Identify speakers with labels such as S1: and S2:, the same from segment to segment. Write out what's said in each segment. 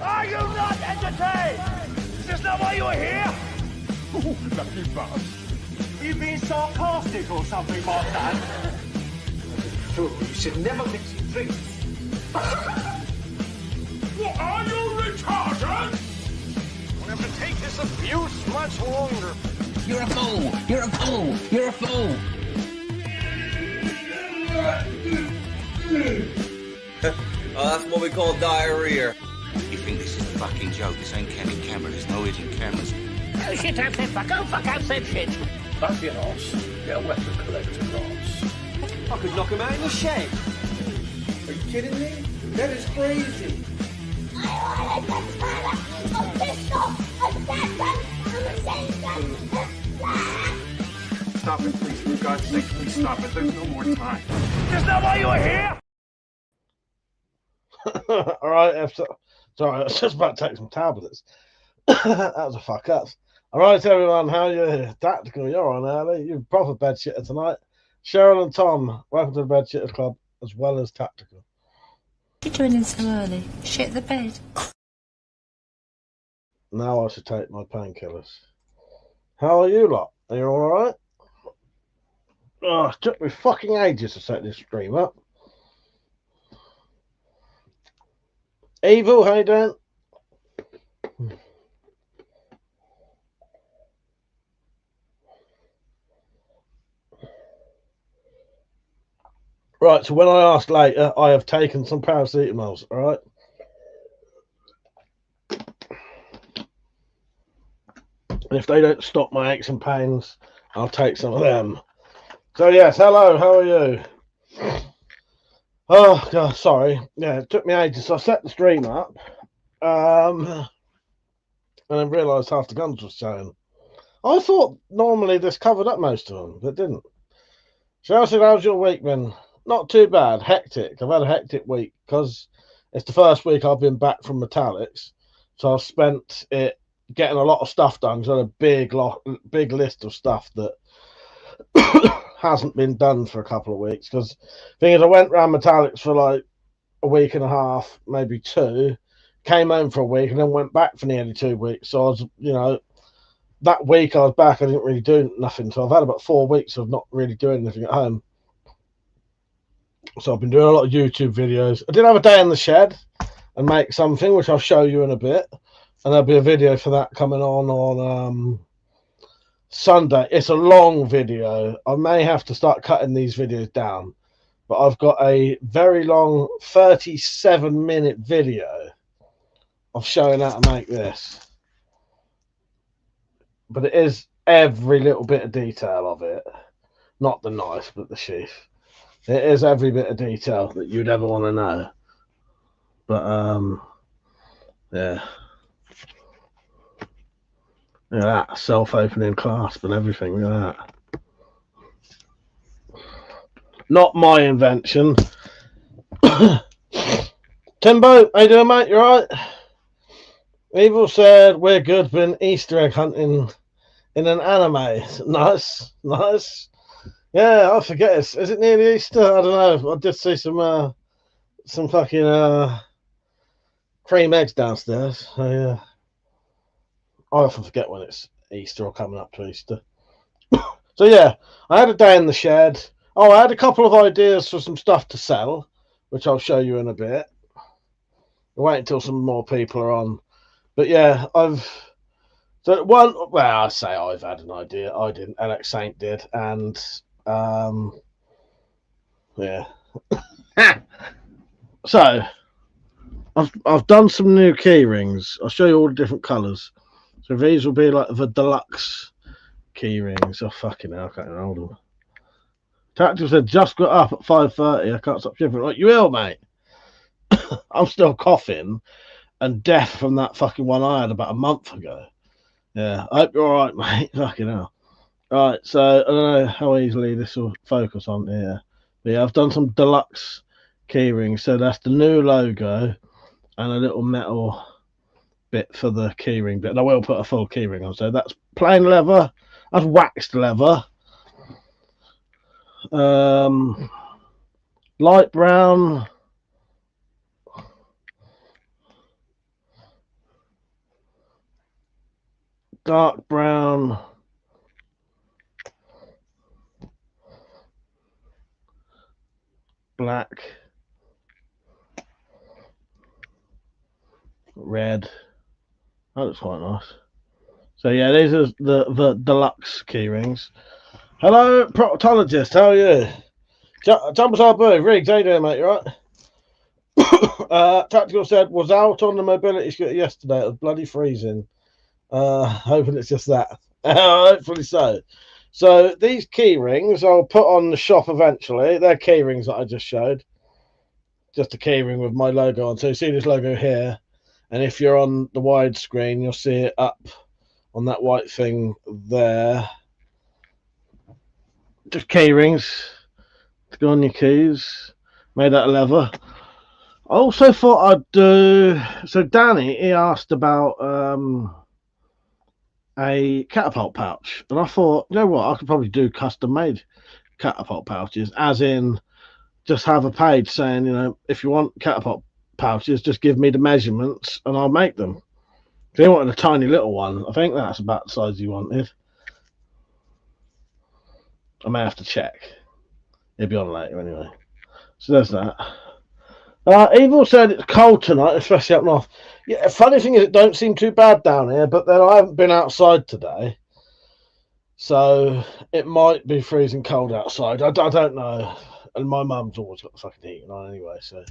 S1: Are you not entertained? Is this not why you are here?
S2: Ooh, lucky bastard.
S1: Are you being sarcastic or something, my son?
S3: You should never mix your drinks.
S2: What, are you retarded?
S1: We have to take this abuse much longer.
S4: You're a fool! You're a fool! You're a fool!
S5: Oh, that's what we call diarrhea.
S6: You think this is a fucking joke? This ain't candid camera. There's no hidden cameras.
S4: Oh shit, I've said fuck. Oh fuck, I've said shit.
S2: That's your ass. Get a weapon collector, ass.
S1: I could knock him out in the shed.
S3: Are you kidding me? That is crazy.
S2: Stop it, please. For God's sake, please stop it. There's no more time.
S1: Is this not why you are here?
S7: All right, sorry, I was just about to take some tablets. That was a fuck up. All right, everyone, how are you? Tactical, you're on early. You're proper bed shitter tonight. Cheryl and Tom, welcome to the Bed Shitter Club, as well as Tactical.
S8: What are you doing in so early? Shit the bed.
S7: Now I should take my painkillers. How are you lot? Are you all right? Oh, it took me fucking ages to set this stream up. Evil, how you doing? Right, so when I ask later, I have taken some paracetamols, all right? And if they don't stop my aches and pains, I'll take some of them. So, yes, hello, how are you? Oh, God, sorry. Yeah, it took me ages. So I set the stream up, and then realised half the guns were showing. I thought normally this covered up most of them, but it didn't. Cheryl said, how's your week been? Not too bad. Hectic. I've had a hectic week because it's the first week I've been back from Metallics. So I've spent it getting a lot of stuff done. So I had a big list of stuff that hasn't been done for a couple of weeks. Because the thing is, I went around Metallics for like a week and a half, maybe two. Came home for a week and then went back for nearly 2 weeks. So I was, you know, that week I was back, I didn't really do nothing. So I've had about 4 weeks of not really doing anything at home. So I've been doing a lot of YouTube videos. I did have a day in the shed and make something, which I'll show you in a bit. And there'll be a video for that coming on Sunday. It's a long video. I may have to start cutting these videos down. But I've got a very long 37-minute video of showing how to make this. But it is every little bit of detail of it. Not the knife, but the sheath. It is every bit of detail that you'd ever want to know. But, yeah. Look at that. Self-opening clasp and everything. Look at that. Not my invention. Timbo, how you doing, mate? You alright? Evil said, we're good, been Easter egg hunting in an anime. Nice, nice. Yeah, I forget. Is it nearly Easter? I don't know. I did see some fucking cream eggs downstairs. So, yeah. I often forget when it's Easter or coming up to Easter. So yeah, I had a day in the shed. Oh, I had a couple of ideas for some stuff to sell, which I'll show you in a bit. I'll wait until some more people are on. But yeah, I say I've had an idea. I didn't. Alex Saint did, and yeah. So I've done some new key rings. I'll show you all the different colours. So these will be like the deluxe key rings. Oh fucking hell, I can't even hold them. Tactical said just got up at 5:30. I can't stop shivering. Like, you ill, mate? I'm still coughing and deaf from that fucking one I had about a month ago. Yeah, I hope you're all right, mate. Fucking hell. Right, so I don't know how easily this will focus on here. But yeah, I've done some deluxe key rings. So that's the new logo and a little metal bit for the keyring bit. And I will put a full keyring on. So that's plain leather. That's waxed leather. Light brown. dark brown, black, red. That looks quite nice. So yeah, these are the deluxe key rings. Hello, proctologist. How are you? Jumpers are blue. Riggs, how you doing, mate? You right? Tactical said was out on the mobility scooter yesterday. It was bloody freezing. Hoping it's just that. Hopefully so. So these key rings I'll put on the shop eventually. They're key rings that I just showed. Just a key ring with my logo on. So you see this logo here, and if you're on the wide screen, you'll see it up on that white thing there. Just key rings to go on your keys, made out of leather. I also thought I'd do. So Danny, he asked about a catapult pouch, and I thought, you know what, I could probably do custom made catapult pouches, as in just have a page saying, you know, if you want catapult pouches, just give me the measurements and I'll make them. If he wanted a tiny little one, I think that's about the size he wanted. I may have to check. He'll be on later anyway. So there's that. Evil said it's cold tonight, especially up north. Yeah, funny thing is, it don't seem too bad down here, but then I haven't been outside today, so it might be freezing cold outside. I don't know. And my mum's always got the fucking heating on anyway, so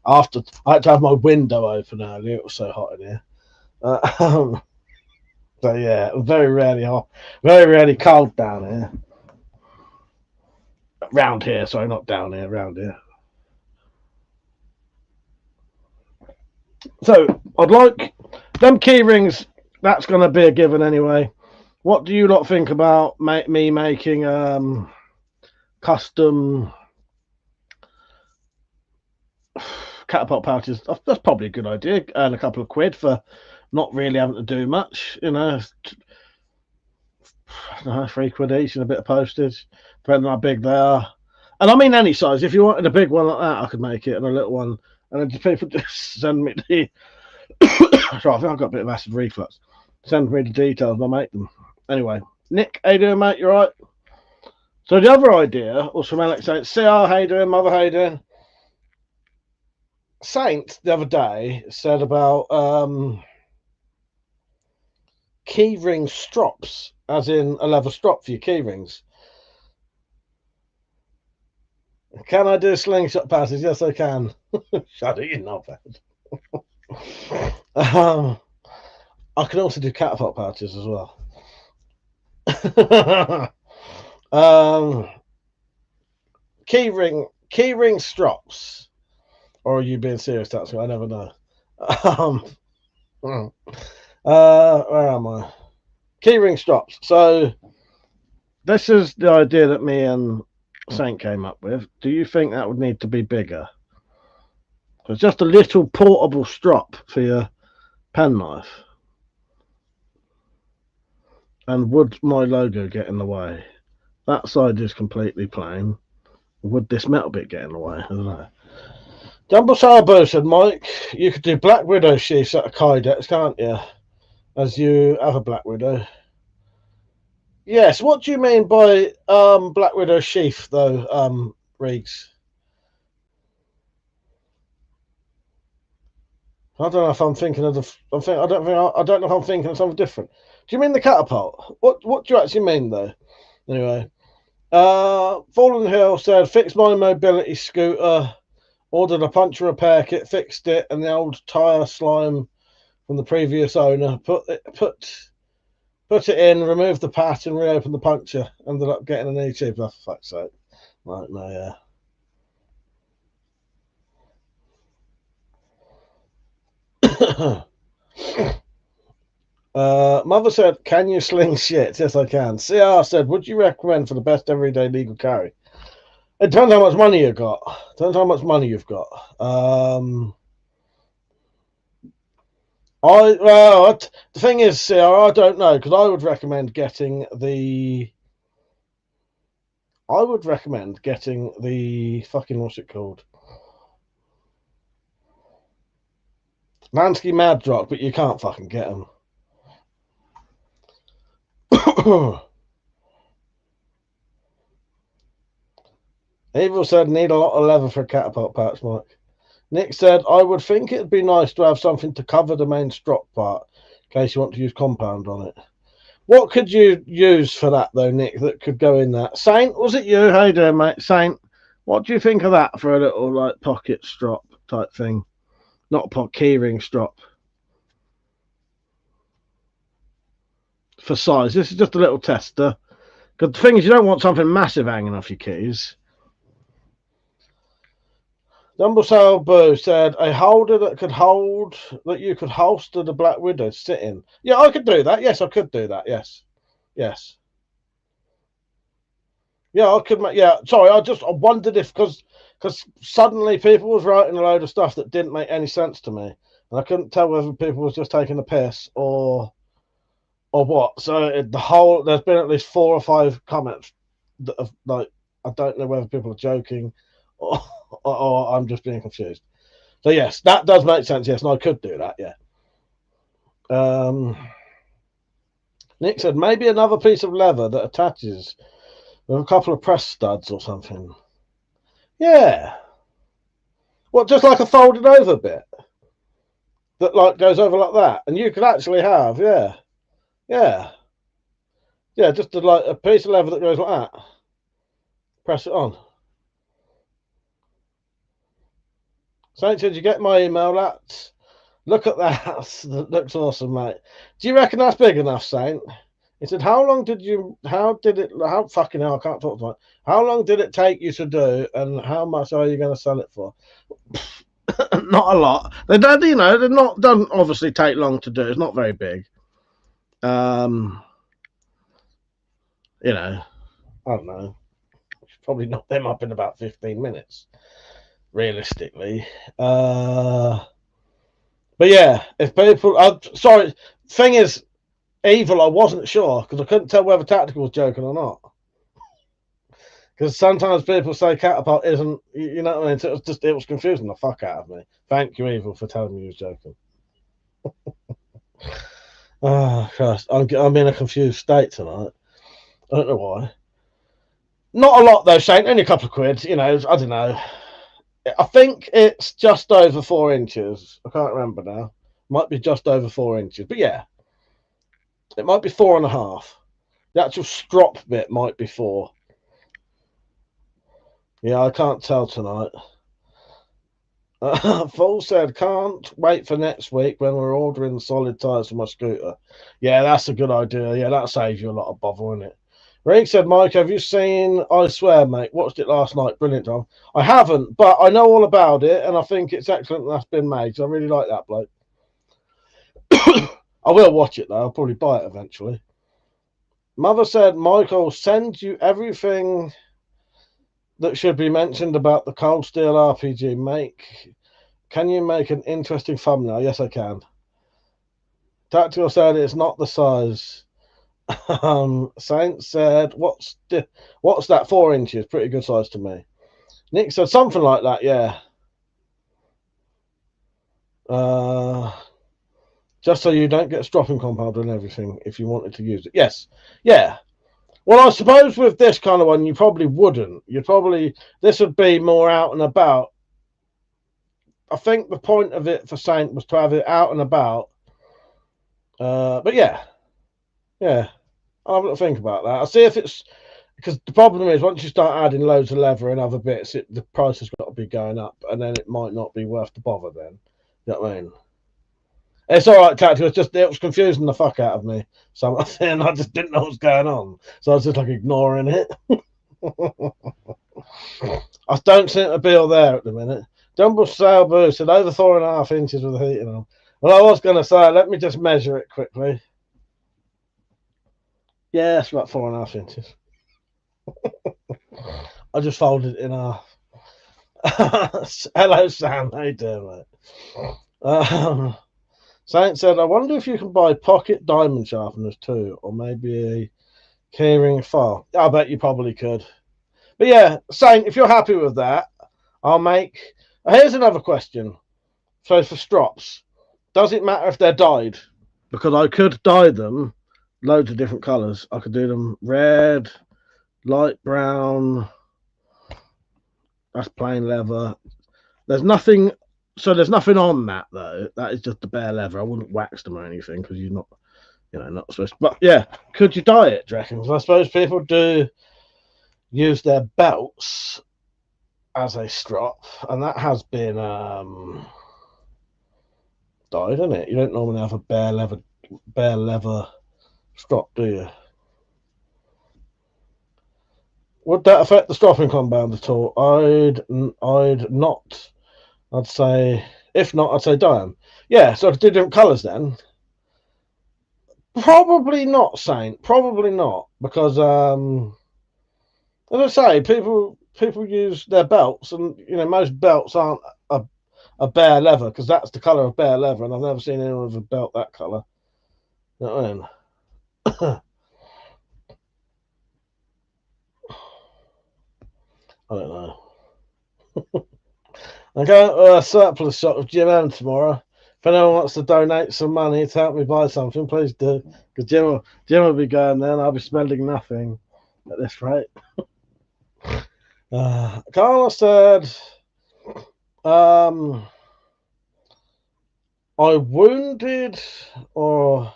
S7: after I had to have my window open earlier, it was so hot in here. So yeah, very rarely hot, very rarely cold down here. Round here, sorry, not down here, round here. So I'd like them key rings. That's going to be a given anyway. What do you lot think about me making custom catapult pouches? That's probably a good idea. Earn a couple of quid for not really having to do much, you know. £3 each and a bit of postage, depending on how big they are. And I mean any size. If you wanted a big one like that, I could make it, and a little one. And then people just send me the. Sorry, I think I've got a bit of acid reflux. Send me the details and I'll make them. Anyway, Nick, how you doing, mate? You right? So the other idea was from Alex Saint. CR, how you doing? Mother, how you doing? Saint the other day said about key ring strops, as in a leather strop for your key rings. Can I do slingshot passes? Yes, I can. Shut it, you're not bad. I can also do catapult pouches as well. Key ring strops. Or are you being serious, that's what I never know. Where am I? Key ring strops. So this is the idea that me and Saint came up with. Do you think that would need to be bigger? It's just a little portable strap for your penknife. And would my logo get in the way? That side is completely plain. Would this metal bit get in the way? I don't know. Jumbo Salbo said, Mike, you could do Black Widow sheaths at a Kydex, can't you? As you have a Black Widow. Yes, what do you mean by Black Widow sheath, though, Riggs? I don't know if I'm thinking of the. I don't know if I'm thinking of something different. Do you mean the catapult? What do you actually mean, though? Anyway, Fallen Hill said, fix my mobility scooter. Ordered a puncture repair kit, fixed it, and the old tire slime from the previous owner. Put it in, removed the pat, and reopened the puncture. Ended up getting a new tube. Oh, for fuck's sake! Right, no, yeah. Mother said, can you sling shit? Yes, I can. CR said, would you recommend for the best everyday legal carry? It depends how much money you've got. The thing is, CR, I don't know, because I would recommend getting the fucking, what's it called? Lansky Mad Rock, but you can't fucking get them. Evil said, need a lot of leather for a catapult patch, Mike. Nick said, I would think it'd be nice to have something to cover the main strop part in case you want to use compound on it. What could you use for that, though, Nick, that could go in that? Saint, was it you? How you doing, mate? Saint, what do you think of that for a little, like, pocket strop type thing? Not a keyring strop. For size. This is just a little tester. Because the thing is, you don't want something massive hanging off your keys. Dumblesail Boo said, a holder that could hold, that you could holster the Black Widow to sit in. Yeah, I could do that. Yes, I could do that. Yes. Yes. Yeah, I could make, yeah, sorry, I wondered if, because suddenly people was writing a load of stuff that didn't make any sense to me. And I couldn't tell whether people was just taking the piss or what. So there's been at least 4 or 5 comments that have, like, I don't know whether people are joking or I'm just being confused. So yes, that does make sense. Yes, and I could do that. Yeah. Nick said maybe another piece of leather that attaches with a couple of press studs or something. Yeah. What, just like a folded over bit that like goes over like that, and you could actually have, yeah, just like a piece of leather that goes like that. Press it on. Saint said, you get my email? Look at that. That looks awesome, mate. Do you reckon that's big enough, Saint? He said, how fucking hell, I can't talk to it. How long did it take you to do, and how much are you going to sell it for? Not a lot. They're not doesn't obviously take long to do. It's not very big. I don't know. Probably knock them up in about 15 minutes. Realistically, but yeah, if people, sorry, thing is, Evil, I wasn't sure because I couldn't tell whether Tactical was joking or not. Because sometimes people say catapult isn't, you know what I mean? So it was confusing the fuck out of me. Thank you, Evil, for telling me you was joking. Oh Christ, I'm in a confused state tonight. I don't know why. Not a lot though, Saint. Only a couple of quid. I don't know. I think it's just over 4 inches. I can't remember now. Might be just over 4 inches. But yeah, it might be 4.5. The actual strop bit might be 4. Yeah, I can't tell tonight. Full said, can't wait for next week when we're ordering solid tyres for my scooter. Yeah, that's a good idea. Yeah, that'll save you a lot of bother, won't it? Rick said, Mike, have you seen I Swear, Mate? Watched it last night. Brilliant, Tom. I haven't, but I know all about it, and I think it's excellent that's been made. So I really like that bloke. I will watch it, though. I'll probably buy it eventually. Mother said, Michael, send you everything that should be mentioned about the Cold Steel RPG. Can you make an interesting thumbnail? Yes, I can. Tactical said, it's not the size. Saint said, what's that, 4 inches? Pretty good size to me. Nick said something like that, yeah. Just so you don't get stropping compound and everything if you wanted to use it. Yes, yeah. Well, I suppose with this kind of one, you probably wouldn't. This would be more out and about. I think the point of it for Saint was to have it out and about. But yeah. I'll have a little think about that. I'll see if it's, because the problem is once you start adding loads of leather and other bits, the price has got to be going up, and then it might not be worth the bother then. You know what I mean? It's all right, Tactical. It was confusing the fuck out of me. So I just didn't know what was going on. So I was just like ignoring it. I don't seem to be all there at the minute. Jumbo Sailboo said over 4.5 inches with the heating on. Well, I was going to say, let me just measure it quickly. Yeah, it's about 4.5 inches. I just folded it in half. Hello, Sam. How you doing, mate? Saint said, I wonder if you can buy pocket diamond sharpeners too, or maybe a keyring file. I bet you probably could. But yeah, Saint, if you're happy with that, I'll make... Here's another question. So for strops, does it matter if they're dyed? Because I could dye them loads of different colours. I could do them red, light brown. That's plain leather. There's nothing. So there's nothing on that though. That is just the bare leather. I wouldn't wax them or anything because you're not, not supposed to. But yeah, could you dye it, do you reckon? 'Cause I suppose people do use their belts as a strop, and that has been dyed, isn't it? You don't normally have a bare leather strop, do you? Would that affect the stropping compound at all? I'd not. I'd say, if not, I'd say dye them. Yeah, so I could do different colours then. Probably not, Saint. Probably not, because as I say, people use their belts, and most belts aren't a bare leather because that's the colour of bare leather, and I've never seen anyone with a belt that colour. You know what I mean? I don't know. I'm going to a surplus shop with Jim M tomorrow. If anyone wants to donate some money to help me buy something, please do. Because Jim will be going there and I'll be spending nothing at this rate. Carlos said, I wounded, or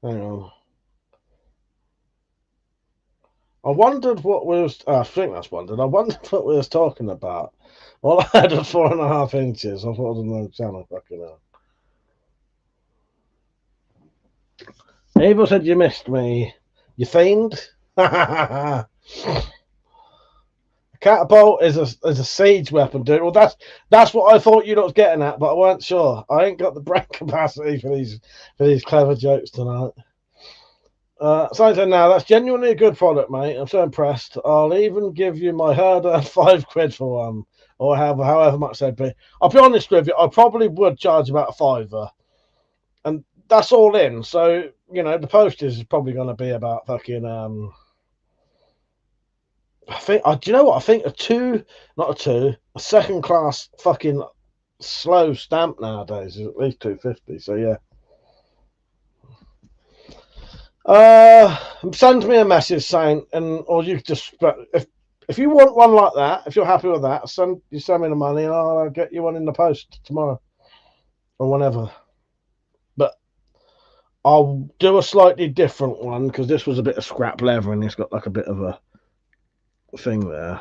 S7: hang on. I wondered what we was. I think that's wondered. I wondered what we was talking about. All I had was 4.5 inches. I thought it was a long channel. Fucking hell. Abel said you missed me. You fiend. Catapult is a siege weapon, dude. Well, that's what I thought you lot was getting at, but I weren't sure. I ain't got the brain capacity for these clever jokes tonight. So now that's genuinely a good product, mate. I'm so impressed. I'll even give you my herder £5 for one, or however much they'd be. I'll be honest with you, I probably would charge about £5, and that's all in. So the postage is probably going to be about fucking. I think. Do you know what? I think a second class fucking slow stamp nowadays is at least £2.50. So yeah. Send me a message saying, or you just, if you want one like that, if you're happy with that, send me the money and I'll get you one in the post tomorrow or whenever. But I'll do a slightly different one because this was a bit of scrap leather and it's got like a bit of a thing there.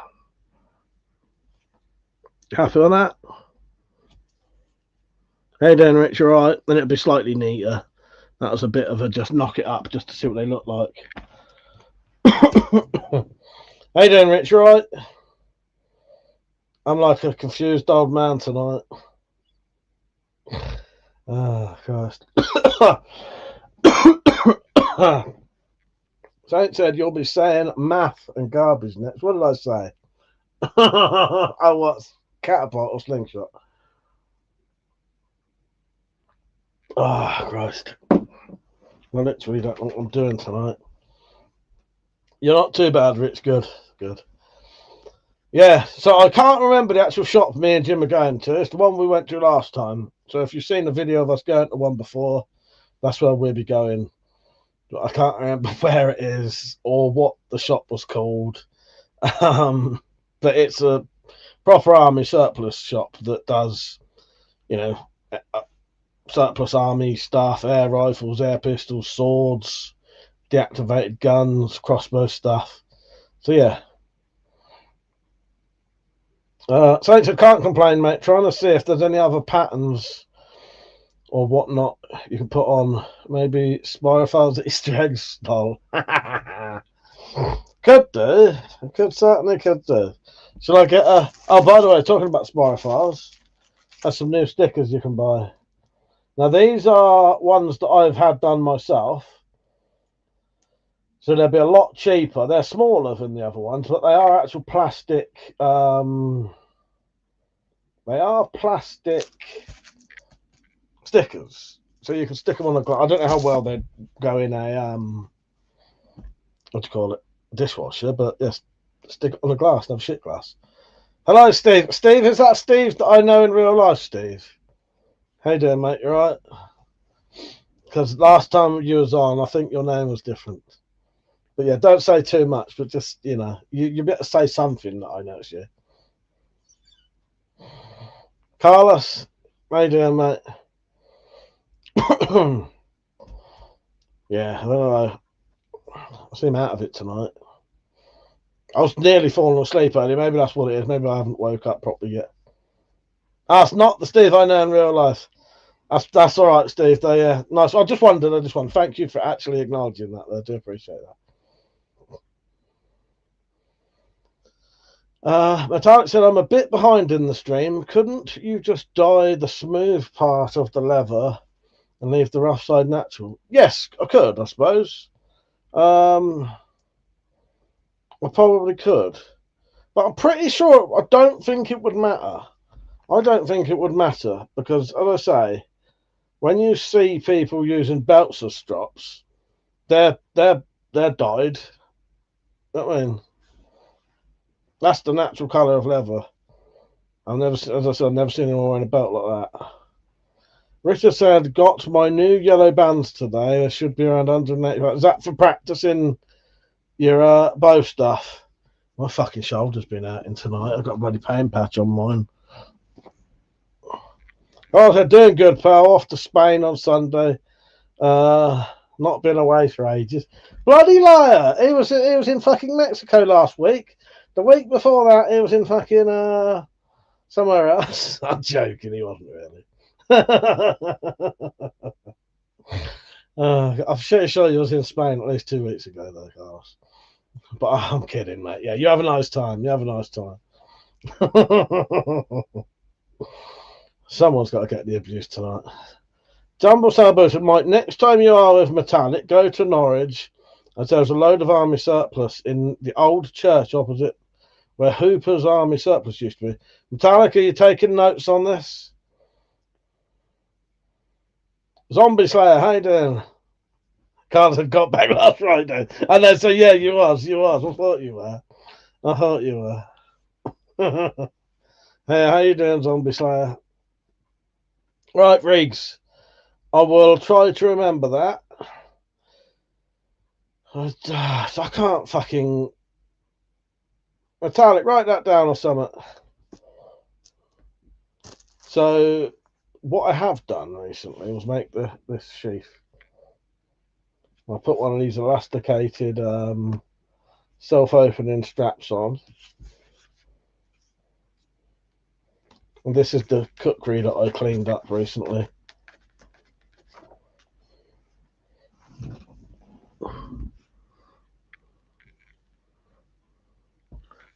S7: Happy with that? Hey, Dan Rich, you're right. Then it'll be slightly neater. That was a bit of a just knock it up just to see what they look like. Hey, Dan Rich, you right? I'm like a confused old man tonight. Oh, Christ. Saint said you'll be saying math and garbage next. What did I say? I was catapult or slingshot. Oh, Christ. I literally don't know what I'm doing tonight. You're not too bad, Rich. Good. Yeah, so I can't remember the actual shop me and Jim are going to. It's the one we went to last time. So if you've seen the video of us going to one before, that's where we'll be going. But I can't remember where it is or what the shop was called. But it's a proper army surplus shop that does, surplus army stuff, air rifles, air pistols, swords, deactivated guns, crossbow stuff. So yeah. Saints, I can't complain, mate. Trying to see if there's any other patterns or whatnot you can put on. Maybe Spyrophiles Easter eggs style. Could do. Certainly could do. Shall I get a... Oh, by the way, talking about Spyrophiles, there's some new stickers you can buy. Now, these are ones that I've had done myself. So they'll be a lot cheaper. They're smaller than the other ones, but they are actual plastic. They are plastic stickers. So you can stick them on the glass. I don't know how well they'd go in a, what do you call it? Dishwasher, but yes, stick it on the glass, no shit glass. Hello, Steve. Steve, is that Steve that I know in real life, Steve? How you doing, mate? You right? because last time you was on, I think your name was different. But yeah, don't say too much, but just, you know, you better say something that I notice you. Carlos, how you doing, mate? Yeah, I don't know. I seem out of it tonight. I was nearly falling asleep earlier. Maybe that's what it is. Maybe I haven't woke up properly yet. That's not the Steve I know in real life. That's all right, Steve. Though, yeah, nice. I just wondered. Thank you for actually acknowledging that. I do appreciate that. Metallic said, I'm a bit behind in the stream. Couldn't you just dye the smooth part of the leather and leave the rough side natural? Yes, I could, I suppose. I probably could. But I'm pretty sure, I don't think it would matter. I don't think it would matter because, as I say, when you see people using belts as strops, they're dyed. You know what I mean? That's the natural colour of leather. As I said, I've never seen anyone wearing a belt like that. Richard said, got my new yellow bands today. There should be around 180. Is that for practicing your bow stuff? My fucking shoulder's been hurting tonight. I've got a bloody pain patch on mine. Oh, they're doing good, pal. Off to Spain on Sunday. Not been away for ages. Bloody liar! He was in fucking Mexico last week. The week before that, he was in fucking somewhere else. I'm joking. He wasn't really. I'm sure he was in Spain at least 2 weeks ago, though, Carlos. But I'm kidding, mate. Yeah, you have a nice time. You have a nice time. Someone's got to get the abuse tonight. Jumbo Salbo said, Mike, next time you are with Metallic, go to Norwich, as there's a load of army surplus in the old church opposite where Hooper's army surplus used to be. Metallic, are you taking notes on this? Zombie Slayer, how you doing? Carl had got back last Friday. And then, so yeah, you was. I thought you were. Hey, how you doing, Zombie Slayer? Right, Riggs. I will try to remember that. I can't fucking... Metallic, write that down or something. So, what I have done recently was make this sheath. I put one of these elasticated self-opening straps on. And this is the cookery that I cleaned up recently.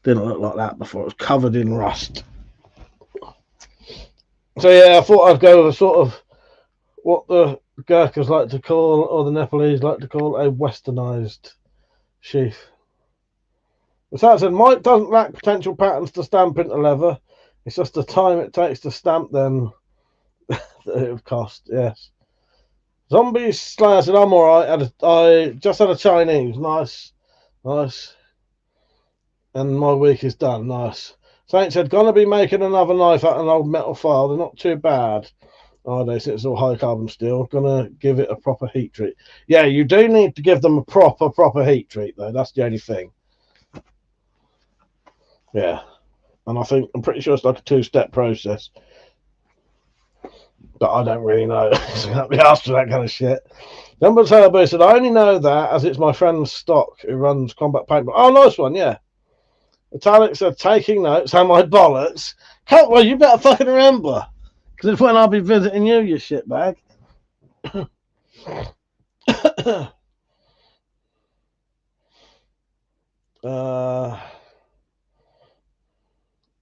S7: Didn't look like that before. It was covered in rust. So yeah, I thought I'd go with a sort of what the Gurkhas like to call, or the Nepalese like to call, a westernized sheath. As I said, Mike doesn't lack potential patterns to stamp into leather. It's just the time it takes to stamp them that it would cost, yes. Zombie Slayer said, I'm alright. I just had a Chinese. Nice. And my week is done. Nice. Saint said, gonna be making another knife out of an old metal file. They're not too bad, are they? Since it's all high carbon steel. Gonna give it a proper heat treat. Yeah, you do need to give them a proper heat treat, though. That's the only thing. Yeah. And I'm pretty sure it's like a 2-step process. But I don't really know. So I can't be asked for that kind of shit. Number Turbo said, I only know that as it's my friend's stock who runs combat paintball. Oh, nice one, yeah. Metallic said, taking notes, how my bollocks. Well, you better fucking remember. Because it's when I'll be visiting you, you shitbag.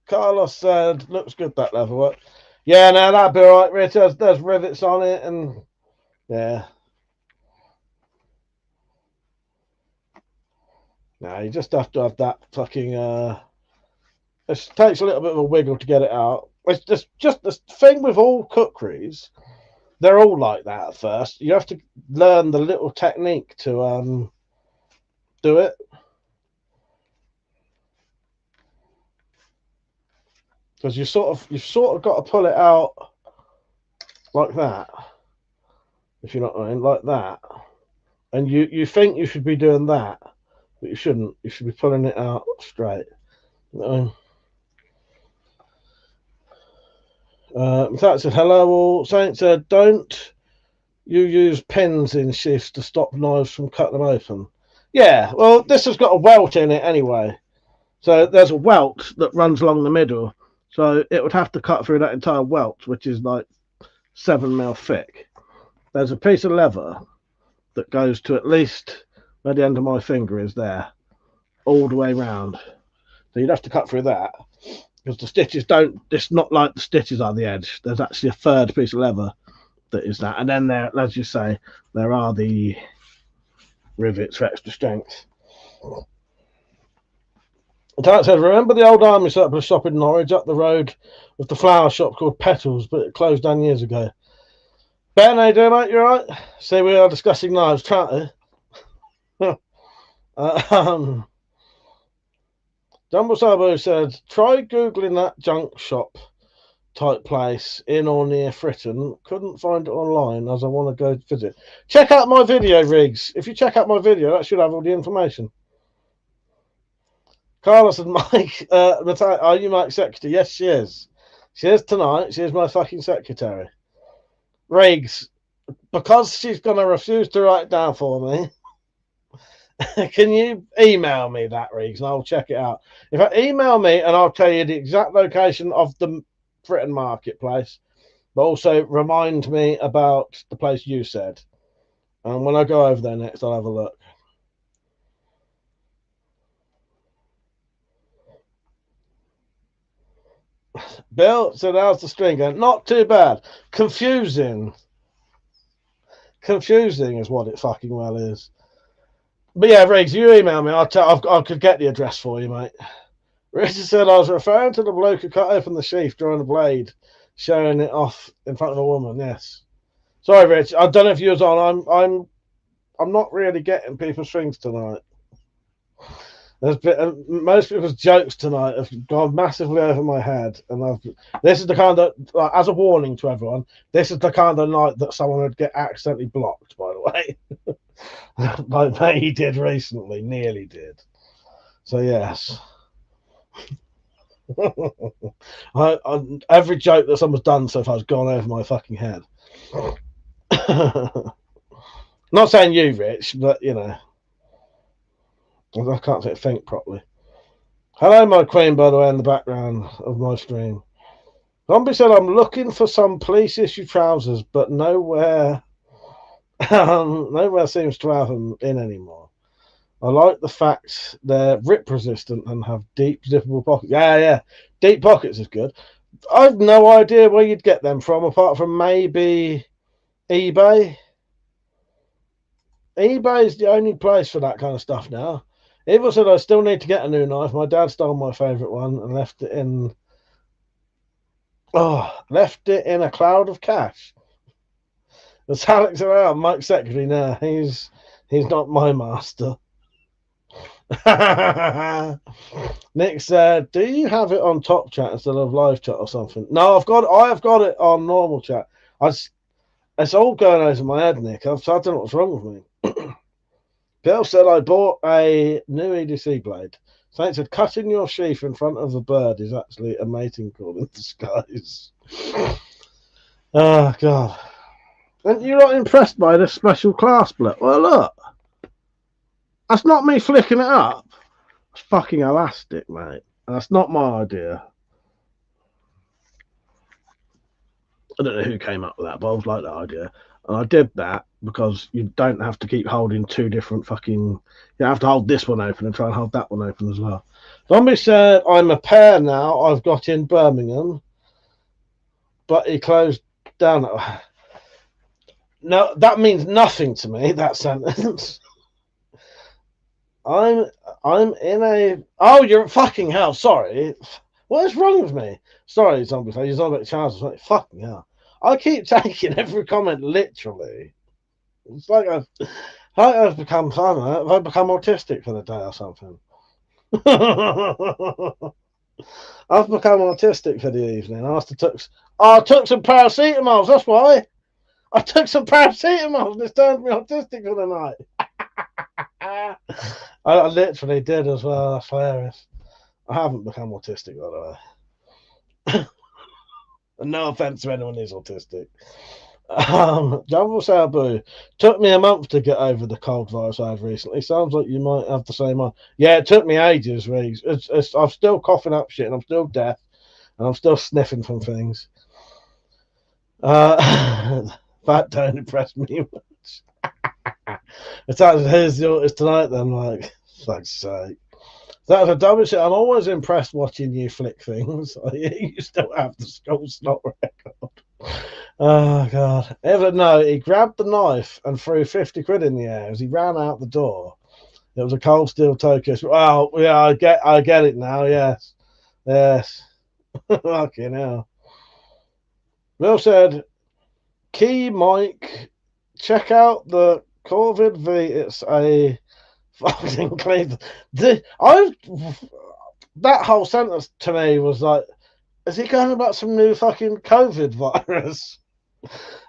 S7: Carlos said, looks good, that leather work. Yeah, now that'd be alright, Rich. There's rivets on it, and yeah. Now you just have to have that fucking. It takes a little bit of a wiggle to get it out. It's just the thing with all cookeries. They're all like that at first. You have to learn the little technique to do it. Because you've sort of got to pull it out like that. if you know what I mean, like that. And you think you should be doing that, but you shouldn't. You should be pulling it out straight. You know what I mean? That said, hello all. Saint said, don't you use pins in shifts to stop knives from cutting them open? Yeah, well, this has got a welt in it anyway. So there's a welt that runs along the middle. So it would have to cut through that entire welt, which is like 7 mil thick. There's a piece of leather that goes to at least where the end of my finger is there, all the way round. So you'd have to cut through that. Because the stitches don't, it's not like the stitches are the edge. There's actually a third piece of leather that is that. And then there, as you say, there are the rivets for extra strength. Tarek said, remember the old army surplus shop in Norwich up the road with the flower shop called Petals, but it closed down years ago. Ben, how you doing, mate? You alright? See, we are discussing knives, trying to. Jumbo Sabo said, try Googling that junk shop type place in or near Fritton. Couldn't find it online as I want to go visit. Check out my video, Riggs. If you check out my video, that should have all the information. Carlos and Mike, are you Mike's secretary? Yes, she is. She is tonight. She is my fucking secretary. Riggs, because she's going to refuse to write it down for me, can you email me that, Riggs, and I'll check it out. If I email me, and I'll tell you the exact location of the Fritton Marketplace, but also remind me about the place you said. And when I go over there next, I'll have a look. Bill said, how's the string going? Not too bad. Confusing. Confusing is what it fucking well is. But yeah, Riggs, you email me. I could get the address for you, mate. Richard said, I was referring to the bloke who cut open the sheath drawing the blade, showing it off in front of a woman. Yes. Sorry, Rich. I don't know if you was on. I'm not really getting people's things tonight. Most people's jokes tonight have gone massively over my head, and this is the kind of, as a warning to everyone, this is the kind of night that someone would get accidentally blocked. By the way, like he did recently, nearly did. So yes, every joke that someone's done so far has gone over my fucking head. Not saying you, Rich, but you know. I can't think properly. Hello, my queen, by the way, in the background of my stream. Zombie said, I'm looking for some police issue trousers, but nowhere seems to have them in anymore. I like the fact they're rip resistant and have deep zippable pockets. Yeah. Deep pockets is good. I've no idea where you'd get them from, apart from maybe eBay. eBay is the only place for that kind of stuff now. Evil said, I still need to get a new knife. My dad stole my favourite one and left it in a cloud of cash. As Alex around, Mike's secretary, no, he's not my master. Nick said, do you have it on top chat instead of live chat or something? No, I have got it on normal chat. It's all going over my head, Nick. I don't know what's wrong with me. Bill said, I bought a new EDC blade. Saint said, cutting your sheath in front of a bird is actually a mating call in disguise. Oh, God. And you're not impressed by this special class split? Well, look. That's not me flicking it up. It's fucking elastic, mate. And that's not my idea. I don't know who came up with that, but I was like that idea. And I did that because you don't have to keep holding two different fucking... You have to hold this one open and try and hold that one open as well. Zombie said, I'm a pair now. I've got in Birmingham. But he closed down. No, that means nothing to me, that sentence. I'm in a... Oh, you're fucking hell. Sorry. What is wrong with me? Sorry, Zombie. You're talking about Charles. Like, fucking hell. I keep taking every comment literally. It's like I've become fun. Have I become autistic for the day or something? I've become autistic for the evening. I took some paracetamols. That's why. I took some paracetamol and it's turned me autistic for the night. I literally did as well. That's hilarious. I haven't become autistic, by the way. And no offense to anyone who's autistic. Jumble Sabu, took me a month to get over the cold virus I had recently. Sounds like you might have the same one. Yeah, it took me ages, Reeves. I'm still coughing up shit and I'm still deaf and I'm still sniffing from things. That don't impress me much. It's like, here's yours tonight then, like, fuck's sake. That's a double shit. I'm always impressed watching you flick things. You still have the skull snot record. Oh, God. Ever know, he grabbed the knife and threw 50 quid in the air as he ran out the door. It was a cold steel Tokyo. Oh, yeah, I get it now, yes. Yes. Fucking hell. Will said, Key Mike, check out the COVID V. It's a fucking clean. That whole sentence to me was like, is he going about some new fucking COVID virus?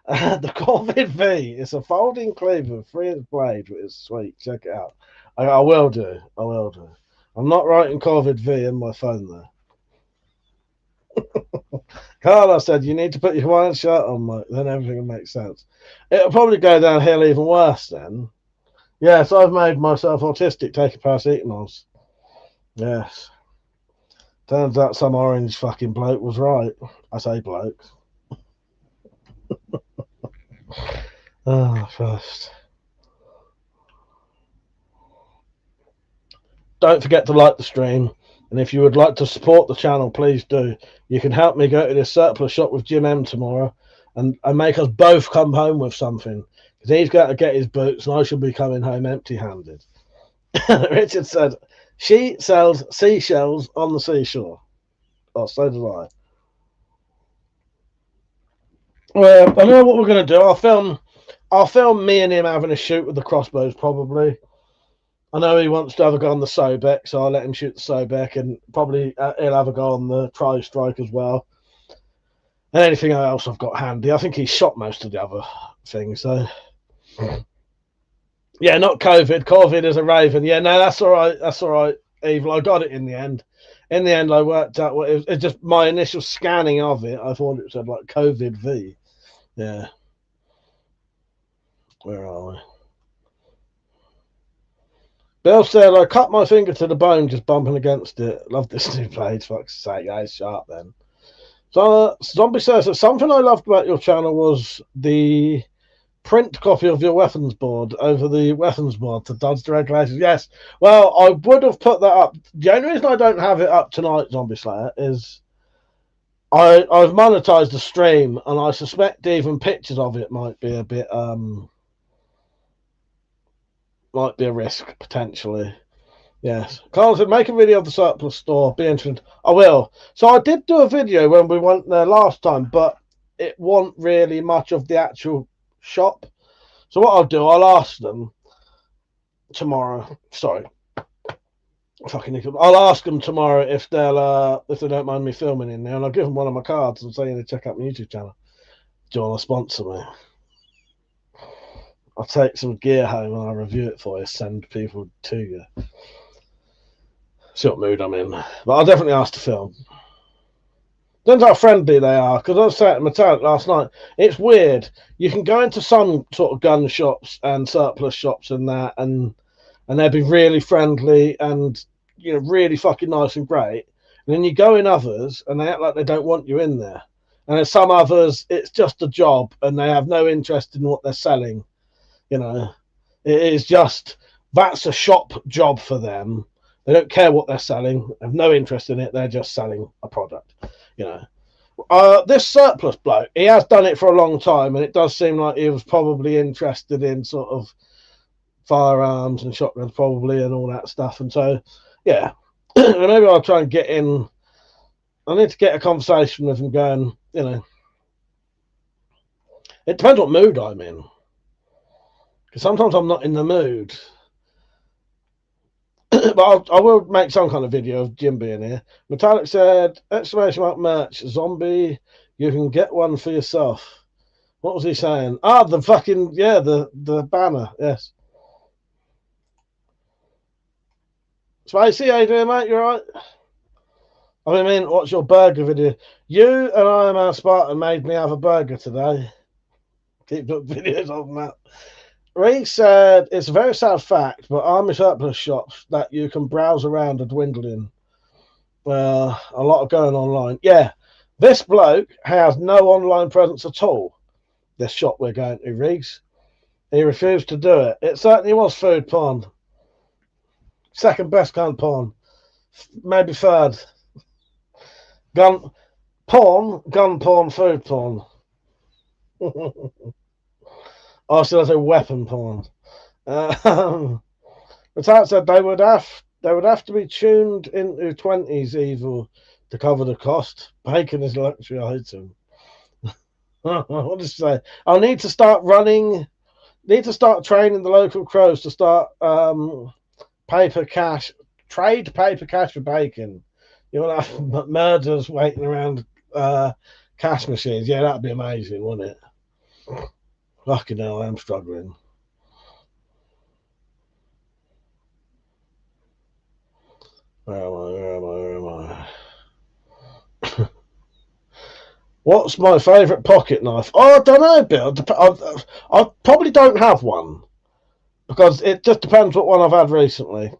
S7: The COVID V is a folding cleaver, 3-inch blade, which is sweet. Check it out. I will do. I will do. I'm not writing COVID V in my phone though. Carla said, you need to put your white shirt on, Mike, then everything will make sense. It'll probably go downhill even worse then. Yes, I've made myself autistic taking paracetamols. Yes. Turns out some orange fucking bloke was right. I say bloke. Oh, first. Don't forget to like the stream. And if you would like to support the channel, please do. You can help me go to this surplus shop with Jim M tomorrow and make us both come home with something. Because he's got to get his boots and I shall be coming home empty-handed. Richard said, she sells seashells on the seashore. Oh, so do I. Well, I know what we're going to do. I'll film me and him having a shoot with the crossbows, probably. I know he wants to have a go on the Sobek, so I'll let him shoot the Sobek, and probably he'll have a go on the Tri-Strike as well. And anything else I've got handy. I think he's shot most of the other things, so... Yeah, not COVID. COVID is a Raven. Yeah, no, that's all right. That's all right, Evil. I got it in the end. In the end, I worked out what it was. It's just my initial scanning of it. I thought it said like COVID V. Yeah. Where are we? Bill said, I cut my finger to the bone just bumping against it. Love this new blade. Fuck's sake, guys, sharp then. So, Zombie says that something I loved about your channel was the print copy of your weapons board over the weapons board to dodge the regulations. Yes. Well, I would have put that up. The only reason I don't have it up tonight, Zombie Slayer, is I've monetized the stream and I suspect even pictures of it might be a bit might be a risk potentially. Yes. Carl said, make a video of the surplus store. Be interested. I will. So I did do a video when we went there last time, but it wasn't really much of the actual shop. So what I'll do, I'll ask them tomorrow. Sorry. I'll ask them tomorrow if they don't mind me filming in there, and I'll give them one of my cards and say, you know, check out my YouTube channel. Do you want to sponsor me? I'll take some gear home and I'll review it for you, send people to you. See what mood I'm in. But I'll definitely ask to film. Depends how friendly they are, because I was saying to Metallic last night, it's weird. You can go into some sort of gun shops and surplus shops and that, and they'll be really friendly and, you know, really fucking nice and great. And then you go in others and they act like they don't want you in there. And in some others, it's just a job and they have no interest in what they're selling. You know, it is just, that's a shop job for them. They don't care what they're selling. They have no interest in it. They're just selling a product, you know. This surplus bloke, he has done it for a long time, and it does seem like he was probably interested in sort of firearms and shotguns probably and all that stuff. And so, yeah, maybe I'll try and get in. I need to get a conversation with him going, you know, it depends what mood I'm in. Because sometimes I'm not in the mood. But I will make some kind of video of Jim being here. Metallic said, exclamation mark merch, zombie, you can get one for yourself. What was he saying? Ah, the fucking, yeah, the banner, yes. Spacey, how you doing, mate? You alright? I mean, what's your burger video? You and I Am Our Spartan made me have a burger today. Keep up videos of that. Reese said, it's a very sad fact, but army surplus shops that you can browse around are dwindling. A lot of going online. Yeah, this bloke has no online presence at all. This shop we're going to, Reese. He refused to do it. It certainly was food porn. Second best gun porn. Maybe third. Gun porn, food porn. Oh, should I say weapon porn? The type said they would have to be tuned into 20s evil to cover the cost. Bacon is a luxury item. What did you say? I need to start training the local crows to start trade paper cash for bacon. You want to have murders waiting around cash machines. Yeah, that'd be amazing, wouldn't it? Fucking hell, I'm struggling. Where am I? What's my favourite pocket knife? Oh, I don't know, Bill. I probably don't have one because it just depends what one I've had recently.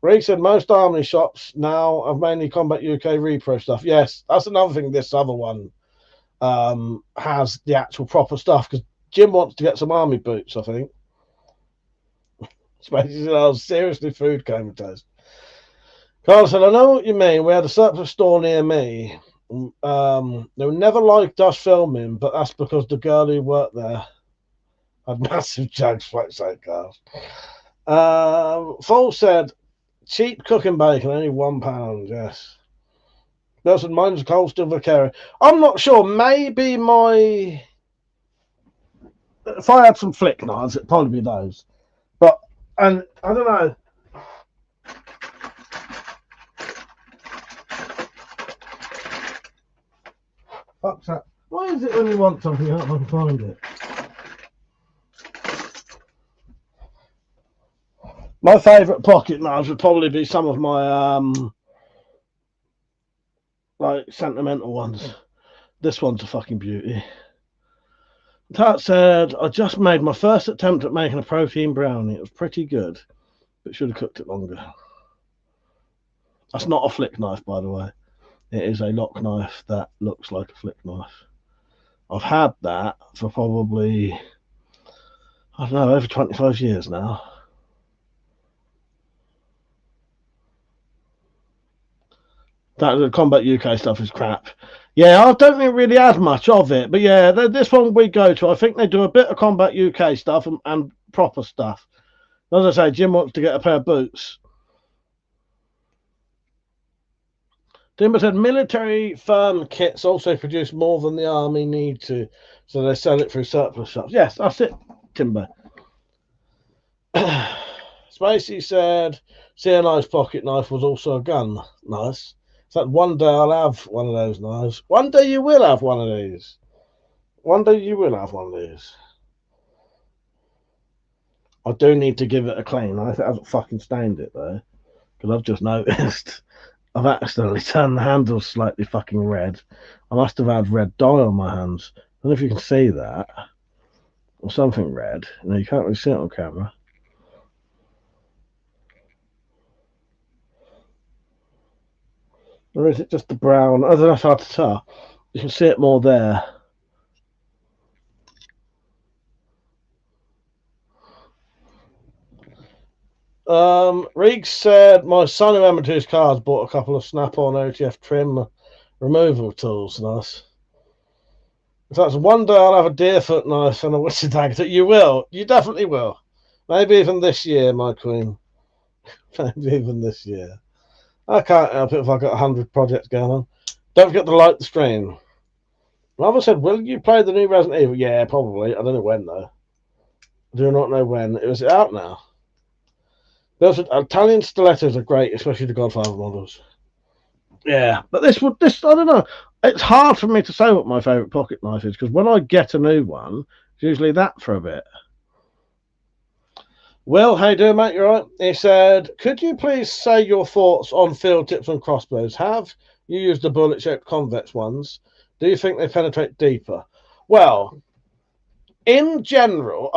S7: Reece said most army shops now have mainly Combat UK repro stuff. Yes, that's another thing. This other one has the actual proper stuff because Jim wants to get some army boots, I think. Seriously, food comatose. Carl said, I know what you mean. We had a surplus store near me. They never liked us filming, but that's because the girl who worked there had massive jugs. Fuck's sake, Carl. Fall said, cheap cooking bacon, only £1. Yes. Nelson, mine's cold still vacaria. I'm not sure. Maybe if I had some flick knives, it'd probably be those. And I don't know. Fuck's that. Why is it when you want something, I can't find it? My favourite pocket knives would probably be some of my like sentimental ones. This one's a fucking beauty. That said, I just made my first attempt at making a protein brownie. It was pretty good, but should have cooked it longer. That's not a flick knife, by the way. It is a lock knife that looks like a flick knife. I've had that for probably, I don't know, over 25 years now. That Combat UK stuff is crap. Yeah, I don't think really had much of it, but yeah, this one we go to, I think they do a bit of Combat UK stuff and proper stuff. As I say, Jim wants to get a pair of boots. Timber said military firm kits also produce more than the army need to, so they sell it through surplus shops. Yes, that's it, Timber. Spacey said CNI's pocket knife was also a gun. Nice. So one day I'll have one of those knives. One day you will have one of these. One day you will have one of these. I do need to give it a clean. I haven't fucking stained it though, because I've just noticed I've accidentally turned the handle slightly fucking red. I must have had red dye on my hands. I don't know if you can see that. Or something red. You know, you can't really see it on camera. Or is it just the brown? I don't know if I have to tell. You can see it more there. Riggs said, my son who amateur his cars bought a couple of snap-on OTF trim removal tools. Nice. So that's one day I'll have a deerfoot knife and a whistle dagger. You will. You definitely will. Maybe even this year, my queen. Maybe even this year. I can't help it if I've got 100 projects going on. Don't forget to like the stream. Mother said, will you play the new Resident Evil? Yeah, probably. I don't know when, though. I do not know when. It was out now. Italian stilettos are great, especially the Godfather models. Yeah, but this I don't know. It's hard for me to say what my favourite pocket knife is because when I get a new one, it's usually that for a bit. Will, how you doing, mate? You right? He said, could you please say your thoughts on field tips and crossbows? Have you used the bullet-shaped convex ones? Do you think they penetrate deeper? Well, in general,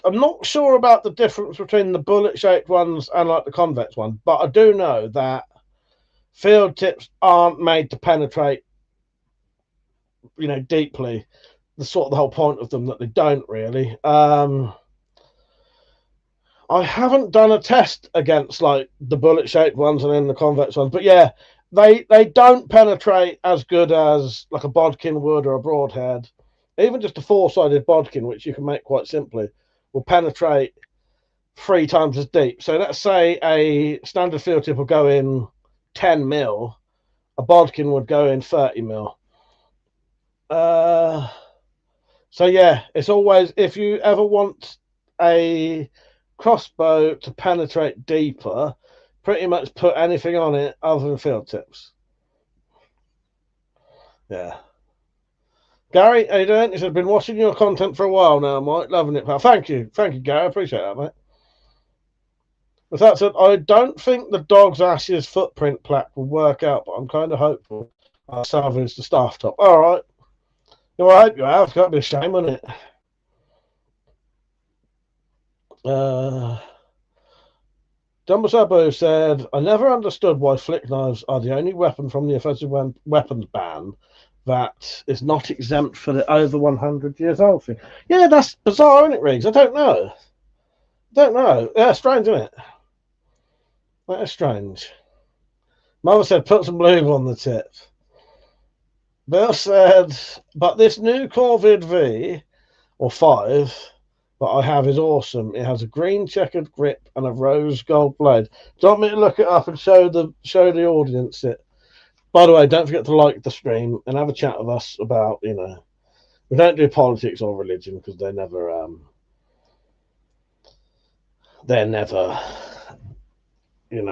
S7: I'm not sure about the difference between the bullet-shaped ones and like the convex ones, but I do know that field tips aren't made to penetrate, deeply. The whole point of them that they don't really. I haven't done a test against like the bullet-shaped ones and then the convex ones, but yeah, they don't penetrate as good as like a bodkin would or a broadhead. Even just a four-sided bodkin, which you can make quite simply, will penetrate 3 times as deep. So let's say a standard field tip will go in 10 mil, a bodkin would go in 30 mil. So yeah, it's always, if you ever want a crossbow to penetrate deeper, pretty much put anything on it other than field tips. Yeah. Gary, how you doing? He said, been watching your content for a while now, Mike. Loving it, pal. Thank you, Gary. I appreciate that, mate. With that said, I don't think the dog's ashes footprint plaque will work out, but I'm kind of hopeful. I'll salvage the staff top. All right. Well, I hope you have. It's got to be a shame, isn't it? Dumbo Sabo said, I never understood why flick knives are the only weapon from the offensive weapons ban that is not exempt for the over 100 years old thing. Yeah, that's bizarre, isn't it, Riggs? I don't know. Yeah, strange, isn't it? That is strange. Mother said, put some lube on the tip. Bill said, but this new Corvid V, or 5, that I have is awesome. It has a green checkered grip and a rose gold blade. Do you want me to look it up and show the audience it? By the way, don't forget to like the stream and have a chat with us about, we don't do politics or religion because they're never a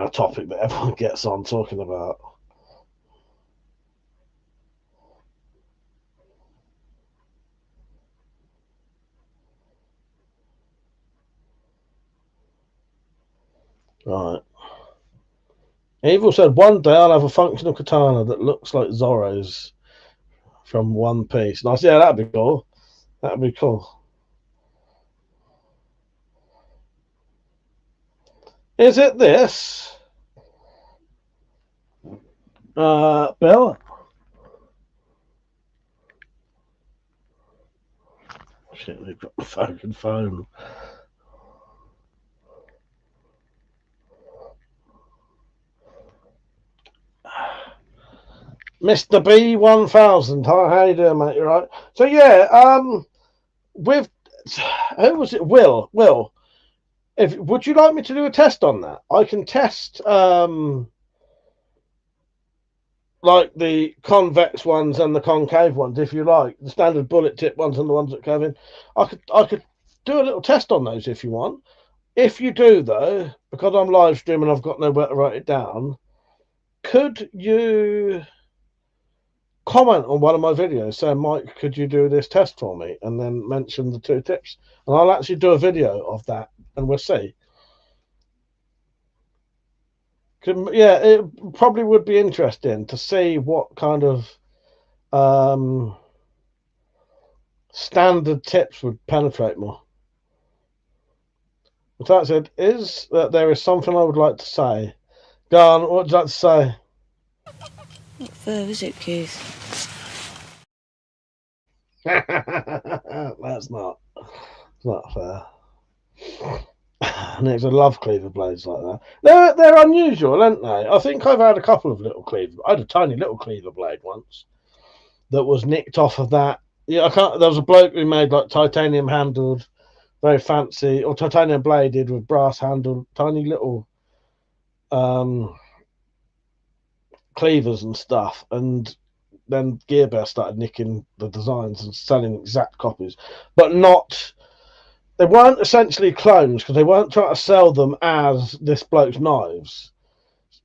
S7: topic that everyone gets on talking about. Right. Evil said, one day I'll have a functional katana that looks like Zorro's from One Piece. Nice. Yeah, that'd be cool. Is it this? Bill? Shit, we've got the fucking phone. Mr. B1000. Hi, how you doing, mate? You right? So yeah, with who was it? Will. Would you like me to do a test on that? I can test like the convex ones and the concave ones, if you like, the standard bullet tip ones and the ones that come in. I could do a little test on those if you want. If you do, though, because I'm live streaming, I've got nowhere to write it down. Could you comment on one of my videos saying, Mike, could you do this test for me? And then mention the 2 tips. And I'll actually do a video of that and we'll see. Yeah, it probably would be interesting to see what kind of standard tips would penetrate more. With that said, is that there is something I would like to say. Go on, what would you like to say?
S8: Not fair, is it, Keith?
S7: That's not. It's not fair. Nick's a love cleaver blades like that. They're unusual, aren't they? I think I've had a couple of little cleaver. I had a tiny little cleaver blade once that was nicked off of that. Yeah, there was a bloke who made like titanium handled, very fancy, or titanium bladed with brass handled, tiny little cleavers and stuff, and then Gearbear started nicking the designs and selling exact copies, but they weren't essentially clones because they weren't trying to sell them as this bloke's knives.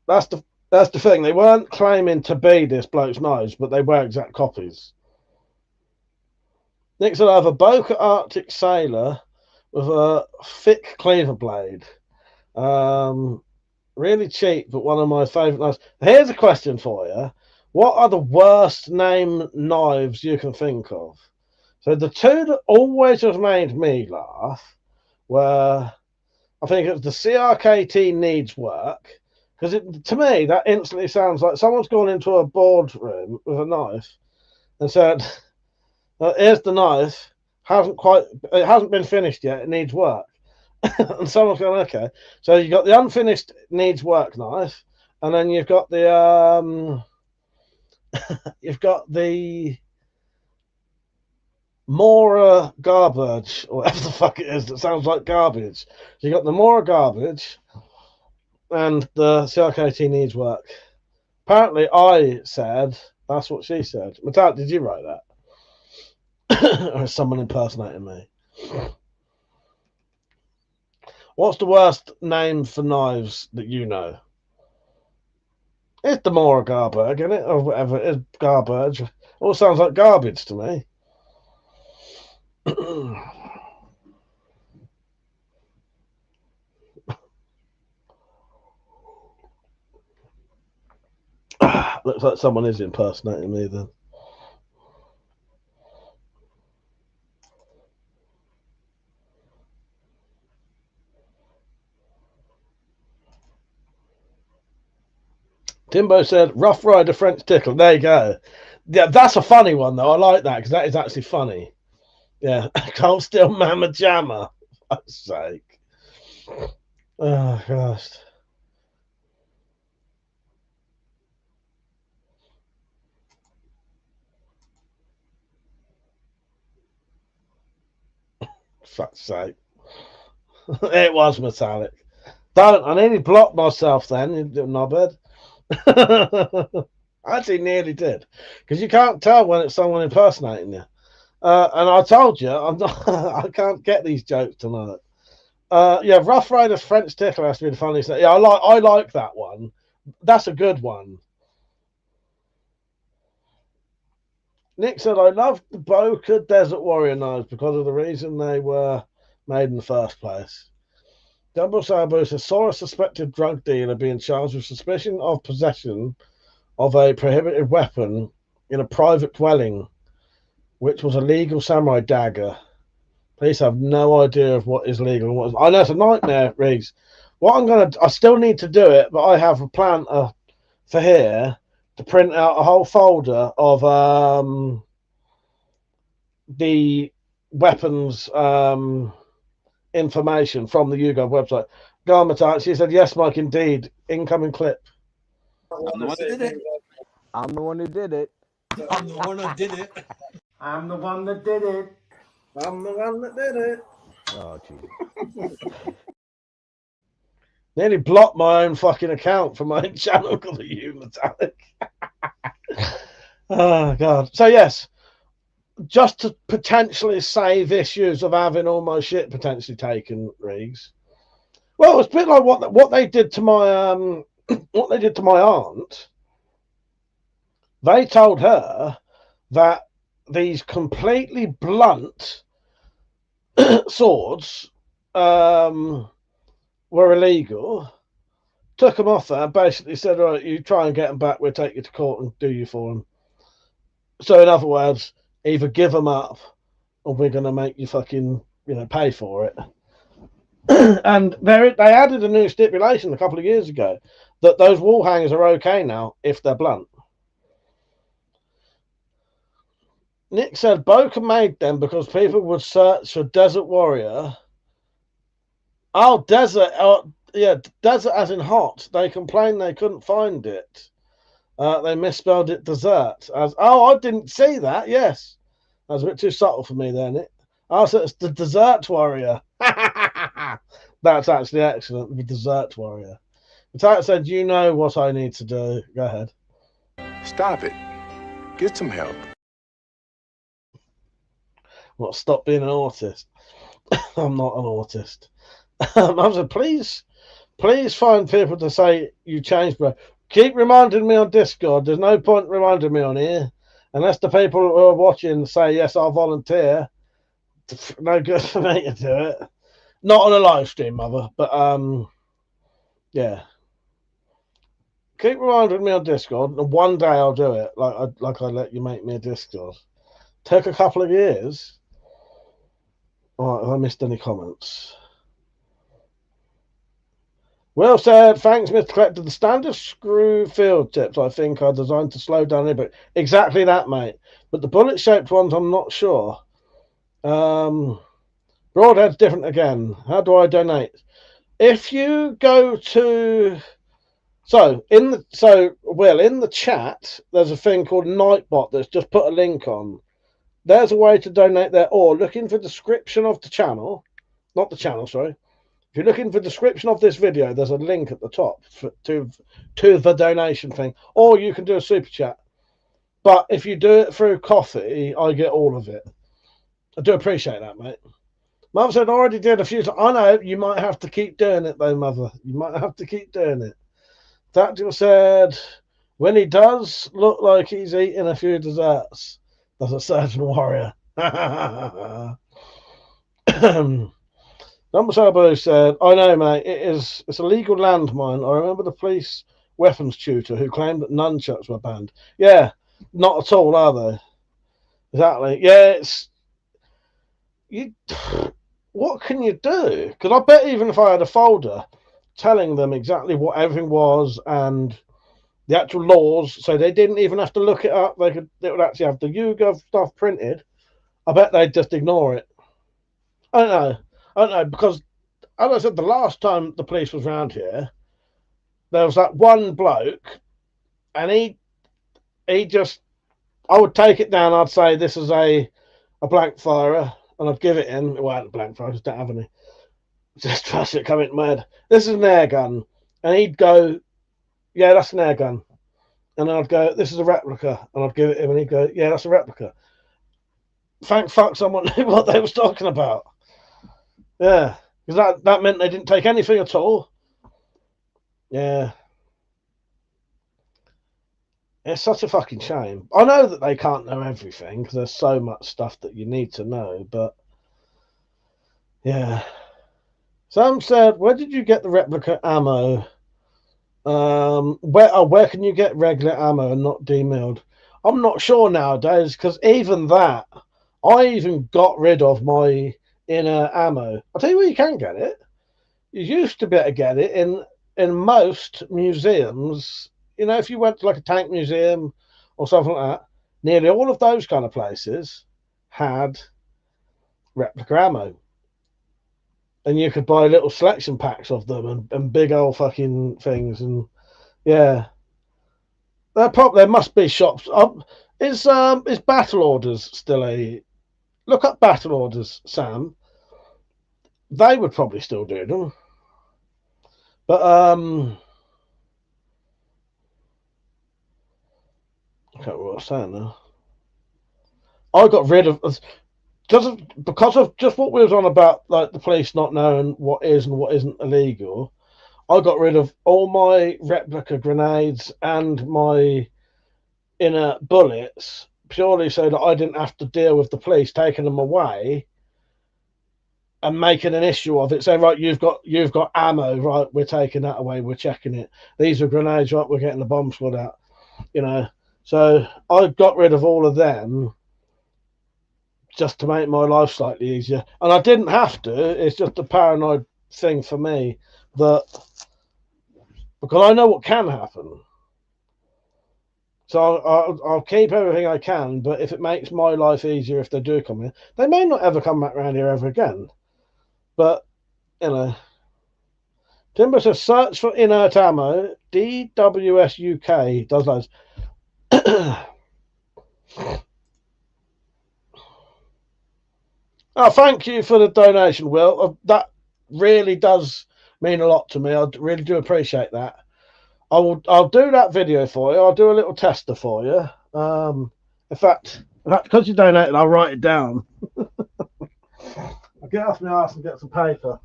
S7: That's That's the thing. They weren't claiming to be this bloke's knives, but they were exact copies. Next, I have a Boca Arctic Sailor with a thick cleaver blade. Really cheap, but one of my favourite knives. Here's a question for you. What are the worst name knives you can think of? So the two that always have made me laugh were, I think it was the CRKT Needs Work, because to me that instantly sounds like someone's gone into a boardroom with a knife and said, "Here's the knife. It hasn't been finished yet. It needs work." And someone's going, "Okay." So you've got the unfinished needs work knife, and then you've got the Mora garbage, or whatever the fuck it is that sounds like garbage. So you got the Mora garbage and the CRKT needs work. Apparently I said that's what she said. Matat, did you write that? Or is someone impersonating me? What's the worst name for knives that you know? It's the Mora garbage, isn't it? Or whatever it is, garbage. All sounds like garbage to me. Looks like someone is impersonating me then. Timbo said, "Rough Rider French Tickle." There you go. Yeah, that's a funny one though. I like that because that is actually funny. Yeah, Cold Steel Mama Jammer. For fuck's sake. Oh gosh. Fuck's sake. It was metallic. Don't. I nearly blocked myself then, you knobhead. I actually nearly did. Because you can't tell when it's someone impersonating you. And I told you, I'm not, I can't get these jokes tonight. Yeah, Rough Rider French Tickle has to be the funniest thing. Yeah, I like that one. That's a good one. Nick said, "I love the Boca Desert Warrior knives because of the reason they were made in the first place." Double Sabu says, "Saw a suspected drug dealer being charged with suspicion of possession of a prohibited weapon in a private dwelling, which was a legal samurai dagger. Police have no idea of what is legal and what is." I know it's a nightmare, Riggs. I still need to do it, but I have a plan for here to print out a whole folder of the weapons information from the YouGov website. Garmatat, she said, "Yes, Mike, indeed. Incoming clip."
S3: I'm the one that did it.
S9: I'm the one who did it.
S3: I'm the one that did it.
S1: I'm the one that did it.
S7: I'm the one that did it.
S9: Oh, geez.
S7: Nearly blocked my own fucking account from my own channel because of you, Metallic. Oh, God. So, yes, just to potentially save issues of having all my shit potentially taken, Riggs. Well, it's a bit like what they did to my what they did to my aunt. They told her that these completely blunt swords were illegal. Took them off her, basically said, "All right, you try and get them back, we'll take you to court and do you for them." So in other words, either give them up or we're going to make you fucking, pay for it. And they added a new stipulation a couple of years ago that those wall hangers are okay now if they're blunt. Nick said Boca made them because people would search for Desert Warrior. Oh, desert. Yeah, desert as in hot. They complained they couldn't find it. They misspelled it dessert. I didn't see that. Yes. That was a bit too subtle for me there, Nick. Oh, so it's the Desert Warrior. That's actually excellent. The Desert Warrior. Matthias said, "You know what I need to do." Go ahead.
S10: Stop it. Get some help.
S7: What, stop being an autist? I'm not an autist. I said, please find people to say you changed, bro. Keep reminding me on Discord. There's no point reminding me on here. Unless the people who are watching say, yes, I'll volunteer. No good for me to do it. Not on a live stream, mother. But, yeah. Keep reminding me on Discord. And one day I'll do it. Like I let you make me a Discord. Took a couple of years. All right, have I missed any comments? Well said. Thanks, Mr. Collector. The standard screw field tips, I think, are designed to slow down a bit. Exactly that, mate. But the bullet-shaped ones, I'm not sure. Broadhead's different again. How do I donate? If you go to... in the chat, there's a thing called Nightbot that's just put a link on. There's a way to donate there, or look in the description of the channel. Not the channel, sorry. If you're looking for the description of this video, there's a link at the top to the donation thing, or you can do a super chat. But if you do it through coffee, I get all of it. I do appreciate that, mate. Mum said I already did a few times. I know you might have to keep doing it though, mother. You might have to keep doing it. Tactical said when he does look like he's eating a few desserts, that's a certain warrior. Number Sabo said, I know, mate, it's a legal landmine. I remember the police weapons tutor who claimed that nunchucks were banned. Yeah, not at all, are they? Exactly. Yeah, what can you do? Because I bet even if I had a folder telling them exactly what everything was and the actual laws, so they didn't even have to look it up, they would actually have the YouGov stuff printed, I bet they'd just ignore it. I don't know, because, as I said, the last time the police was around here, there was that one bloke, and he just, I would take it down, I'd say, this is a blank firer, and I'd give it in. Well, a blank fire, I just don't have any. Just trust it coming to my head. This is an air gun. And he'd go, yeah, that's an air gun. And then I'd go, this is a replica. And I'd give it him, and he'd go, yeah, that's a replica. Thank fuck someone knew what they was talking about. Yeah, because that meant they didn't take anything at all. Yeah. It's such a fucking shame. I know that they can't know everything because there's so much stuff that you need to know, but yeah. Sam said, where did you get the replica ammo? Where can you get regular ammo and not demilled? I'm not sure nowadays because even that, I even got rid of my inner ammo. I'll tell you where you can get it. You used to be able to get it in most museums. You know, if you went to like a tank museum or something like that, nearly all of those kind of places had replica ammo. And you could buy little selection packs of them and big old fucking things. And yeah, there must be shops. Is Battle Orders still a... Look up Battle Orders, Sam. They would probably still do them. But I can't remember what I was saying now. I got rid of because of just what we was on about, like the police not knowing what is and what isn't illegal. I got rid of all my replica grenades and my inner bullets purely so that I didn't have to deal with the police taking them away and making an issue of it, saying, right, you've got ammo, right, we're taking that away, we're checking it. These are grenades, right, we're getting the bomb squad out, you know. So I got rid of all of them just to make my life slightly easier. And I didn't have to, it's just a paranoid thing for me that, because I know what can happen. So I'll keep everything I can, but if it makes my life easier if they do come in, they may not ever come back around here ever again. But, you know. Timber says, search for inert ammo. DWS UK does those. Oh, thank you for the donation, Will. That really does mean a lot to me. I really do appreciate that. I'll do that video for you. I'll do a little tester for you. In fact, because you donated, I'll write it down. I'll get off my ass and get some paper.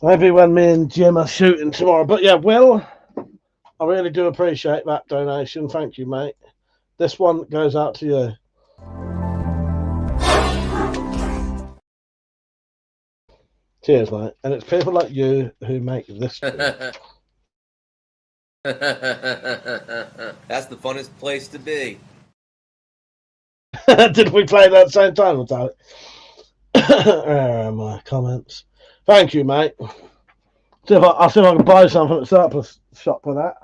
S7: Maybe when me and Jim are shooting tomorrow. But yeah, Will, I really do appreciate that donation. Thank you, mate. This one goes out to you. Cheers, mate. And it's people like you who make this.
S5: That's the funnest place to be.
S7: Did we play that at the same time, Tyler? Where are my comments? Thank you, mate. I'll see if I can buy something at the surplus shop for that.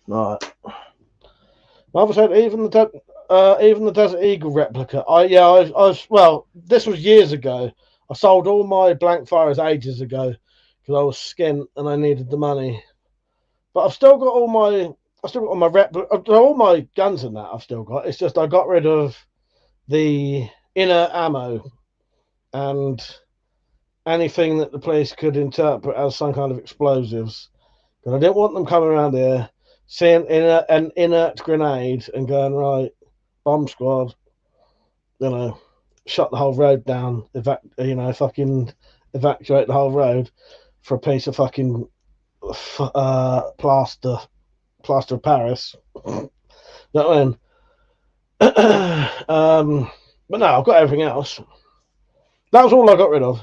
S7: Right. Mother said even the Desert Eagle replica. Well, this was years ago. I sold all my blank fires ages ago because I was skint and I needed the money. But I've still got all my all my guns in that. I've still got. It's just I got rid of the inner ammo and anything that the police could interpret as some kind of explosives. Because I didn't want them coming around here, seeing an inert grenade and going, right, bomb squad, shut the whole road down, fucking evacuate the whole road for a piece of fucking plaster of Paris. You know what I mean? But no, I've got everything else. That was all I got rid of.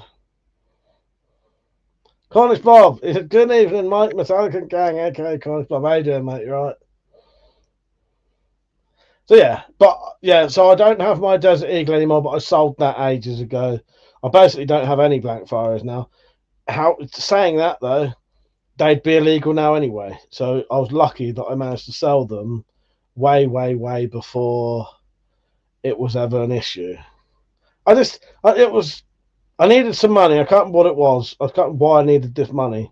S7: Cornish Bob, is it good evening, Mike? Metallica gang, aka Cornish Bob. How you doing, mate? You right? So so I don't have my Desert Eagle anymore, but I sold that ages ago. I basically don't have any blank fires now. Saying that though, they'd be illegal now anyway. So I was lucky that I managed to sell them way before it was ever an issue. I needed some money. I can't remember what it was. I can't remember why I needed this money.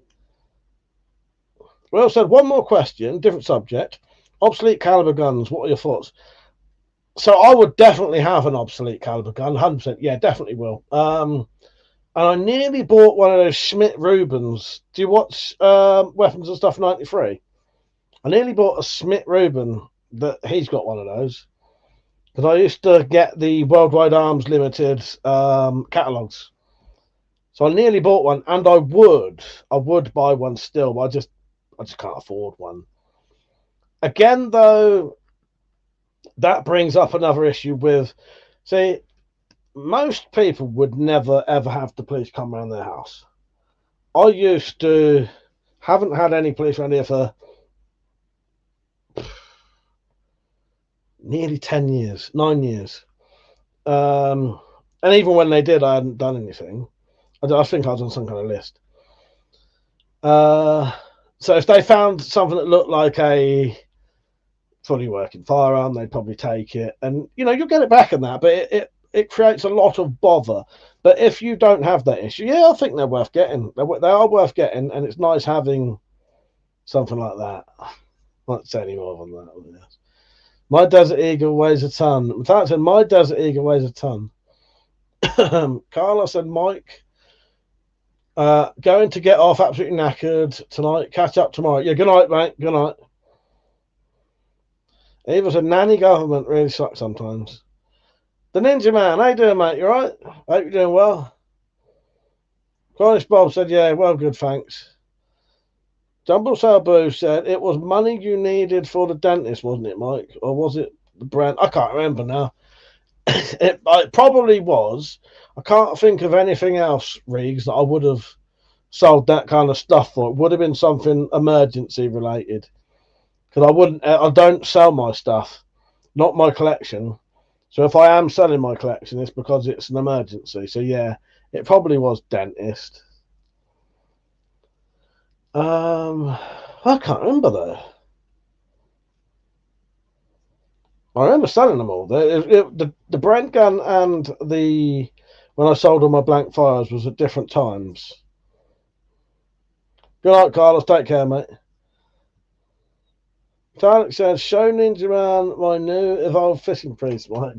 S7: Well said. One more question, different subject. Obsolete caliber guns. What are your thoughts? So I would definitely have an obsolete caliber gun. 100%. Yeah, definitely will. And I nearly bought one of those Schmidt-Rubens. Do you watch Weapons and Stuff 93? I nearly bought a Schmidt-Ruben that he's got one of those. Because I used to get the Worldwide Arms Limited catalogues. So I nearly bought one, and I would buy one still, but I just can't afford one. Again, though, that brings up another issue with, see, most people would never ever have the police come around their house. I haven't had any police around here for nearly 10 years, 9 years. And even when they did, I hadn't done anything. I think I was on some kind of list. So if they found something that looked like a fully working firearm, they'd probably take it. And, you'll get it back in that, but it creates a lot of bother. But if you don't have that issue, yeah, I think they're worth getting. They are worth getting, and it's nice having something like that. I won't say any more than that. My Desert Eagle weighs a ton. Metallic said, my Desert Eagle weighs a ton. Carlos and Mike, going to get off absolutely knackered tonight. Catch up tomorrow. Yeah, good night, mate. Good night. Eva said, nanny government really sucks sometimes. The Ninja Man, how you doing, mate? You right? I hope you're doing well. Cornish Bob said, yeah, well, good, thanks. Jumble Boo said, it was money you needed for the dentist, wasn't it, Mike? Or was it the brand? I can't remember now. It probably was. I can't think of anything else, Reegs, that I would have sold that kind of stuff for. It would have been something emergency related. Because I don't sell my stuff, not my collection. So if I am selling my collection, it's because it's an emergency. So yeah, it probably was dentist. I can't remember though. I remember selling them all. The Brent gun and when I sold all my blank fires was at different times. Good night, Carlos. Take care, mate. Tarek says, show Ninja Man my new evolved fishing priest, Mike.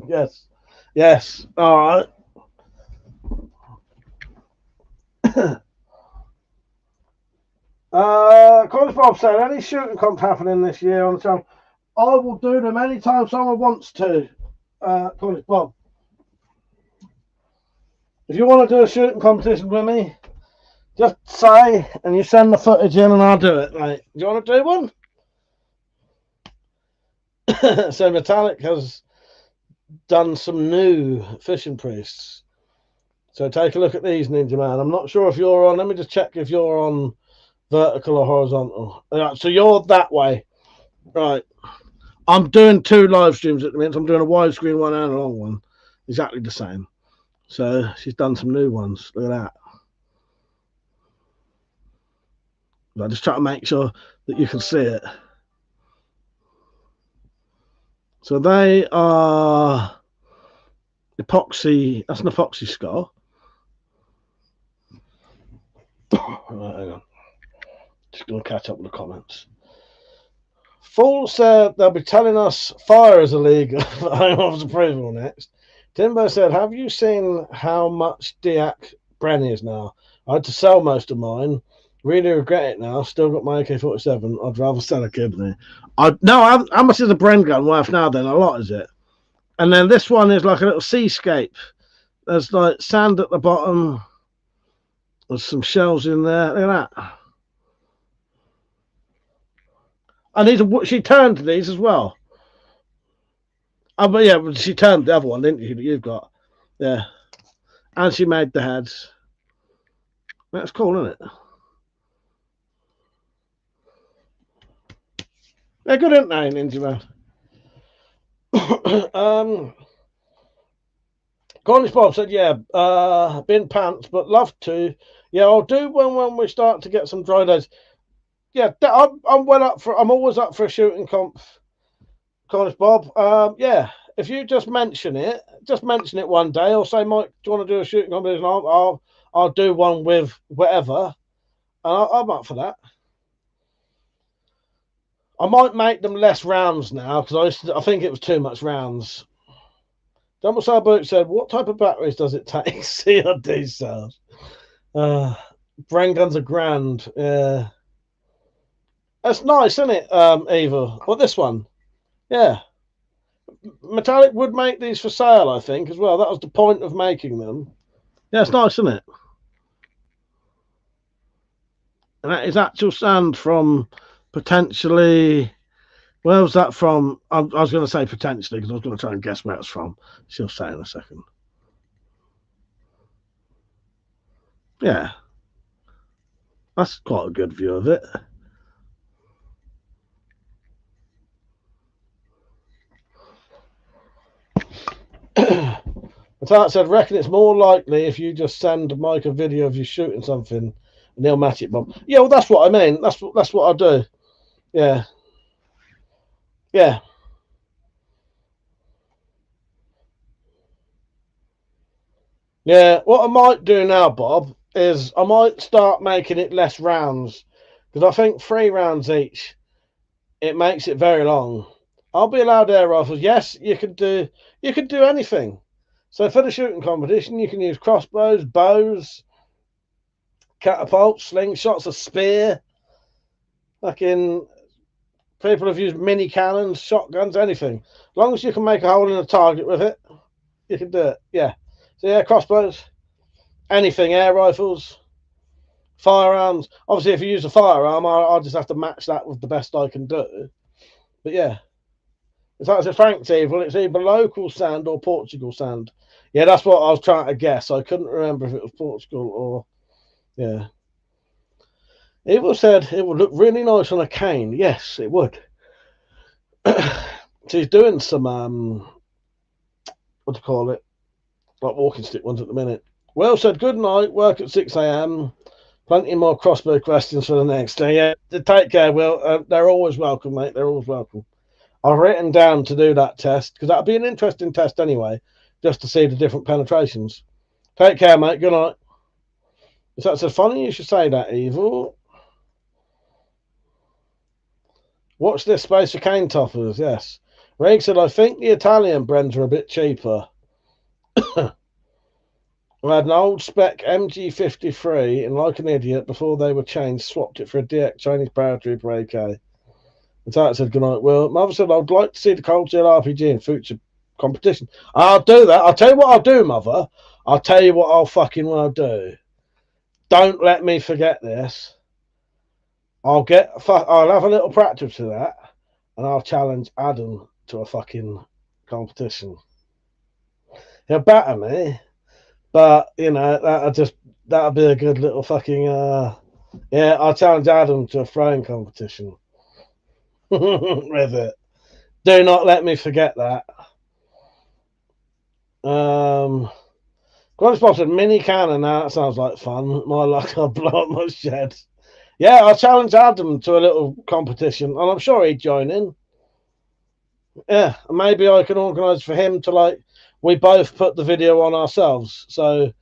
S7: Yes. All right. College Bob said, any shooting comps happening this year on the channel? I will do them anytime someone wants to. College Bob. If you want to do a shooting competition with me, just say and you send the footage in and I'll do it, mate. Do you want to do one? So Metallic has done some new fishing priests. So take a look at these, Ninja Man. I'm not sure if you're on. Let me just check if you're on vertical or horizontal. So you're that way. Right. I'm doing 2 live streams at the minute. I'm doing a widescreen one and a long one. Exactly the same. So she's done some new ones. Look at that. I just try to make sure that you can see it. So they are epoxy. That's an epoxy scar. Right, hang on. Just going to catch up with the comments. Fool said they'll be telling us fire is illegal for Home Office approval next. Timbo said, have you seen how much Diak Bren is now? I had to sell most of mine. Really regret it now. Still got my AK-47. I'd rather sell a kidney. No, how much is a Bren gun worth now then? A lot, is it? And then this one is like a little seascape. There's like sand at the bottom. There's some shells in there. Look at that. And these are, she turned these as well. Oh, but yeah, she turned the other one, didn't you? That you've got, yeah. And she made the heads. That's cool, isn't it? They're good, aren't they, Ninja Man? Cornish Bob said, yeah, bin pants, but love to. Yeah, I'll do one when we start to get some dry days. Yeah, I'm well up for. I'm always up for a shooting comp, Cornish Bob. Yeah, if you just mention it one day, or say, Mike, do you want to do a shooting competition? I'll do one with whatever, and I'm up for that. I might make them less rounds now because I think it was too much rounds. Double Cell Boot said, what type of batteries does it take? CRD cells. Brain guns are grand. Yeah. That's nice, isn't it, Eva? Well, this one. Yeah. Metallic would make these for sale, I think, as well. That was the point of making them. Yeah, it's nice, isn't it? And that is actual sand from potentially... Where was that from? I was going to say potentially because I was going to try and guess where it's from. She'll say in a second. Yeah. That's quite a good view of it. Metallic said, reckon it's more likely if you just send Mike a video of you shooting something and he'll match it, Bob. Yeah, well, that's what I mean. That's what I do. Yeah. Yeah. Yeah, what I might do now, Bob, is I might start making it less rounds. Because I think 3 rounds each, it makes it very long. I'll be allowed air rifles. Yes, you can do anything. So for the shooting competition, you can use crossbows, bows, catapults, slingshots, a spear. Fucking people have used mini cannons, shotguns, anything. As long as you can make a hole in a target with it, you can do it. Yeah. So yeah, crossbows, anything, air rifles, firearms. Obviously, if you use a firearm, I'll just have to match that with the best I can do. But yeah. It's like I said, Frank's evil. It's either local sand or Portugal sand. Yeah, that's what I was trying to guess. I couldn't remember if it was Portugal or... Yeah. Evil said it would look really nice on a cane. Yes, it would. She's doing some, what do you call it? Like walking stick ones at the minute. Well said, good night. Work at 6 a.m. Plenty more crossbow questions for the next day. Yeah, take care, Will. They're always welcome, mate. They're always welcome. I've written down to do that test because that'll be an interesting test anyway, just to see the different penetrations. Take care, mate. Good night. Is that so funny? You should say that, Evil. Watch this space for cane toppers. Yes. Rig said, I think the Italian Brens are a bit cheaper. I had an old spec MG53 and like an idiot before they were changed, swapped it for a DX Chinese paratrooper AK. The title said goodnight. Well, Mother said I'd like to see the Cold Steel RPG in future competition. I'll do that. I'll tell you what I'll do, Mother. I'll tell you what I'll fucking well do. Don't let me forget this. I'll have a little practice to that, and I'll challenge Adam to a fucking competition. He'll batter me, but you know that'll be a good little fucking yeah. I'll challenge Adam to a throwing competition with it. Do not let me forget that. Quite spotted mini cannon. Now that sounds like fun. My luck, I'll blow up my shed. Yeah, I'll challenge Adam to a little competition, and I'm sure he'd join in. Yeah, maybe I can organise for him to we both put the video on ourselves. So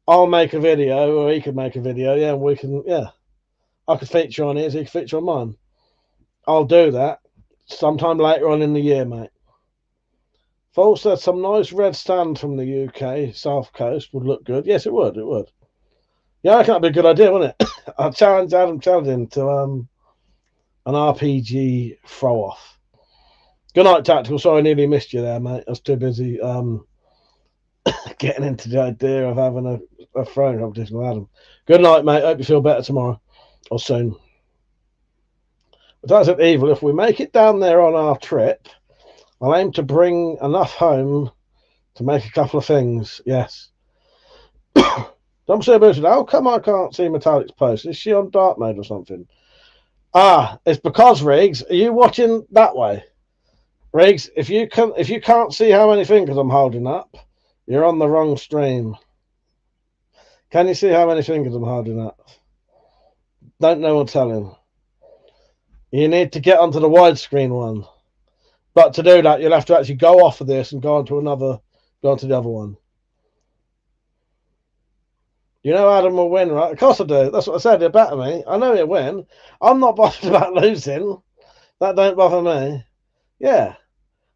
S7: I'll make a video, or he could make a video. Yeah, we can. Yeah, I could feature on his, he could feature on mine. I'll do that sometime later on in the year, mate. Fall said some nice red sand from the UK South Coast would look good. Yes, it would. It would. Yeah, I reckon that'd be a good idea, wouldn't it? I'll challenge Adam Sheldon to an RPG throw off. Good night, Tactical. Sorry, I nearly missed you there, mate. I was too busy getting into the idea of having a throwing competition with Adam. Good night, mate. Hope you feel better tomorrow or soon. But that's it, Evil. If we make it down there on our trip, I'll aim to bring enough home to make a couple of things. Yes. Don't say about it. How come I can't see Metallic's post? Is she on dark mode or something? Ah, it's because Riggs. Are you watching that way? Riggs, if you can't see how many fingers I'm holding up, you're on the wrong stream. Can you see how many fingers I'm holding up? Don't know what telling. You need to get onto the widescreen one. But to do that, you'll have to actually go off of this and go onto the other one. You know Adam will win, right? Of course I do. That's what I said. He'll batter me. I know he'll win. I'm not bothered about losing. That don't bother me. Yeah.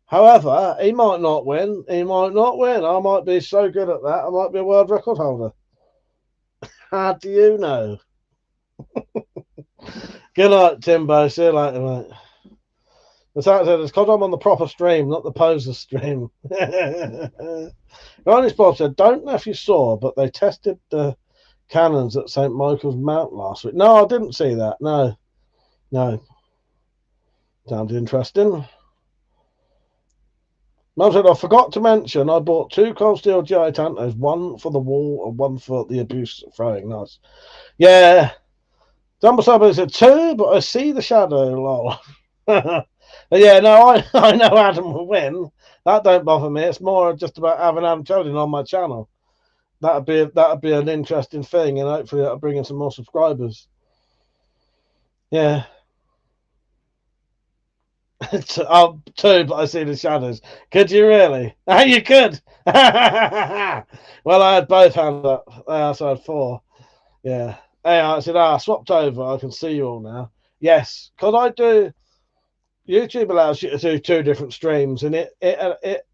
S7: However, he might not win. He might not win. I might be so good at that. I might be a world record holder. How do you know? Good night, Timbo. See you later, mate. The fact said it's because I'm on the proper stream, not the poser stream. Ronnie's Bob said, don't know if you saw, but they tested the cannons at St. Michael's Mount last week. No, I didn't see that. No. Sounds interesting. Mum said, I forgot to mention I bought 2 Cold Steel GI Tantos, one for the wall and one for the abuse throwing. Nice. Yeah. Dumbledore said 2, but I see the shadow. Lol. Yeah, no, I know Adam will win. That don't bother me. It's more just about having Adam Sheldon on my channel. That'd be an interesting thing, and hopefully that'll bring in some more subscribers. Yeah. 2, but I see the shadows. Could you really? Oh, you could. Well, I had both hands up. So I had 4. Yeah. Hey, I said, I swapped over. I can see you all now. Yes, because I do. YouTube allows you to do 2 different streams, and it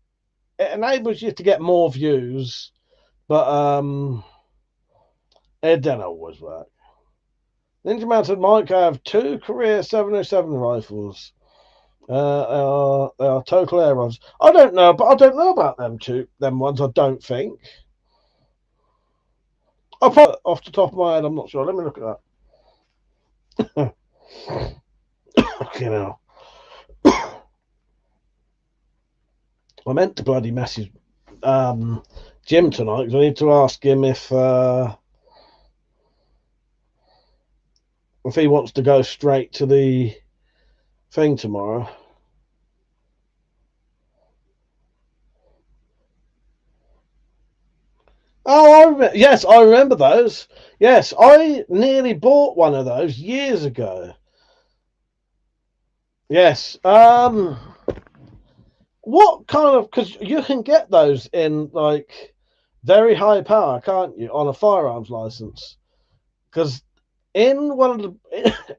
S7: enables you to get more views, but it don't always work. Ninja Man said, Mike, I have 2 career 707 rifles. They are total air rods. I don't know about them ones. I don't think. I'll put it off the top of my head. I'm not sure. Let me look at that. Okay, now. I meant to bloody message Jim tonight because I need to ask him if he wants to go straight to the thing tomorrow. Oh, yes, I remember those. Yes, I nearly bought one of those years ago. Yes. What kind of? Because you can get those in like very high power, can't you, on a firearms license? Because in one of the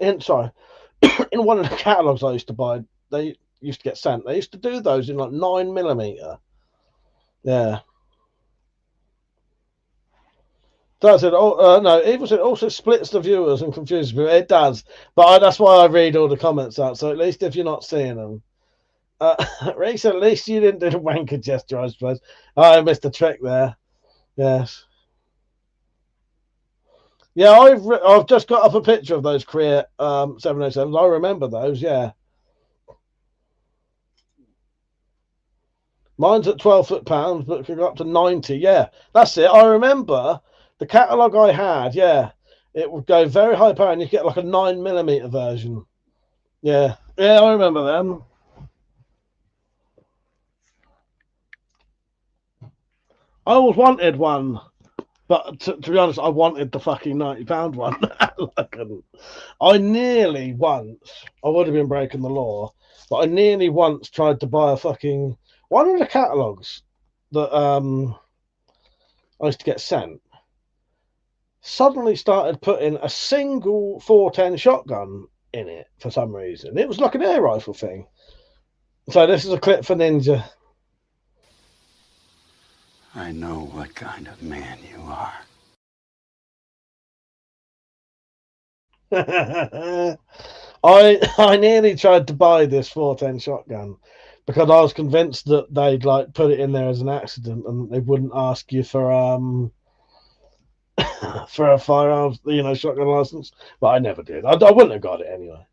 S7: in one of the catalogs I used to buy, they used to get sent. They used to do those in like 9mm. Yeah. Does it? No, Evil said also splits the viewers and confuses people. It does, but that's why I read all the comments out. So at least if you're not seeing them, Reese, at least you didn't do the wanker gesture, I suppose. I missed a trick there. Yes. Yeah, I've just got up a picture of those Create 707s. I remember those. Yeah. Mine's at 12 foot-pounds, but it could go up to 90. Yeah, that's it. I remember the catalogue I had. Yeah, it would go very high power, and you get like a 9mm version. Yeah, yeah, I remember them. I always wanted one, but to be honest, I wanted the fucking £90 one. I couldn't. I nearly once, I would have been breaking the law, but I nearly once tried to buy a fucking one of the catalogues that I used to get sent. Suddenly started putting a single 410 shotgun in it for some reason. It was like an air rifle thing. So this is a clip for Ninja.
S6: I know what kind of man you are.
S7: I nearly tried to buy this 410 shotgun because I was convinced that they'd like put it in there as an accident and they wouldn't ask you for for a firearms, shotgun license. But I never did. I wouldn't have got it anyway.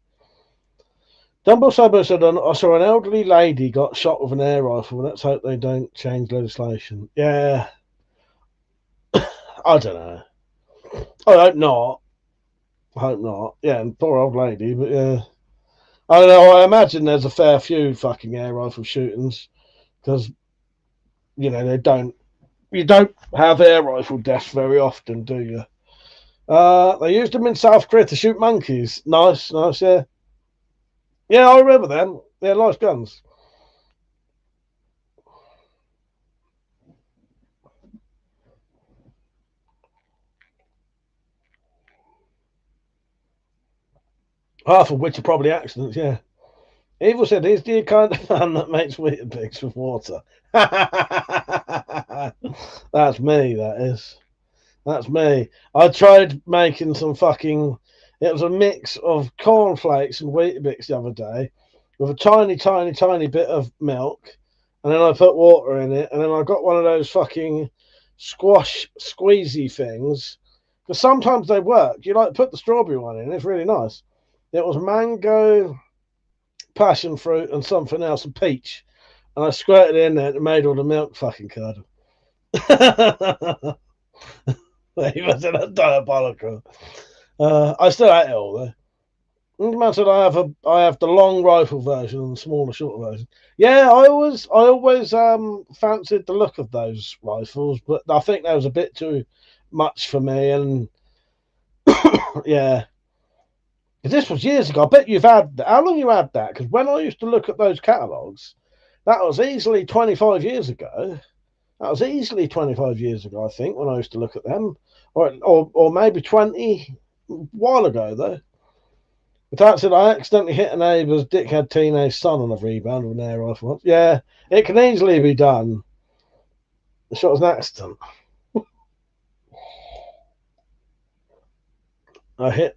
S7: Dumbo Sabo said, I saw an elderly lady got shot with an air rifle. Let's hope they don't change legislation. Yeah. I don't know. I hope not. Yeah, and poor old lady, but yeah. I don't know. I imagine there's a fair few fucking air rifle shootings because, you don't have air rifle deaths very often, do you? They used them in South Korea to shoot monkeys. Nice, yeah. Yeah, I remember them. They're nice guns. Half of which are probably accidents, yeah. Evil said, he's the kind of man that makes Weetabix with water. That's me, that is. That's me. I tried making some fucking... It was a mix of cornflakes and Weetabix the other day with a tiny, tiny, tiny bit of milk. And then I put water in it. And then I got one of those fucking squash squeezy things. Because sometimes they work. You put the strawberry one in. It's really nice. It was mango, passion fruit, and something else, and peach. And I squirted it in there and it made all the milk fucking curdle. He was in a diabolical. I still ate it all though. Man said I have the long rifle version and the smaller, shorter version. Yeah, I always fancied the look of those rifles, but I think that was a bit too much for me. And yeah, this was years ago. I bet you've had that. How long you had that? Because when I used to look at those catalogues, that was easily 25 years ago. That was easily 25 years ago, I think, when I used to look at them, or maybe 20. A while ago though. But that said, I accidentally hit a neighbour's dickhead teenage son on a rebound with an air rifle once. Yeah, it can easily be done. The shot was an accident.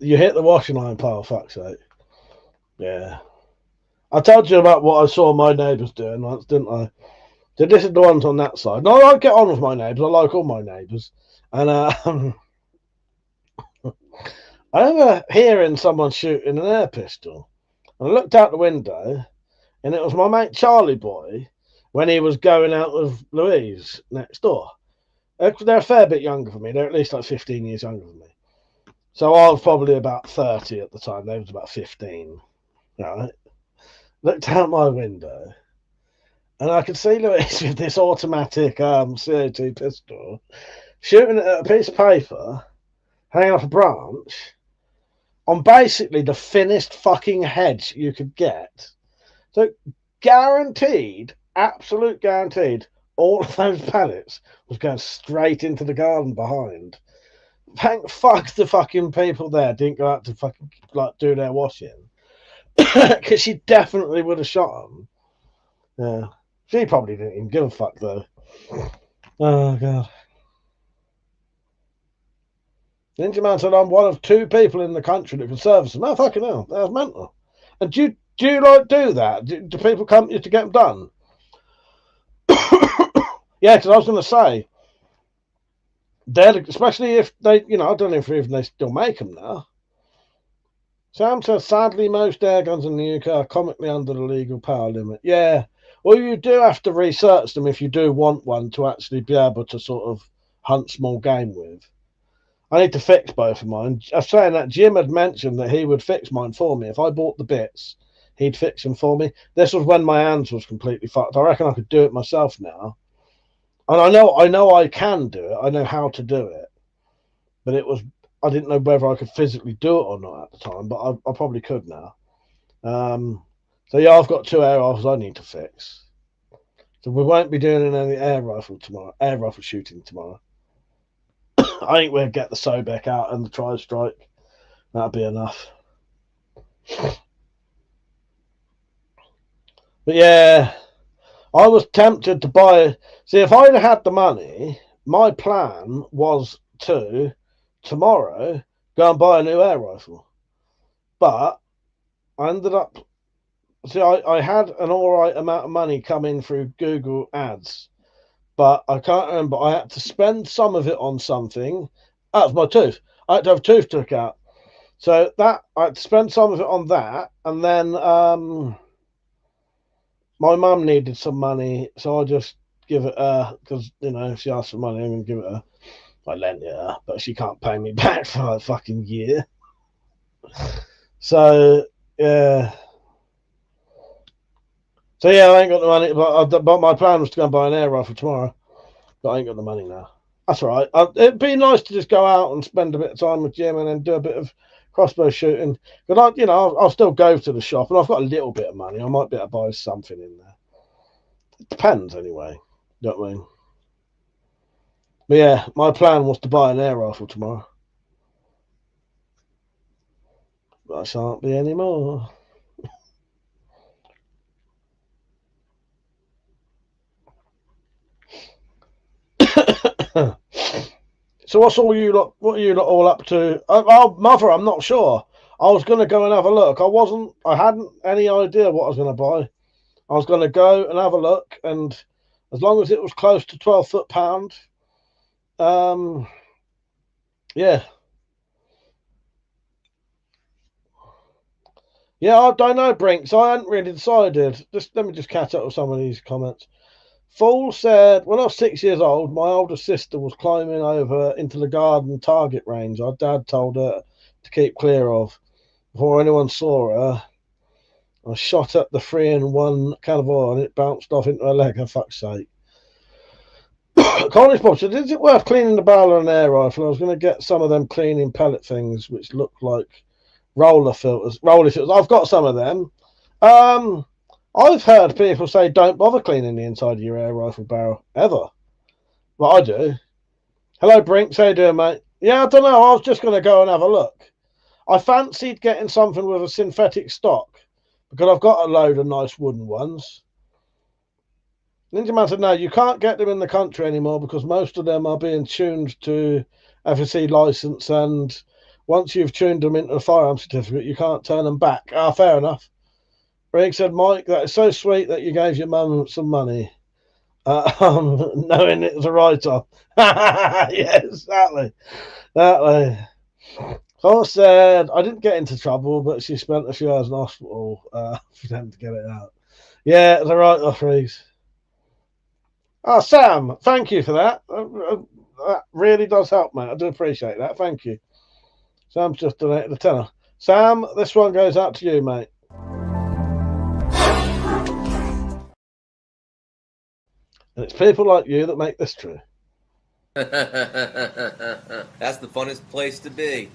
S7: You hit the washing line pile, fuck's sake. Yeah. I told you about what I saw my neighbours doing once, didn't I? This is the ones on that side. No, I get on with my neighbours. I like all my neighbours. And I remember hearing someone shooting an air pistol. And I looked out the window, and it was my mate Charlie Boy when he was going out with Louise next door. They're a fair bit younger than me. They're at least like 15 years younger than me. So I was probably about 30 at the time. They was about 15. Right? Looked out my window, and I could see Louise with this automatic CO2 pistol shooting at a piece of paper hanging off a branch on basically the thinnest fucking hedge you could get. So guaranteed, absolute guaranteed, all of those pellets was going straight into the garden behind. Thank fuck the fucking people there didn't go out to fucking do their washing. Because she definitely would have shot them. Yeah. She probably didn't even give a fuck though. Oh god. Ninja Man said, I'm one of 2 people in the country that can service them. Oh, fucking hell. That's mental. And do you like do that? Do people come to you to get them done? Yeah, because I was going to say, especially if they, I don't know if even they still make them now. Sam says, sadly, most air guns in the UK are comically under the legal power limit. Yeah. Well, you do have to research them if you do want one to actually be able to sort of hunt small game with. I need to fix both of mine. I was saying that Jim had mentioned that he would fix mine for me. If I bought the bits, he'd fix them for me. This was when my hands was completely fucked. I reckon I could do it myself now. And I know I can do it. I know how to do it. But I didn't know whether I could physically do it or not at the time, but I probably could now. So yeah, I've got 2 air rifles I need to fix. So we won't be doing any air rifle shooting tomorrow. I think we'll get the Sobek out and the Tri-Strike. That'll be enough. But yeah, I was tempted to buy. See, if I'd had the money, my plan was to tomorrow go and buy a new air rifle. But I ended up. See, I had an alright amount of money come in through Google ads. But I can't remember. I had to spend some of it on something. That was my tooth. I had to have a tooth took out. So that I had to spend some of it on that. And then my mum needed some money. So I just give it her. Because, if she asked for money, I'm going to give it her. I lent it her. But she can't pay me back for a fucking year. So, yeah. So yeah, I ain't got the money, but my plan was to go and buy an air rifle tomorrow. But I ain't got the money now. That's all right. It'd be nice to just go out and spend a bit of time with Jim and then do a bit of crossbow shooting. But I'll still go to the shop and I've got a little bit of money. I might be able to buy something in there. It depends anyway. You know what I mean? But yeah, my plan was to buy an air rifle tomorrow. But I shan't be anymore. So what are you lot all up to? Oh, Mother, I'm not sure. I was going to go and have a look. I hadn't any idea what I was going to buy. I was going to go and have a look, and as long as it was close to 12 foot-pound, yeah. Yeah, I don't know, Brinks. I hadn't really decided. Let me just catch up with some of these comments. Fool said, when I was 6 years old, my older sister was climbing over into the garden target range our dad told her to keep clear of. Before anyone saw her, I shot up the 3-in-1 can of oil and it bounced off into her leg, for fuck's sake. Cornish Bob said, is it worth cleaning the barrel of an air rifle? I was going to get some of them cleaning pellet things, which look like roller filters. I've got some of them. I've heard people say don't bother cleaning the inside of your air rifle barrel, ever. Well, I do. Hello, Brinks. How you doing, mate? Yeah, I don't know. I was just going to go and have a look. I fancied getting something with a synthetic stock because I've got a load of nice wooden ones. Ninja Man said, no, you can't get them in the country anymore because most of them are being tuned to FSC license, and once you've tuned them into a firearm certificate, you can't turn them back. Ah, fair enough. Rick said, Mike, that is so sweet that you gave your mum some money. Knowing it was a write-off. Yeah, exactly. I said, I didn't get into trouble, but she spent a few hours in hospital for them to get it out. Yeah, it was a write-off, Reese. Oh, Sam, thank you for that. That really does help, mate. I do appreciate that. Thank you. Sam's just donated a tenner. Sam, this one goes out to you, mate. And it's people like you that make this true.
S5: That's the funnest place to be.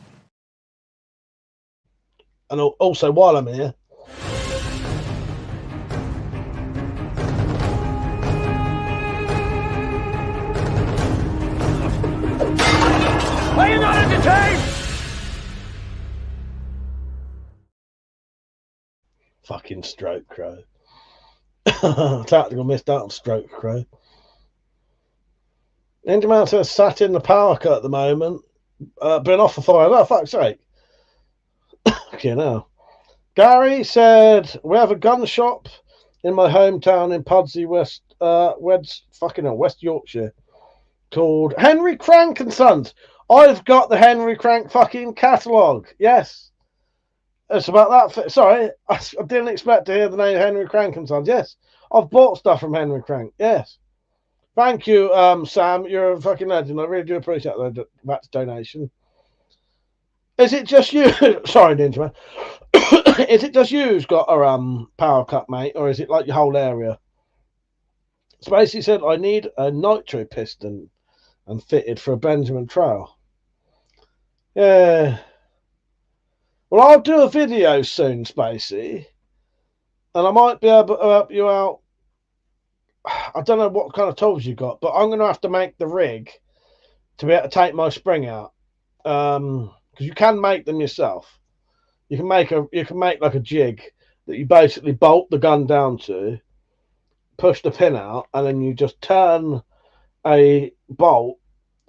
S7: And also, while I'm here,
S1: Are you not entertained?
S7: fucking Stroke Crow. Tactical missed out on Stroke Crow. Ninja Man says sat in the power cut at the moment. been off the fire. Oh, fuck's sake. Okay, now. Gary said, we have a gun shop in my hometown in Pudsey, West Yorkshire, called Henry Crank and Sons. I've got the Henry Crank fucking catalogue. Yes. It's about that. Sorry, I didn't expect to hear the name Henry Crank and Sons. Yes. I've bought stuff from Henry Crank. Yes. Thank you, Sam. You're a fucking legend. I really do appreciate that donation. Is it just you? Sorry, Ninja Man. Is it just you who's got a power cut, mate, or is it like your whole area? Spacey said, I need a nitro piston and fitted for a Benjamin trail. Yeah. Well, I'll do a video soon, Spacey, and I might be able to help you out. I don't know what kind of tools you got, but I'm going to have to make the rig to be able to take my spring out. Because you can make them yourself. You can make like a jig that you basically bolt the gun down to, push the pin out, and then you just turn a bolt,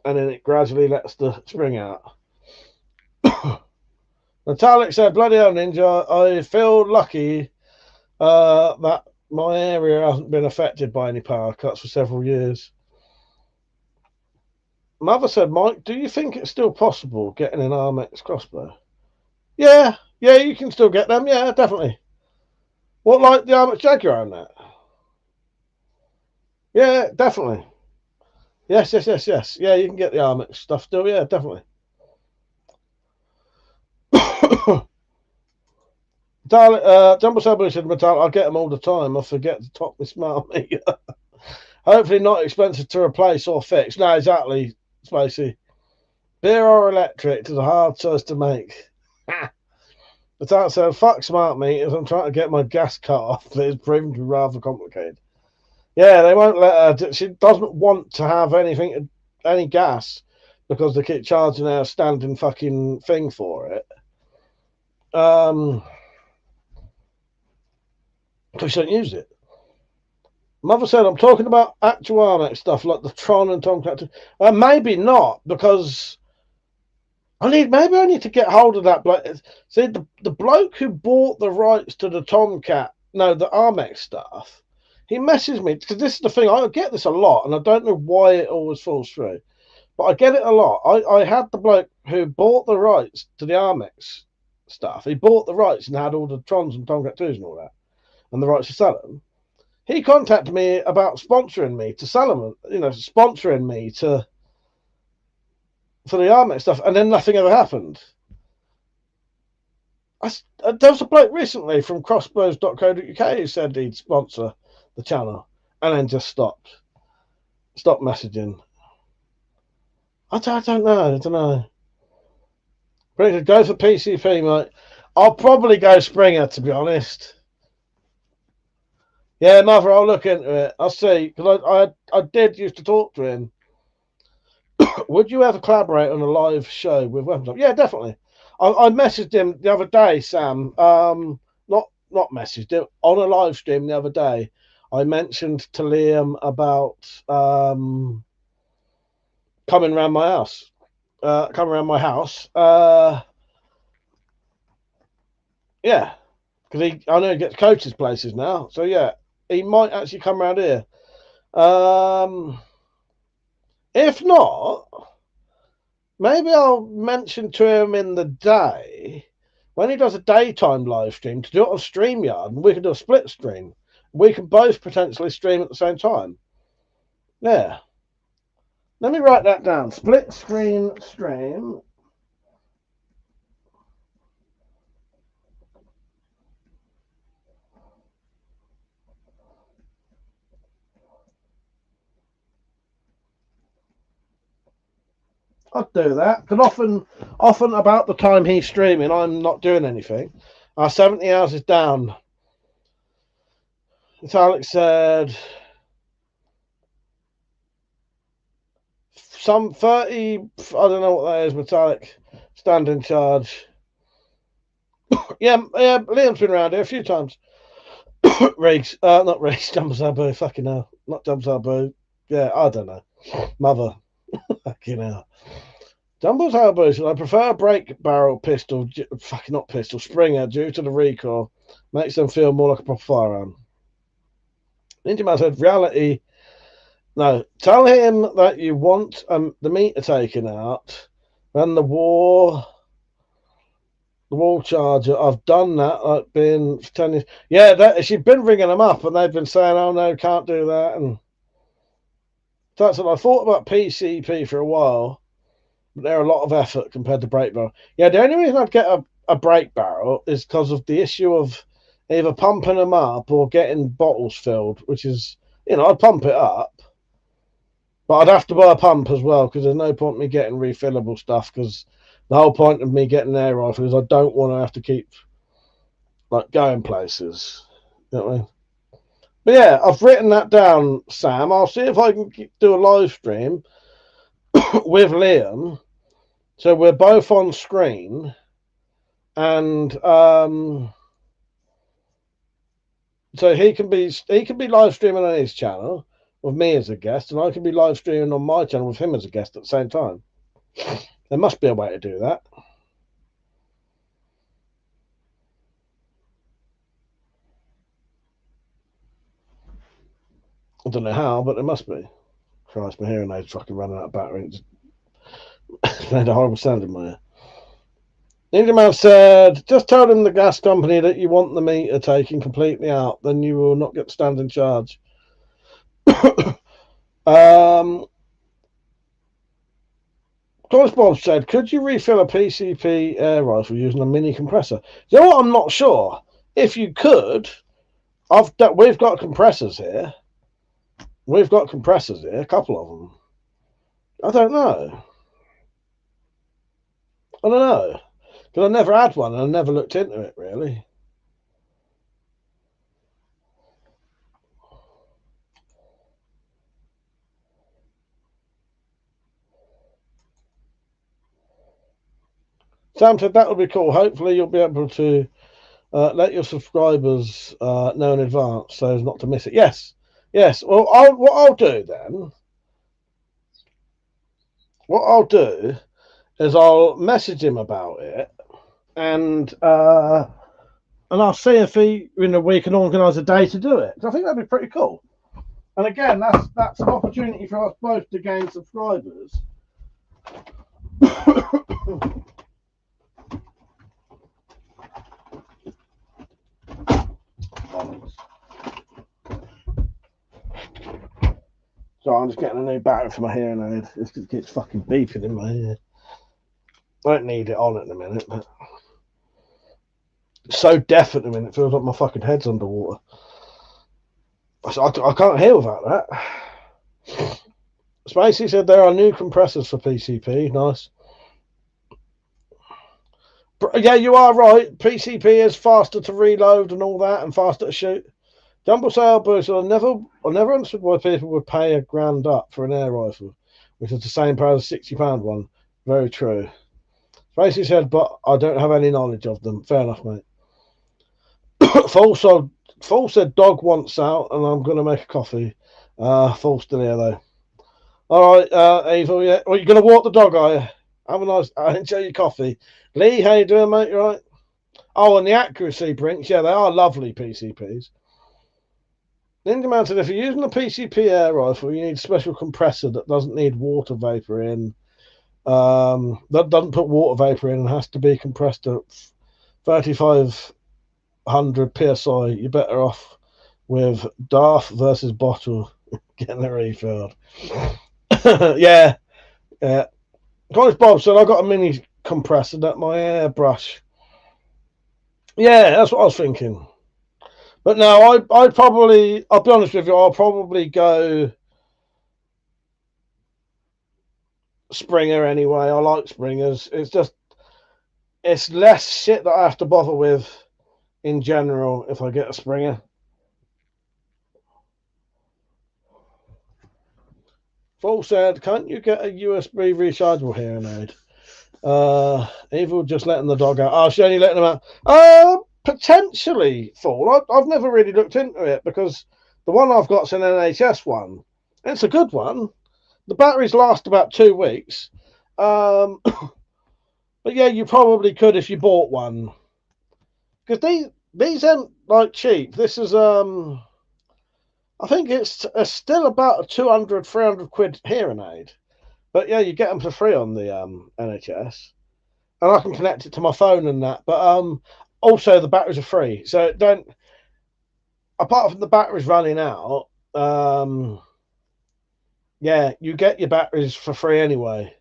S7: and then it gradually lets the spring out. Natalik said, bloody hell, Ninja, I feel lucky that my area hasn't been affected by any power cuts for several years. Mother said, Mike, do you think it's still possible getting an Armex crossbow? Yeah, you can still get them. Yeah, definitely. What, like the Armex Jaguar on that? Yeah, definitely. Yes. Yeah, you can get the Armex stuff still. Yeah, definitely. Jumbo Sabble said, I'll get them all the time. I forget to top my smart meter. Hopefully not expensive to replace or fix. No, exactly, Spacey. Beer or electric is a hard choice to make. Metallic said, fuck smart meters. I'm trying to get my gas cut off, but it's proven to be rather complicated. Yeah, they won't let her. She doesn't want to have any gas because they keep charging her a standing fucking thing for it. Because she don't use it. Mother said, I'm talking about actual Armex stuff like the Tron and Tomcat. Maybe not, because I need to get hold of that bloke. See, the bloke who bought the rights to the the Armex stuff, he messaged me, because this is the thing, I get this a lot, and I don't know why it always falls through, but I get it a lot. I had the bloke who bought the rights to the Armex stuff. He bought the rights and had all the Trons and Tomcat 2s and all that, and the rights to sell them. He contacted me about sponsoring me to sell them, sponsoring me for the Armex stuff, and then nothing ever happened. There was a bloke recently from crossbows.co.uk who said he'd sponsor the channel, and then just stopped messaging. I don't know. But it could go for PCP, mate. I'll probably go Springer, to be honest. Yeah, Mother, I'll look into it. I'll see, because I did used to talk to him. Would you ever collaborate on a live show with WeaponCollector? Yeah, definitely. I messaged him the other day, Sam. Not messaged him on a live stream the other day. I mentioned to Liam about coming around my house. Yeah, because I know he gets coaches places now. So yeah, he might actually come around here. If not, maybe I'll mention to him in the day when he does a daytime live stream to do it on StreamYard, and we can do a split stream. We can both potentially stream at the same time. Yeah. Let me write that down. Split screen stream. I'd do that, because often about the time he's streaming, I'm not doing anything. Our 70 hours is down. As Alex said, some 30, I don't know what that is, Metallic, stand in charge. yeah, Liam's been around here a few times. Riggs, not Riggs, Jumbo Sabu, fucking hell. Not Jumbo Sabu. Yeah, I don't know. Mother. Fucking hell. Dumble's elbows. I prefer a break barrel pistol, fucking not pistol, Springer, due to the recoil. Makes them feel more like a proper firearm. Ninja Man said, reality. No, tell him that you want the meter taken out. Then the wall charger. I've done that. Like been for 10 years. Yeah, she's been ringing them up, and they've been saying, "Oh no, can't do that." And that's what I thought about PCP for a while. But they're a lot of effort compared to break barrel. Yeah, the only reason I'd get a break barrel is because of the issue of either pumping them up or getting bottles filled, which is, I'd pump it up. But I'd have to buy a pump as well, because there's no point in me getting refillable stuff, because the whole point of me getting an air rifle is I don't want to have to keep going places. You know what I mean? But yeah, I've written that down, Sam. I'll see if I can do a live stream with Liam, so we're both on screen, and so he can be live streaming on his channel with me as a guest, and I can be live streaming on my channel with him as a guest at the same time. There must be a way to do that. I don't know how, but there must be. Christ, my hearing aid's fucking running out of battery. It's made a horrible sound in my ear. Ninja Man said, just tell them the gas company that you want the meter taken completely out, then you will not get to stand in charge. Close Bob said, could you refill a PCP air rifle using a mini compressor? You know what? I'm not sure. If you could, we've got compressors here. A couple of them. I don't know. Because I never had one and I never looked into it, really. Sam said that would be cool. Hopefully you'll be able to let your subscribers know in advance so as not to miss it. Yes. Well, what I'll do is I'll message him about it, and I'll see if we can organise a day to do it. I think that'd be pretty cool. And again, that's an opportunity for us both to gain subscribers. So I'm just getting a new battery for my hearing aid. It keeps fucking beeping in my ear. I don't need it on at the minute, but it's so deaf at the minute. It feels like my fucking head's underwater. I can't hear without that. Spacey said there are new compressors for PCP. Nice. Yeah, you are right. PCP is faster to reload and all that, and faster to shoot. Jumbo Sale Boost, I never understood why people would pay $1,000 up for an air rifle, which is the same price as £60 one. Very true. Spacey said, but I don't have any knowledge of them. Fair enough, mate. Full said dog wants out, and I'm going to make a coffee. Full still here, though. All right, Evil, yeah. Well, you're going to walk the dog, are you? Have a nice... enjoy your coffee. Lee, how you doing, mate? You all right? Oh, and the accuracy prints. Yeah, they are lovely PCPs. Ninja Man said, if you're using a PCP air rifle, you need a special compressor that doesn't need water vapor in. That doesn't put water vapor in and has to be compressed at 3,500 psi. You're better off with Darth versus Bottle getting it refilled. Yeah. College Bob said, I got a mini compressor that my airbrush. Yeah, that's what I was thinking. But no, I'd probably, I'll be honest with you, I'll probably go Springer anyway. I like Springers. It's less shit that I have to bother with in general if I get a Springer. Full said, can't you get a USB rechargeable hearing aid? Evil just letting the dog out. Oh, she's only letting him out. Potentially, Full. I've never really looked into it because the one I've got's an NHS one. It's a good one. The batteries last about 2 weeks, But yeah, you probably could if you bought one. Because these aren't like cheap. This is I think it's still about a 200, 300 quid hearing aid. But yeah, you get them for free on the NHS, and I can connect it to my phone and that. But also the batteries are free, so don't. Apart from the batteries running out, yeah, you get your batteries for free anyway.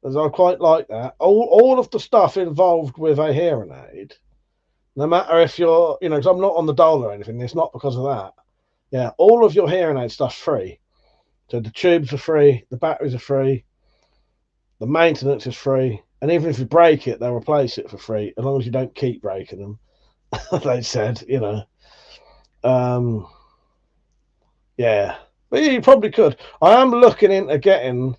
S7: As I quite like that. All of the stuff involved with a hearing aid, no matter if you're, you know, because I'm not on the dole or anything, it's not because of that. Yeah, all of your hearing aid stuff's free. So the tubes are free, the batteries are free, the maintenance is free, and even if you break it, they'll replace it for free, as long as you don't keep breaking them. They said, you know. Yeah. But yeah, you probably could. I am looking into getting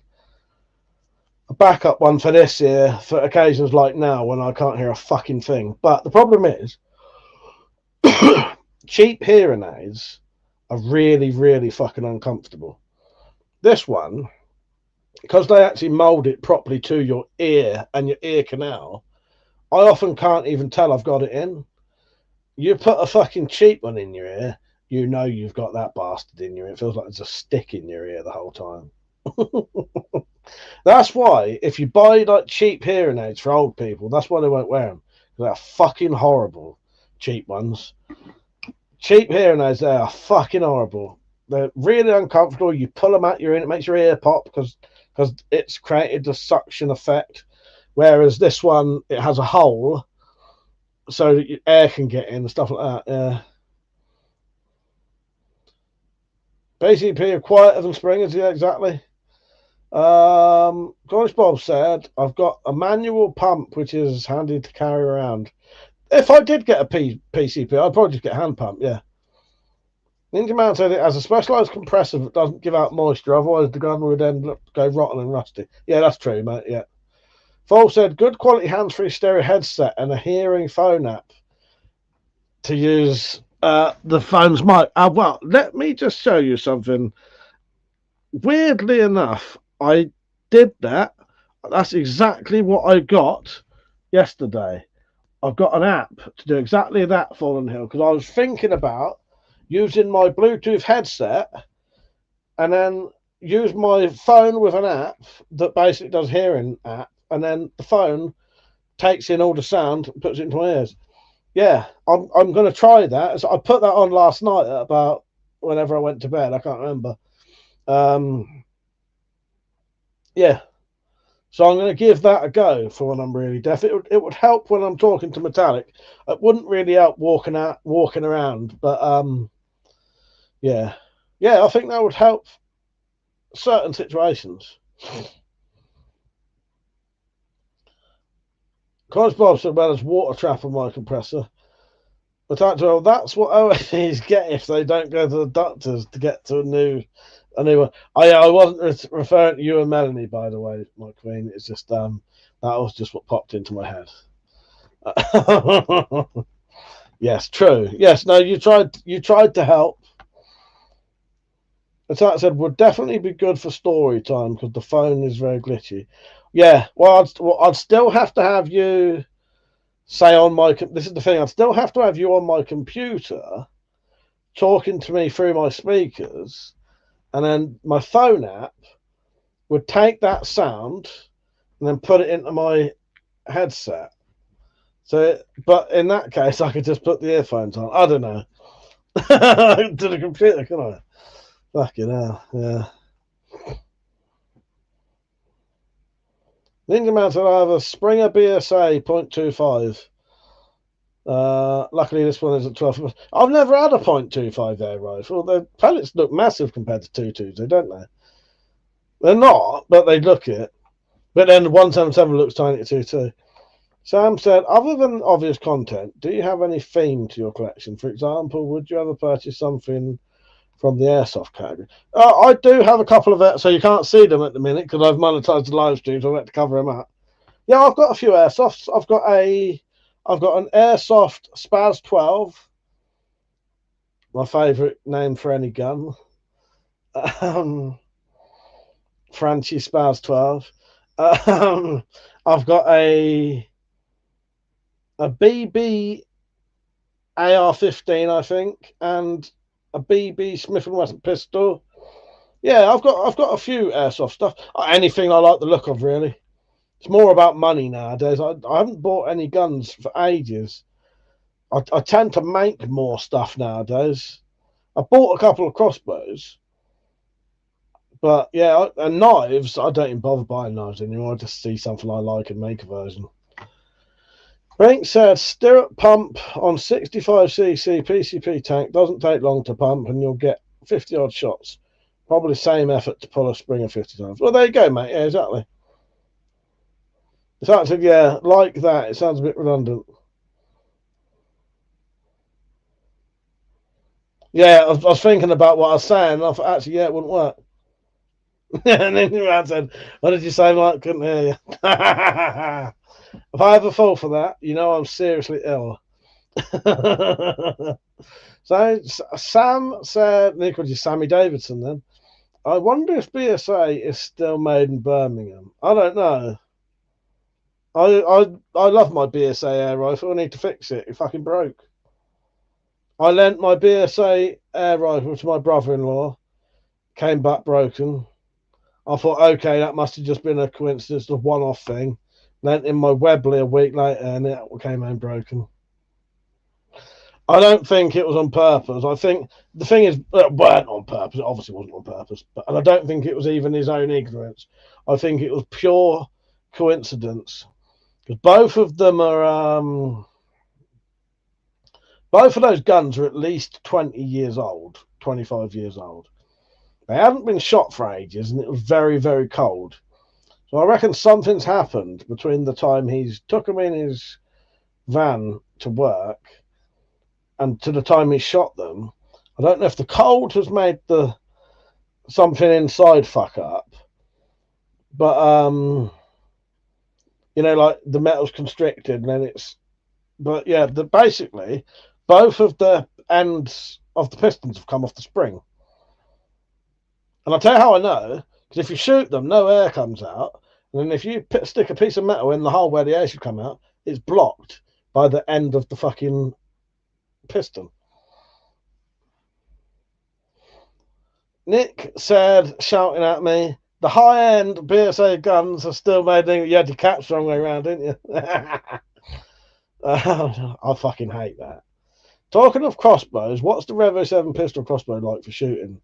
S7: a backup one for this year for occasions like now when I can't hear a fucking thing. But the problem is, cheap hearing aids are really, really fucking uncomfortable. This one, because they actually mold it properly to your ear and your ear canal, I often can't even tell I've got it in. You put a fucking cheap one in your ear, you know you've got that bastard in your ear. It feels like there's a stick in your ear the whole time. That's why if you buy like cheap hearing aids for old people, that's why they won't wear them. They're fucking horrible. Cheap ones. Cheap hearing aids, they are fucking horrible. They're really uncomfortable. You pull them out your ear, it makes your ear pop because it's created the suction effect. Whereas this one, it has a hole so that air can get in and stuff like that. Yeah. Basically, are quieter than springers. Yeah, exactly. Gordon Bob said, I've got a manual pump which is handy to carry around. If I did get a PCP, I'd probably just get a hand pump, yeah. Ninja Man said it has a specialised compressor that doesn't give out moisture, otherwise the gun would then go rotten and rusty. Yeah, that's true, mate, yeah. Fall said, good quality hands-free stereo headset and a hearing phone app to use the phone's mic. Well, let me just show you something. Weirdly enough, I did that. That's exactly what I got yesterday. I've got an app to do exactly that, Fallen Hill, because I was thinking about using my Bluetooth headset and then use my phone with an app that basically does hearing app, and then the phone takes in all the sound and puts it into my ears. Yeah, I'm going to try that. So I put that on last night at about whenever I went to bed. I can't remember. Yeah. So I'm going to give that a go for when I'm really deaf. It would help when I'm talking to Metallic. It wouldn't really help walking around, but yeah, I think that would help certain situations. College Bob said about his water trap on my compressor. But that's what OSEs get if they don't go to the doctors to get to a new one. I wasn't referring to you and Melanie, by the way, my queen. It's just that was just what popped into my head. Yes, true. Yes, no, you tried to help. As I said, would definitely be good for story time because the phone is very glitchy. Yeah, well, I'd still have to have you say on my. This is the thing. I'd still have to have you on my computer, talking to me through my speakers, and then my phone app would take that sound and then put it into my headset. So, but in that case, I could just put the earphones on. I don't know. To the computer, can I? Fucking hell, yeah. Ninja Man said I have a Springer BSA 0.25. Luckily, this one is at 12. I've never had a 0.25 air rifle. The pellets look massive compared to 2.2s, don't they? They're not, but they look it. But then the 177 looks tiny at 2.2. Sam said, other than obvious content, do you have any theme to your collection? For example, would you ever purchase something from the airsoft category? I do have a couple of it, so you can't see them at the minute because I've monetized the live stream, so I had to cover them up. Yeah, I've got a few airsofts. I've got an airsoft Spaz 12, my favourite name for any gun. Franchi Spaz 12. I've got a BB AR-15, I think, and a BB Smith & Wesson pistol. Yeah, I've got a few airsoft stuff. Anything I like the look of, really. It's more about money nowadays. I haven't bought any guns for ages. I tend to make more stuff nowadays. I bought a couple of crossbows, but yeah, and knives. I don't even bother buying knives anymore. I just see something I like and make a version. Frank said, stirrup pump on 65cc PCP tank doesn't take long to pump, and you'll get 50 odd shots. Probably same effort to pull a Springer 50 times. Well, there you go, mate. Yeah, exactly. It's actually, yeah, like that. It sounds a bit redundant. Yeah, I was thinking about what I was saying, and I thought, actually, yeah, it wouldn't work. And then your man said, what did you say, Mike? Couldn't hear you. If I ever fall for that, you know I'm seriously ill. So Sam said, Nick, was you Sammy Davidson then? I wonder if BSA is still made in Birmingham. I don't know. I love my BSA air rifle. I need to fix it. It fucking broke. I lent my BSA air rifle to my brother-in-law. Came back broken. I thought, okay, that must have just been a coincidence, a one-off thing. Lent in my Webley a week later, and it came home broken. I don't think it was on purpose. I think the thing is, it weren't on purpose. It obviously wasn't on purpose. And I don't think it was even his own ignorance. I think it was pure coincidence. Because both of them are, both of those guns are at least 20 years old, 25 years old. They hadn't been shot for ages, and it was very, very cold. So I reckon something's happened between the time he's took them in his van to work and to the time he shot them. I don't know if the cold has made the something inside fuck up, but you know, like the metal's constricted, and then it's. But yeah, basically both of the ends of the pistons have come off the spring. And I'll tell you how I know, because if you shoot them, no air comes out. And then if you stick a piece of metal in the hole where the air should come out, it's blocked by the end of the fucking piston. Nick said, shouting at me, the high-end BSA guns are still made in... You had your catch the wrong way around, didn't you? I fucking hate that. Talking of crossbows, what's the Revo 7 pistol crossbow like for shooting?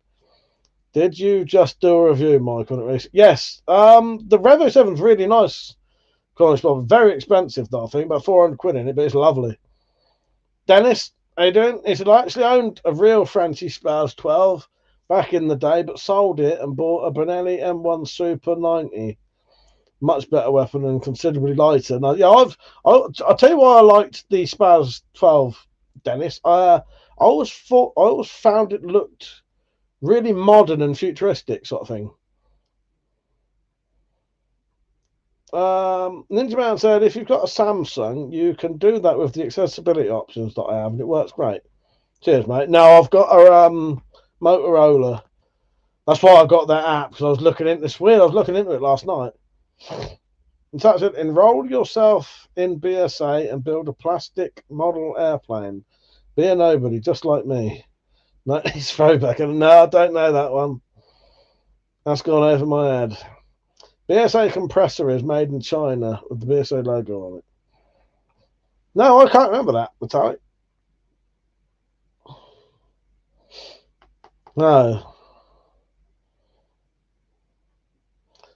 S7: Did you just do a review, Mike, on it? Yes. The Revo 7's really nice. Very expensive, though, I think. About 400 quid in it, but it's lovely. Dennis, how you doing? He said, I actually owned a real Francie Spouse 12 back in the day, but sold it and bought a Benelli M1 Super 90. Much better weapon and considerably lighter. Now, yeah, I'll tell you why I liked the Spouse 12, Dennis. I always found it looked really modern and futuristic sort of thing. Ninja Man said, if you've got a Samsung, you can do that with the accessibility options that I have, and it works great. Cheers, mate. No, I've got a Motorola. That's why I got that app, because I was looking into this. Weird, I was looking into it last night. And so it said, enroll yourself in BSA and build a plastic model airplane. Be a nobody, just like me. No, he's throwback. No, I don't know that one. That's gone over my head. BSA compressor is made in China with the BSA logo on it. No, I can't remember that, Metallic. No.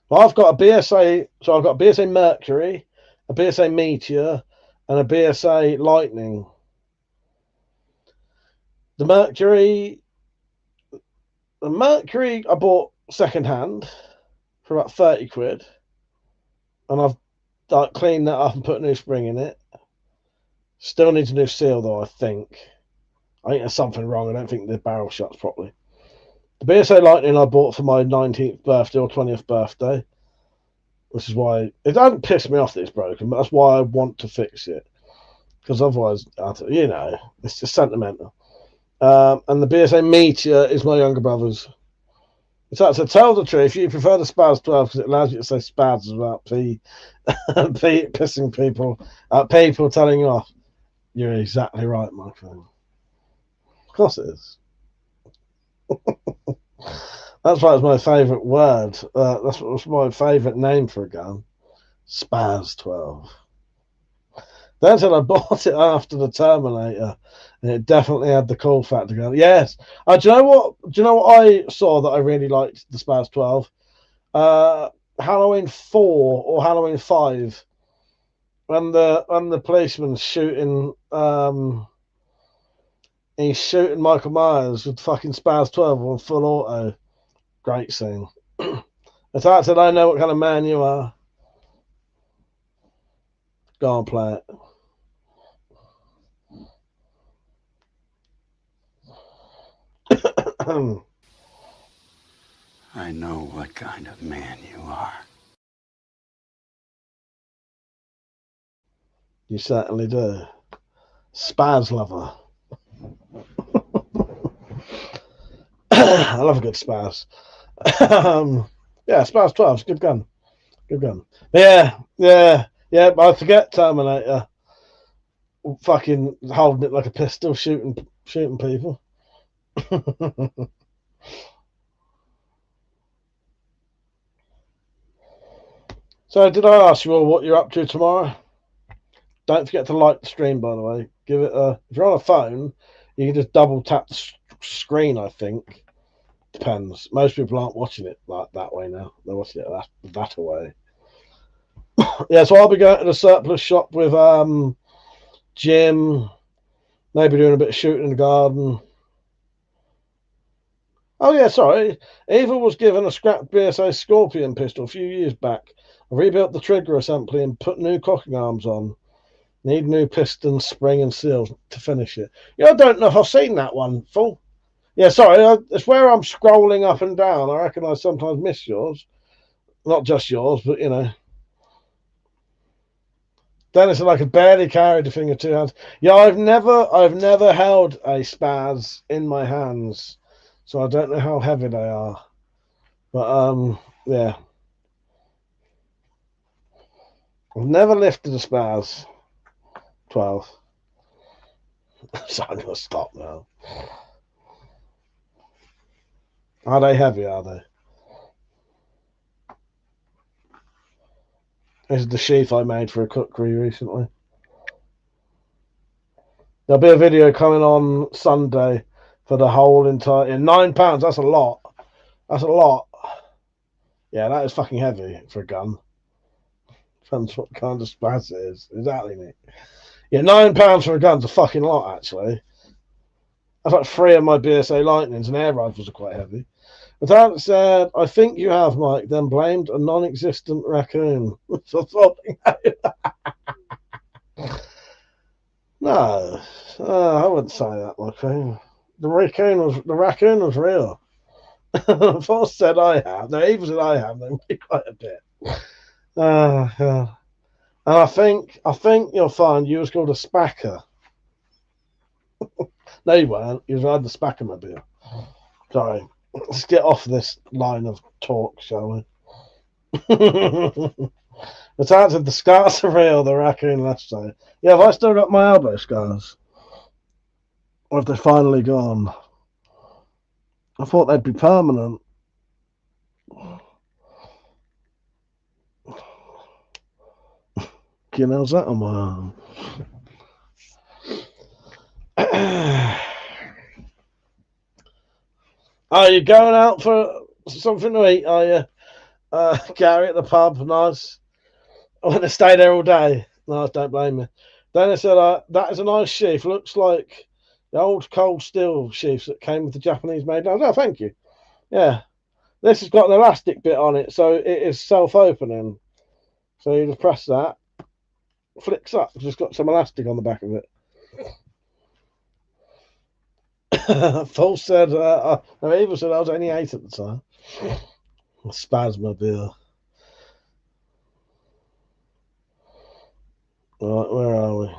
S7: Well, I've got a BSA, so I've got a BSA Mercury, a BSA Meteor, and a BSA Lightning. The Mercury I bought second hand for about 30 quid, and I've cleaned that up and put a new spring in it. Still needs a new seal though, I think there's something wrong. I don't think the barrel shuts properly. The BSA Lightning I bought for my 19th birthday or 20th birthday, which is why it doesn't piss me off that it's broken, but that's why I want to fix it, because otherwise, you know, it's just sentimental. And the BSA Meteor is my younger brother's. So to tell the truth, you prefer the Spaz 12 because it allows you to say Spaz without pissing people, people telling you off. You're exactly right, my friend. Of course it is. That's why it's my favourite word. That's my favourite name for a gun. Spaz 12. Then said I bought it after the Terminator, and it definitely had the cool factor going. Yes. Do you know what? Do you know what I saw that I really liked? The Spaz 12. Halloween 4 or Halloween 5, when the policeman's shooting. He's shooting Michael Myers with fucking Spaz 12 on full auto. Great scene. It's like I said, I know what kind of man you are. Go on, play it.
S6: I know what kind of man you are.
S7: You certainly do. Spaz lover. I love a good Spaz. Yeah, Spaz 12 is a good gun. Good gun. Yeah. But I forget Terminator. Fucking holding it like a pistol, shooting people. So, did I ask you all what you're up to tomorrow? Don't forget to like the stream, by the way. Give it a. If you're on a phone, you can just double tap the screen. I think depends. Most people aren't watching it like that way now. They're watching it that way. Yeah, so I'll be going to the surplus shop with Jim. Maybe doing a bit of shooting in the garden. Oh yeah, sorry. Eva was given a scrap BSA Scorpion pistol a few years back. I rebuilt the trigger assembly and put new cocking arms on. Need new pistons, spring and seals to finish it. Yeah, I don't know if I've seen that one, full. Yeah, sorry. It's where I'm scrolling up and down. I reckon I sometimes miss yours. Not just yours, but you know. Dennis said I could barely carry the thing in 2 hands. Yeah, I've never held a Spaz in my hands, so I don't know how heavy they are. But yeah. I've never lifted a Spaz 12. So I'm gonna stop now. Are they heavy, are they? This is the sheath I made for a cookery recently. There'll be a video coming on Sunday for the whole entire... £9, that's a lot. That's a lot. Yeah, that is fucking heavy for a gun. Depends what kind of Spaz it is. Exactly, mate. Yeah, £9 for a gun's a fucking lot, actually. That's like 3 of my BSA Lightnings, and air rifles are quite heavy. But that said, I think you have, Mike, then blamed a non-existent raccoon for falling out. No, I wouldn't say that, my friend. The raccoon was real. Paul said I have. No, Eva said I have. They would be quite a bit. Yeah. And I think you'll find you was called a spacker. No, you weren't. You was the Spackermobile. Sorry. Let's get off this line of talk, shall we? It's answered the scars are real, the raccoon left side. Yeah, have I still got my elbow scars? Or have they finally gone? I thought they'd be permanent. You know, that on my arm? Are you going out for something to eat? Are you? Gary at the pub, nice. I want to stay there all day. Nice, don't blame me. Then I said, that is a nice sheath. Looks like the old cold steel sheaths that came with the Japanese made. Oh, thank you. Yeah. This has got an elastic bit on it, so it is self-opening. So you just press that. Flicks up. It's just got some elastic on the back of it. Paul said, no, Eva said I was only 8 at the time. Spazmobile. Right, where are we?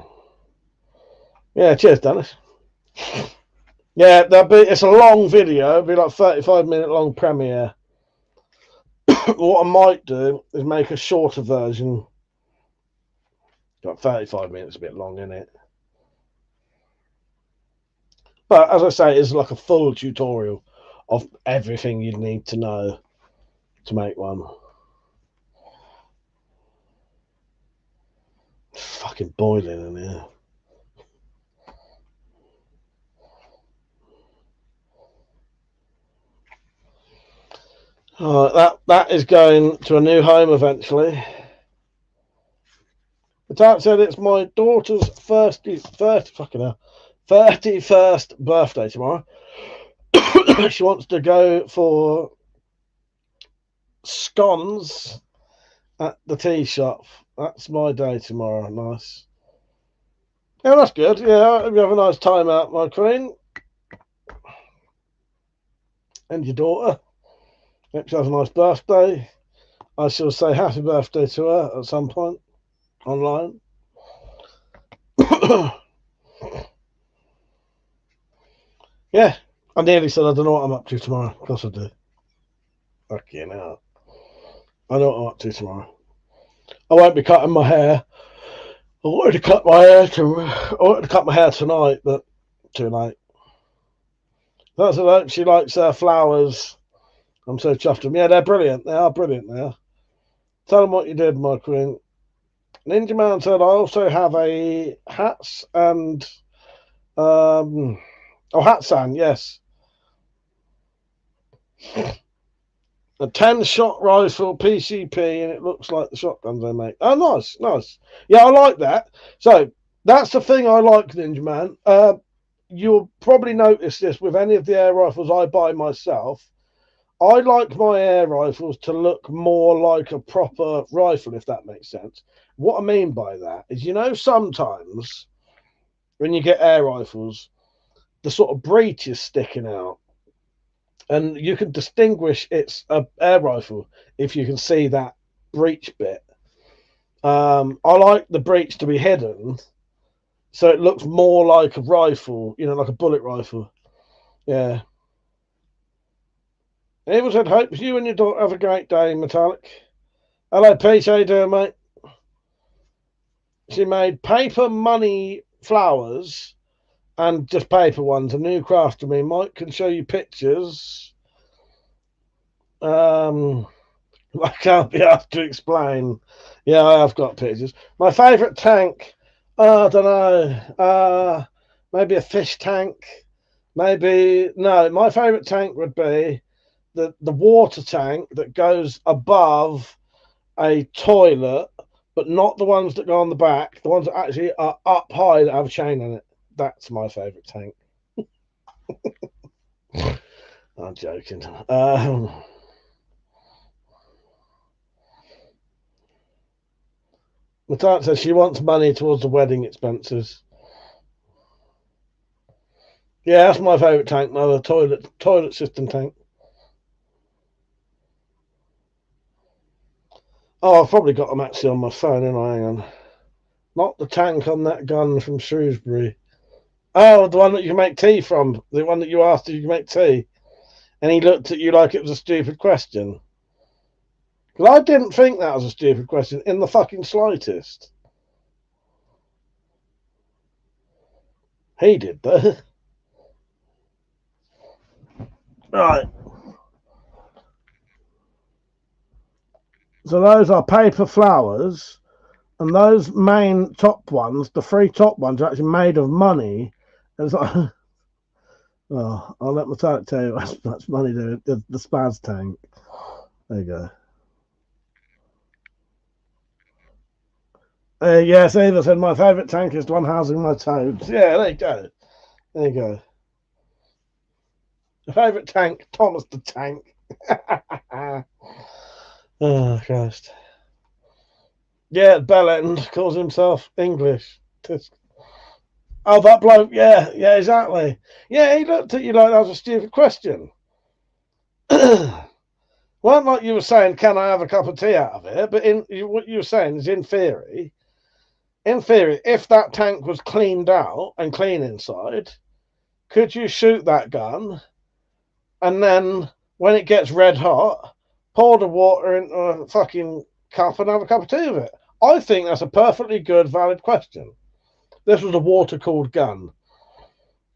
S7: Yeah, cheers, Dennis. Yeah, it's a long video. It'll be like 35-minute long premiere. what I might do is make a shorter version. Got 35 minutes, a bit long, isn't it? But as I say, it's like a full tutorial of everything you need to know to make one. It's fucking boiling in here. That is going to a new home eventually. The type said it's my daughter's 31st birthday tomorrow. She wants to go for scones at the tea shop. That's my day tomorrow. Nice. Yeah, that's good. Yeah, I hope you have a nice time out, my queen. And your daughter. Hope she has a nice birthday. I shall say happy birthday to her at some point online. Yeah, I nearly said I don't know what I'm up to tomorrow. Of course I do. Fucking hell. I know what I'm up to tomorrow. I won't be cutting my hair. I wanted to cut my hair tonight, but too late. That's it. She likes flowers. I'm so chuffed with them. Yeah, they're brilliant. They are brilliant. They are. Tell them what you did, my queen. Ninja Man said, I also have a hats and Hatsan, yes. A 10-shot rifle PCP, and it looks like the shotguns they make. Oh, nice, nice. Yeah, I like that. So that's the thing I like, Ninja Man. You'll probably notice this with any of the air rifles I buy myself. I like my air rifles to look more like a proper rifle, if that makes sense. What I mean by that is, sometimes when you get air rifles, the sort of breech is sticking out. And you can distinguish it's an air rifle if you can see that breech bit. I like the breech to be hidden, so it looks more like a rifle, like a bullet rifle. Yeah. It said, hope you and your daughter have a great day, Metallic. Hello, Pete. How you doing, mate? She made paper money flowers and just paper ones. A new craft to me. Mike can show you pictures. I can't be asked to explain. Yeah, I have got pictures. My favourite tank. I don't know. Maybe a fish tank. Maybe no. My favourite tank would be the water tank that goes above a toilet, but not the ones that go on the back. The ones that actually are up high that have a chain on it. That's my favourite tank. I'm joking. Matat says she wants money towards the wedding expenses. Yeah, that's my favourite tank, mother. Toilet system tank. Oh, I've probably got them actually on my phone, and hang on. Not the tank on that gun from Shrewsbury. Oh, the one that you can make tea from. The one that you asked if you can make tea. And he looked at you like it was a stupid question. Because I didn't think that was a stupid question in the fucking slightest. He did, though. Right. So those are paper flowers, and those main top ones, the three top ones, are actually made of money. It's like, oh, I'll let Metallic tell you that's money. The spaz tank. There you go. Yes, Eva said my favourite tank is the one housing my toads. Yeah, there you go. There you go. The favourite tank, Thomas the Tank. Oh, Christ. Yeah, Bellend calls himself English. Oh, that bloke, yeah, exactly. Yeah, he looked at you like that was a stupid question. Well, like you were saying, can I have a cup of tea out of it? But what you were saying is, in theory, if that tank was cleaned out and clean inside, could you shoot that gun, and then when it gets red hot, pour the water into a fucking cup and have a cup of tea with it? I think that's a perfectly good, valid question. This was a water-cooled gun.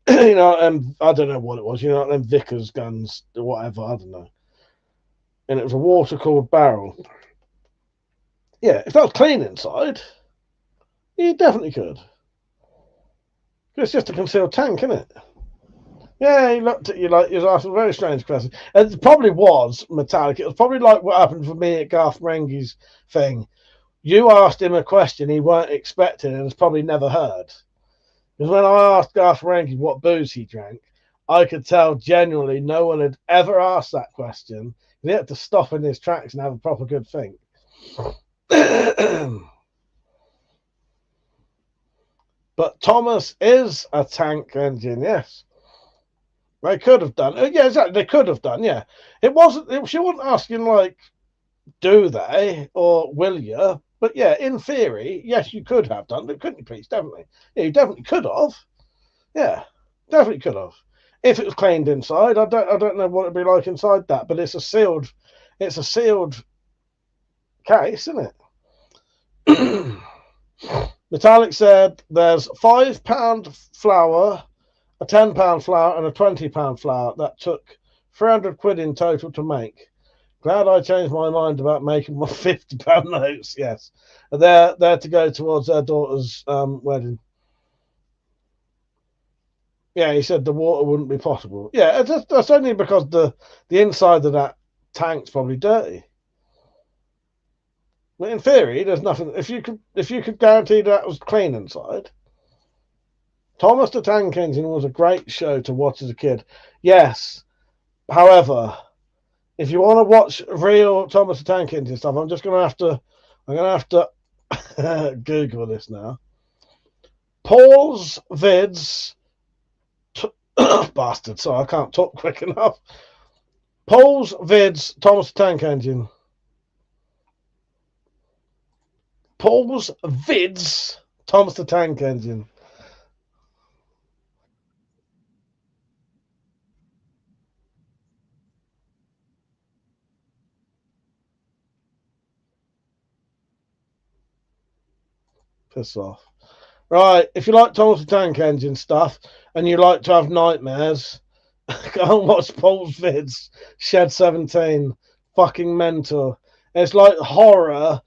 S7: You know, and I don't know what it was. You know, them Vickers guns or whatever. I don't know. And it was a water-cooled barrel. Yeah, if that was clean inside, you definitely could. It's just a concealed tank, isn't it? Yeah, he looked at you like he was asking a very strange question. And it probably was metallic. It was probably like what happened for me at Garth Marenghi's thing. You asked him a question he weren't expecting and has probably never heard. Because when I asked Garth Marenghi what booze he drank, I could tell genuinely no one had ever asked that question. He had to stop in his tracks and have a proper good think. But Thomas is a tank engine, yes. They could have done. Yeah, exactly. They could have done, yeah. It wasn't. She wasn't asking, like, do they or will you? But yeah, in theory, yes, you could have done. But couldn't you, please? Definitely. Yeah, you definitely could have. Yeah, definitely could have. If it was cleaned inside, I don't know what it'd be like inside that. But it's a sealed case, isn't it? Metallic said there's £5 flour, a £10 flour, and a £20 flour. That took 300 quid in total to make. Glad I changed my mind about making my £50 notes. Yes, they're to go towards their daughter's wedding. Yeah, he said the water wouldn't be possible. Yeah, that's only because the inside of that tank's probably dirty. But in theory, there's nothing. If you could guarantee that was clean inside. Thomas the Tank Engine was a great show to watch as a kid. Yes, however, if you want to watch real Thomas the Tank Engine stuff, I'm gonna have to Google this now. Paul's vids. Bastard! Sorry, I can't talk quick enough. Paul's vids. Thomas the Tank Engine. Paul's vids, Thomas the Tank Engine. Piss off. Right, if you like Thomas the Tank Engine stuff and you like to have nightmares, go and watch Paul's vids, Shed 17. Fucking mental. It's like horror.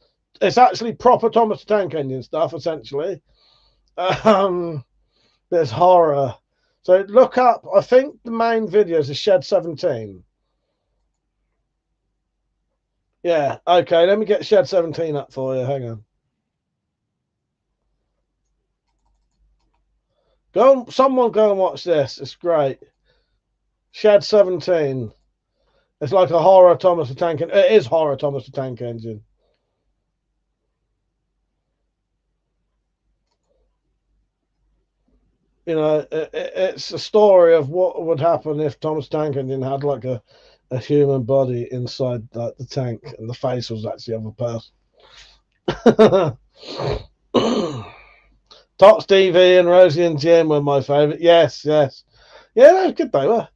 S7: It's actually proper Thomas the Tank Engine stuff, essentially. There's horror. So look up, I think the main videos are Shed 17. Yeah, okay, let me get Shed 17 up for you. Hang on. Someone go and watch this. It's great. Shed 17. It's like a horror Thomas the Tank Engine. It is horror Thomas the Tank Engine. You know, it's a story of what would happen if Thomas the Tank Engine had like a human body inside like the tank and the face was actually of a person. Tots TV and Rosie and Jim were my favourite. Yes. Yeah, that was good, they were.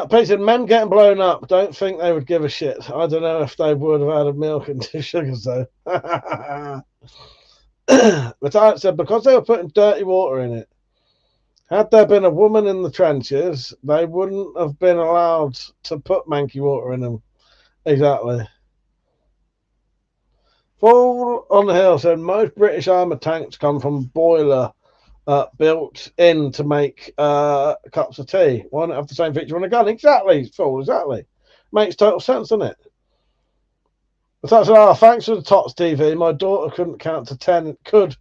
S7: Pete said, men getting blown up. Don't think they would give a shit. I don't know if they would have added milk and sugars, though. But I said, because they were putting dirty water in it, had there been a woman in the trenches, they wouldn't have been allowed to put manky water in them. Exactly. Fall on the Hill said, most British armoured tanks come from boiler built in to make cups of tea. Why not have the same feature on a gun? Exactly, Phil, exactly. Makes total sense, doesn't it? But that's thanks for the Tots TV. My daughter couldn't count to 10. Could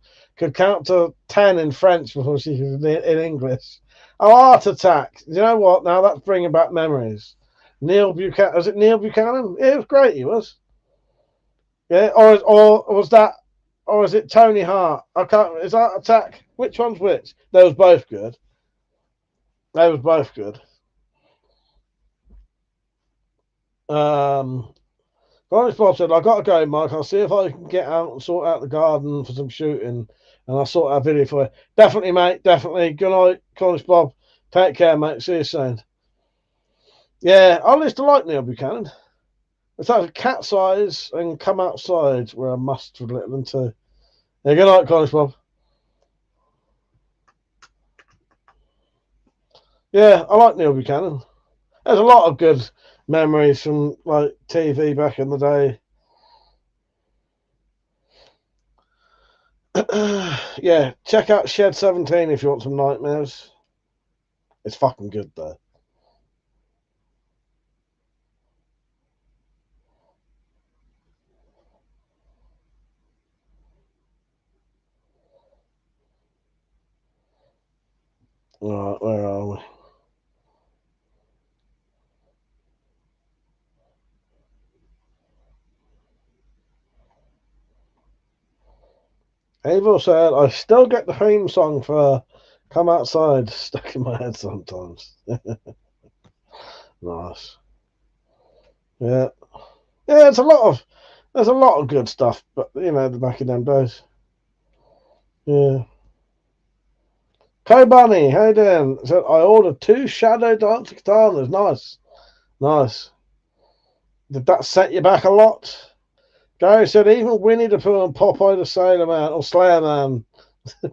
S7: count to 10 in French before she could in English. Oh, Art Attack. You know what? Now that's bringing back memories. Neil Buchanan. Was it Neil Buchanan? Yeah, it was great. He was. Yeah, or was that, or is it Tony Hart? I can't. Is Art Attack? Which one's which? They was both good. Ronnie Bob said, I got to go, Mike. I'll see if I can get out and sort out the garden for some shooting. And I'll sort out a video for you. Definitely, mate. Definitely. Good night, Cornish Bob. Take care, mate. See you soon. Yeah, I used to like Neil Buchanan. It's like Cat's Eyes and Come Outside were a must for Little and too. Yeah, good night, College Bob. Yeah, I like Neil Buchanan. There's a lot of good memories from like TV back in the day. Yeah, check out Shed 17 if you want some nightmares. It's fucking good though. Alright, where are we? Abel said, I still get the theme song for Come Outside stuck in my head sometimes. Nice. Yeah. Yeah, there's a lot of good stuff, but you know, the back in them days. Yeah. Bunny, how you doing? So I ordered 2 Shadow Dancer katanas. Nice. Nice. Did that set you back a lot? Gary said even Winnie the Pooh and Popeye the Sailor Man or Slayer Man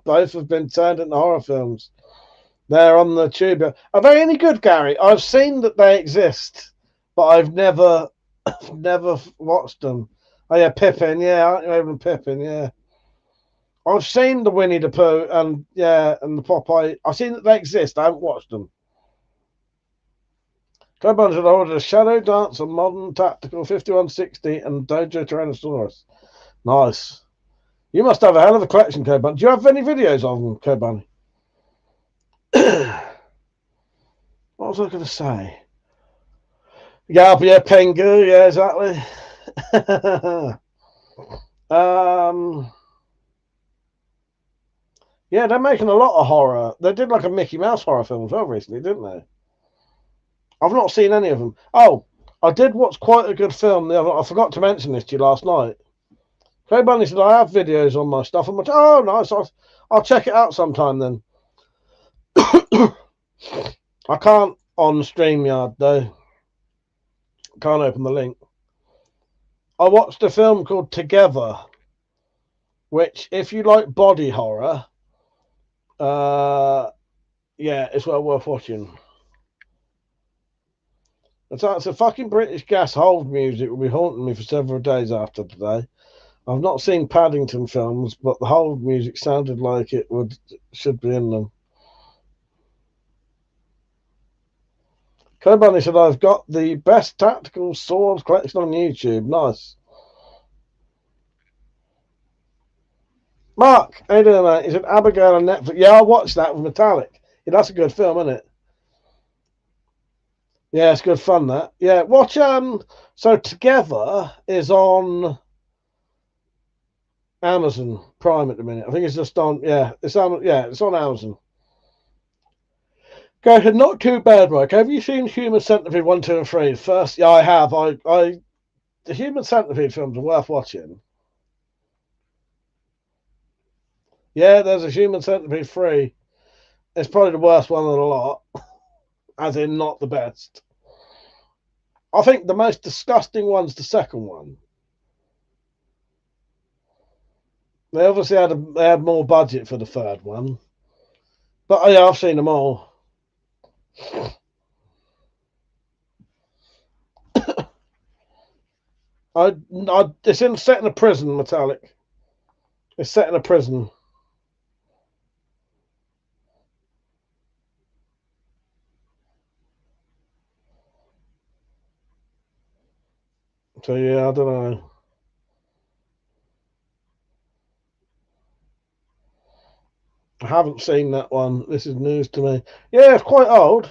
S7: both have been turned into horror films. They're on the tube. Are they any good, Gary? I've seen that they exist, but I've never watched them. Oh yeah, Pippin, yeah, aren't you even Pippin, yeah. I've seen the Winnie the Pooh and the Popeye. I've seen that they exist. I haven't watched them. Cobalt had ordered a Shadow Dancer Modern Tactical 5160 and Dojo Tyrannosaurus. Nice. You must have a hell of a collection, Cobalt. Do you have any videos of them, Cobalt? What was I going to say? Yeah, Pengu, yeah, exactly. Yeah, they're making a lot of horror. They did like a Mickey Mouse horror film as well recently, didn't they? I've not seen any of them. Oh, I did watch quite a good film the other. I forgot to mention this to you last night. Clay Bunny said I have videos on my stuff. I'm like, oh, nice. I'll check it out sometime then. I can't on StreamYard though. Can't open the link. I watched a film called Together, which, if you like body horror, yeah, it's well worth watching. It's a fucking British gas hold music will be haunting me for several days after today. I've not seen Paddington films, but the hold music sounded like it should be in them. Cobunny said, I've got the best tactical swords collection on YouTube. Nice. Mark, how you doing, mate? He said, Abigail on Netflix. Yeah, I watched that with Metallic. Yeah, that's a good film, isn't it? Yeah, it's good fun, that. Yeah, watch, so Together is on Amazon Prime at the minute. I think it's just on, it's on Amazon. Go ahead, not too bad, Mike. Have you seen Human Centipede 1, 2, and 3? First, yeah, I have. The Human Centipede films are worth watching. Yeah, there's a Human Centipede 3. It's probably the worst one of the lot, as in not the best. I think the most disgusting one's the second one. They obviously had more budget for the third one, but yeah, I've seen them all. It's set in a prison, Metallic. It's set in a prison. So yeah, I don't know. I haven't seen that one. This is news to me. Yeah, it's quite old.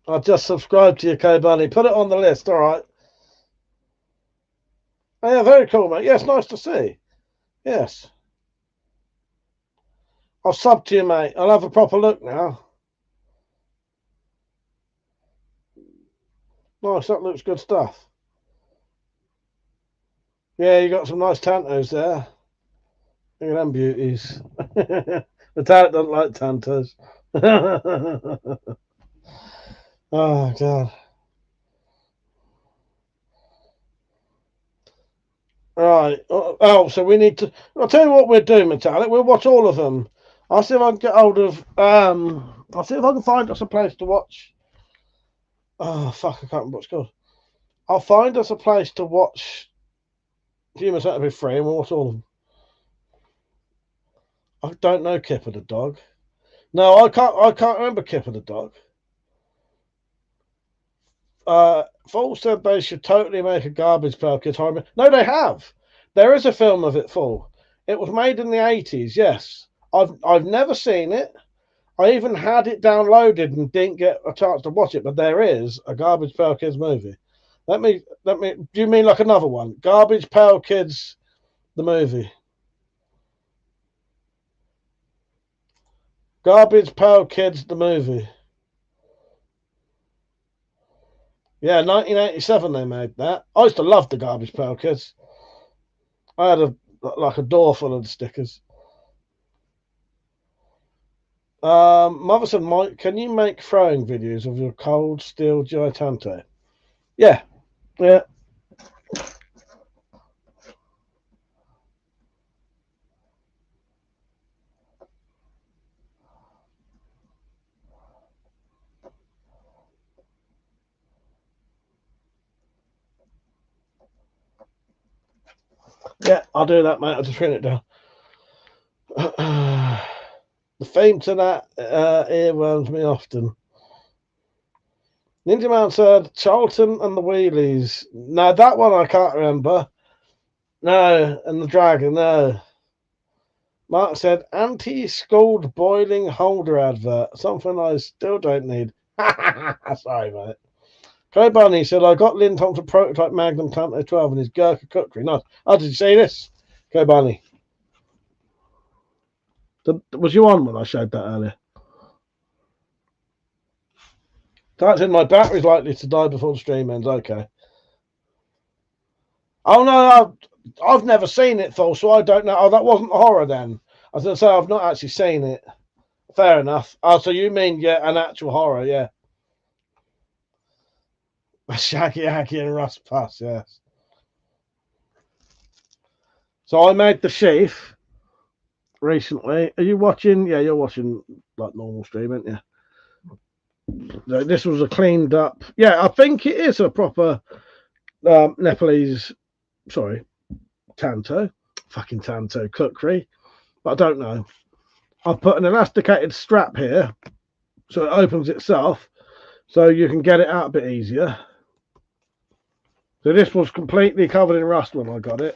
S7: I've just subscribed to your K-Bunny. Put it on the list, all right. Oh, yeah, very cool, mate. Yes, nice to see. Yes. I'll sub to you, mate. I'll have a proper look now. Nice, that looks good stuff. Yeah, you got some nice tantos there. Look at them beauties. The tank doesn't like tantos. Oh, God. Right. Oh, so we need to... I'll tell you what we're doing, Metallic. We'll watch all of them. I'll see if I can get hold of... I'll see if I can find us a place to watch... Oh, fuck, I can't remember what it's called. I'll find us a place to watch Human Centipede 3 and we'll watch all of them. I don't know Kipper the dog. No, I can't remember Kipper the dog. Full said they should totally make a Garbage Pail Kids horror. No, they have. There is a film of it, Full. It was made in the 80s, yes. I've never seen it. I even had it downloaded and didn't get a chance to watch it, but there is a Garbage Pail Kids movie. Let me do you mean like another one? Garbage Pail Kids the movie. Garbage Pail Kids the movie. Yeah, 1987 they made that. I used to love the Garbage Pail Kids. I had a door full of stickers. Mother said, Mike, can you make throwing videos of your cold steel Gigante? Yeah. Yeah. Yeah, I'll do that, mate. I'll just print it down. The theme to that earworms me often. Ninja Man said Charlton and the Wheelies. No, that one I can't remember. No, and the Dragon, no. Mark said anti-scald boiling holder advert. Something I still don't need. Sorry, mate. Clay Bunny said I got Lynn Thompson prototype Magnum Tanto 12 and his Gurkha cookery. Nice. Oh, did you see this? Clay Bunny. Was you on when I showed that earlier? That's in my battery's likely to die before the stream ends. Okay. Oh no, I've never seen it, Phil, so I don't know. Oh, that wasn't horror then. I was going to say I've not actually seen it. Fair enough. Oh, so you mean an actual horror, yeah? Shaggy Aggie and Russ Puss, yes. So I made the sheaf recently. Are you watching? Yeah, you're watching like normal stream, aren't you? So this was a cleaned up. Yeah, I think it is a proper Nepalese. Sorry, Tanto. Fucking Tanto cookery. But I don't know. I've put an elasticated strap here so it opens itself so you can get it out a bit easier. So this was completely covered in rust when I got it.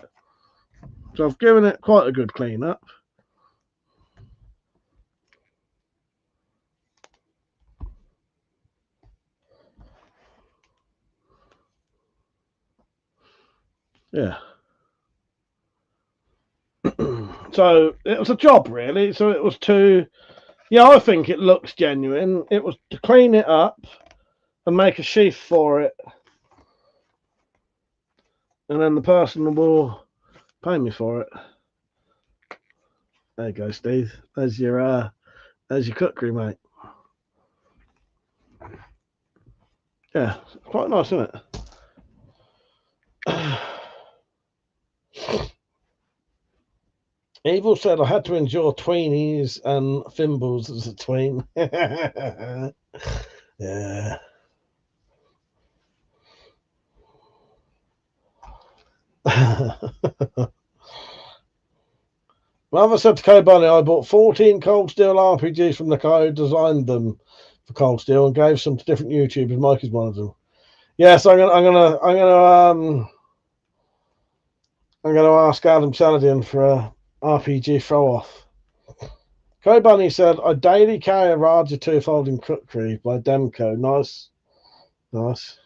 S7: So I've given it quite a good clean up. Yeah. So it was a job really. So it was to, yeah, I think it looks genuine. It was to clean it up and make a sheath for it. And then the person will pay me for it. There you go, Steve. There's your cookery, mate. Yeah, it's quite nice, isn't it? Evil said I had to endure tweenies and thimbles as a tween. Yeah. Mother said to Kobani, I bought 14 Cold Steel RPGs from the guy who designed them for Cold Steel and gave some to different YouTubers. Mike is one of them. Yes, I'm gonna ask Adam Saladian for a RPG throw off. Kobani said I daily carry a Raja 2 folding cookery by Demco. Nice. Nice.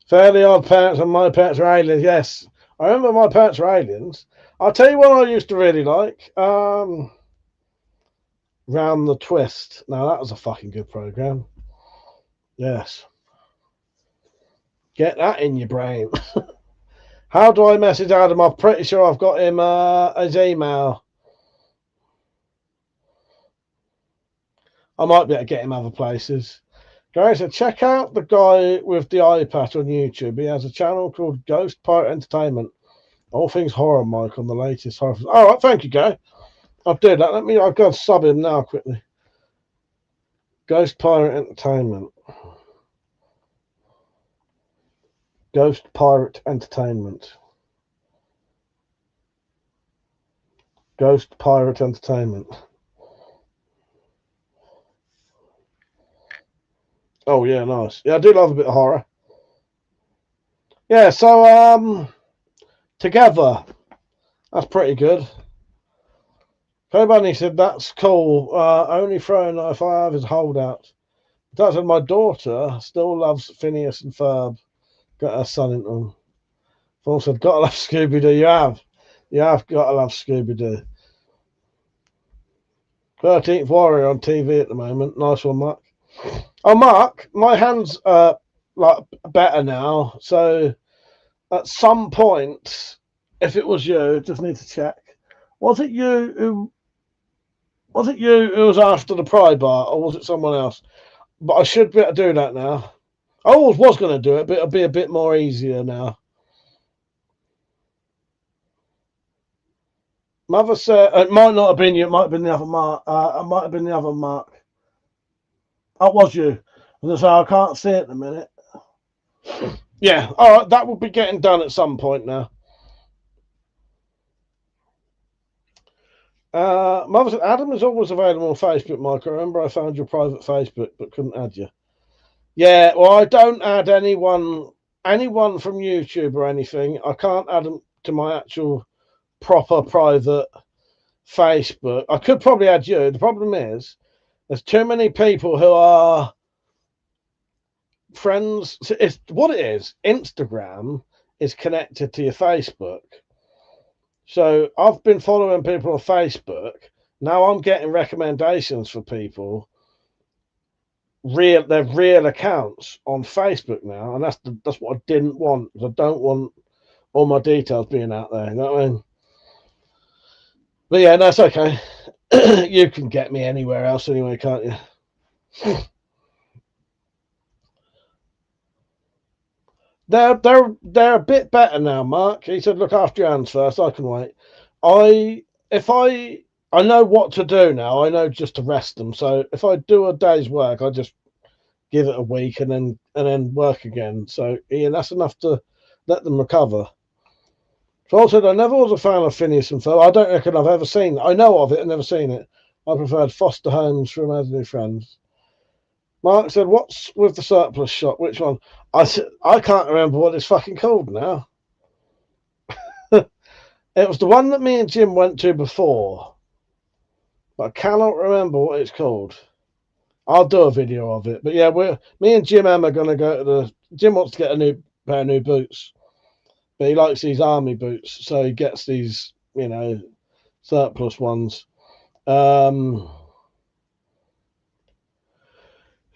S7: Fairly Odd Parents and My Parents Are Aliens. Yes. I remember My Parents Are Aliens. I'll tell you what I used to really like. Round the Twist. Now that was a fucking good program. Yes. Get that in your brain. How do I message Adam? I'm pretty sure I've got him his email. I might be able to get him other places. Guys, so check out the guy with the eye patch on YouTube. He has a channel called Ghost Pirate Entertainment. All things horror, Mike, on the latest horror. All right, thank you, guy. I'll do that. I'll go and sub him now quickly. Ghost Pirate Entertainment. Ghost Pirate Entertainment. Ghost Pirate Entertainment. Oh yeah, nice. Yeah, I do love a bit of horror. Yeah, so Together. That's pretty good. Kobani said that's cool. Only throwing knife I have is holdout. That's my daughter still loves Phineas and Ferb. Got her son into them. Paul said, gotta love Scooby Doo. You have got to love Scooby Doo. 13th Warrior on TV at the moment. Nice one, Mark. Oh, Mark, my hands are like better now. So at some point, if it was you, just need to check. Was it you who was after the pry bar, or was it someone else? But I should be able to do that now. I always was going to do it, but it'll be a bit more easier now. Mother said it might not have been you. It might have been the other Mark. It might have been the other Mark. Oh, it was you. And so I can't see it in a minute. Yeah. All right. That will be getting done at some point now. Mother said, Adam is always available on Facebook, Mike. I remember I found your private Facebook, but couldn't add you. Yeah, well, I don't add anyone from YouTube or anything. I can't add them to my actual proper private Facebook. I could probably add you. The problem is there's too many people who are friends. It's what it is. Instagram is connected to your Facebook. So I've been following people on Facebook. Now I'm getting recommendations for people. They're real accounts on Facebook now, and that's what I didn't want. I don't want all my details being out there. You know what I mean? But yeah, that's okay. You can get me anywhere else anyway, can't you? They're a bit better now, Mark. He said, "Look after your hands first. I can wait." I know what to do now. I know just to rest them. So if I do a day's work, I just give it a week and then work again. So Ian, that's enough to let them recover. So I said I never was a fan of Phineas and Ferb. I don't reckon I've ever seen it. I know of it and never seen it. I preferred Foster Homes for Imaginary Friends. Mark said, "What's with the surplus shop? Which one?" I said, "I can't remember what it's fucking called now." It was the one that me and Jim went to before, but I cannot remember what it's called. I'll do a video of it. But yeah, me and Jim M are going to go to the... Jim wants to get a new pair of new boots, but he likes these army boots, so he gets these, surplus ones.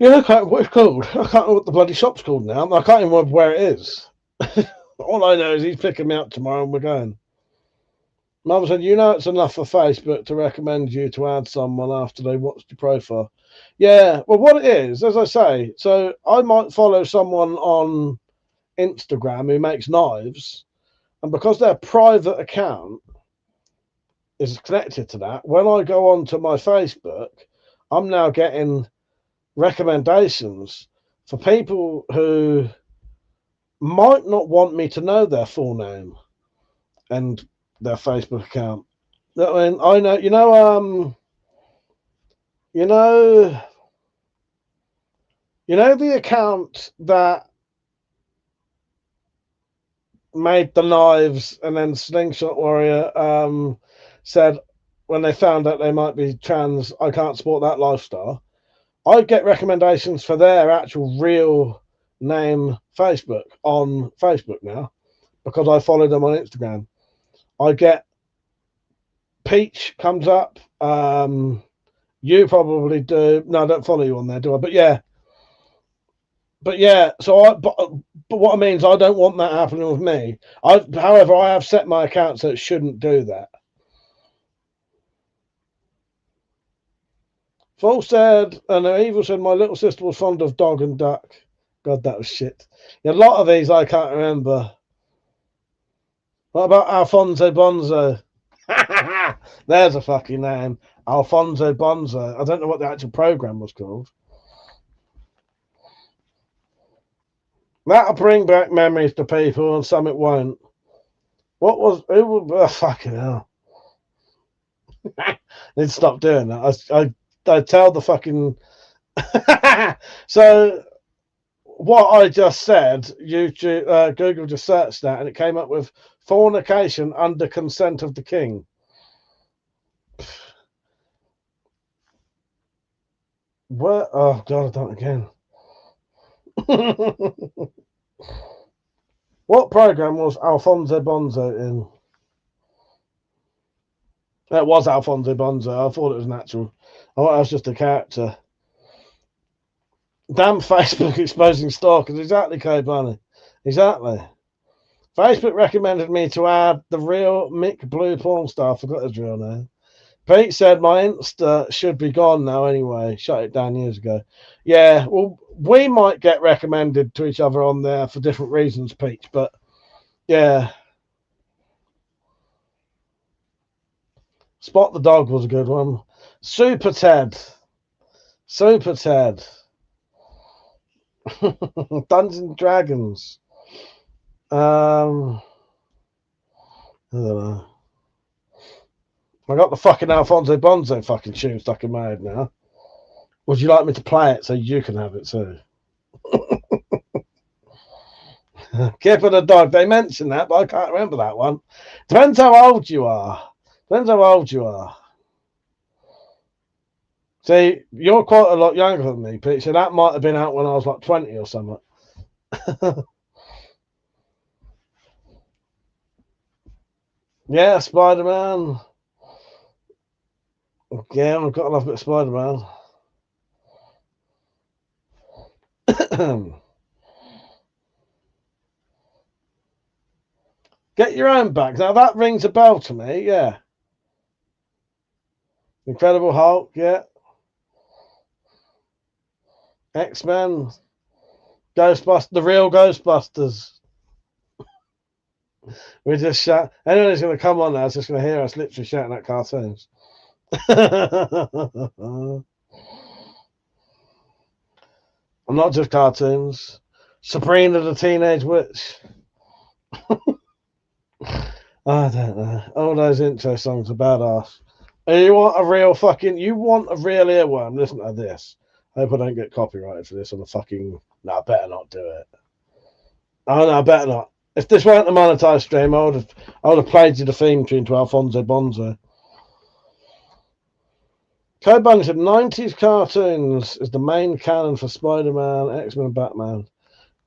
S7: Yeah, I can't remember what it's called. I can't know what the bloody shop's called now. I can't even remember where it is. All I know is he's picking me up tomorrow and we're going. Mum said, it's enough for Facebook to recommend you to add someone after they watched your profile. Yeah, well, what it is, as I say, so I might follow someone on Instagram who makes knives, and because their private account is connected to that, when I go on to my Facebook, I'm now getting recommendations for people who might not want me to know their full name and their Facebook account. I mean, I know, the account that made the knives and then Slingshot Warrior said when they found out they might be trans, I can't support that lifestyle. I get recommendations for their actual real name Facebook on Facebook now because I follow them on Instagram. I get Peach comes up. You probably do. No, I don't follow you on there, do I? But yeah. So but what I mean is I don't want that happening with me. However, I have set my account so it shouldn't do that. Full said, and Evil said, my little sister was fond of dog and duck. God, that was shit. Yeah, a lot of these I can't remember. What about Alfonso Bonzo? There's a fucking name. Alfonso Bonzo. I don't know what the actual program was called. That'll bring back memories to people, and some it won't. What was it? Fucking hell! Need to stop doing that. I tell the fucking. So, what I just said, YouTube, Google just searched that, and it came up with fornication under consent of the king. What? Oh God, I've done it again. What program was Alfonso Bonzo in? It was Alfonso Bonzo. I thought it was natural. I thought it was just a character. Damn Facebook exposing stalkers. Exactly, Code Bunny. Exactly. Facebook recommended me to add the real Mick Blue porn star. I forgot his real name. Pete said my Insta should be gone now anyway. Shut it down years ago. Yeah, well, we might get recommended to each other on there for different reasons, Peach, but yeah. Spot the Dog was a good one. Super Ted. Dungeons and Dragons. I don't know. I got the fucking Alfonso Bonzo fucking tune stuck in my head now. Would you like me to play it so you can have it too? Kip and the Dog. They mentioned that, but I can't remember that one. Depends how old you are. See, you're quite a lot younger than me, Pete. So that might have been out when I was like 20 or something. Yeah, Spider-Man. Yeah, I've got a love bit of Spider-Man. Get your own back. Now that rings a bell to me, yeah. Incredible Hulk, yeah. X-Men. Ghostbusters, the real Ghostbusters. We just shout. Anyone who's going to come on now is just going to hear us literally shouting at cartoons. I'm not just cartoons. Sabrina the Teenage Witch. I don't know. All those intro songs are badass. You want a real earworm? Listen to this. I hope I don't get copyrighted for this on the fucking. No, I better not do it. Oh no, I better not. If this weren't a monetized stream, I would have played you the theme tune to Alfonso Bonzo. Code Bunny said 90s cartoons is the main canon for Spider-Man, X-Men, and Batman.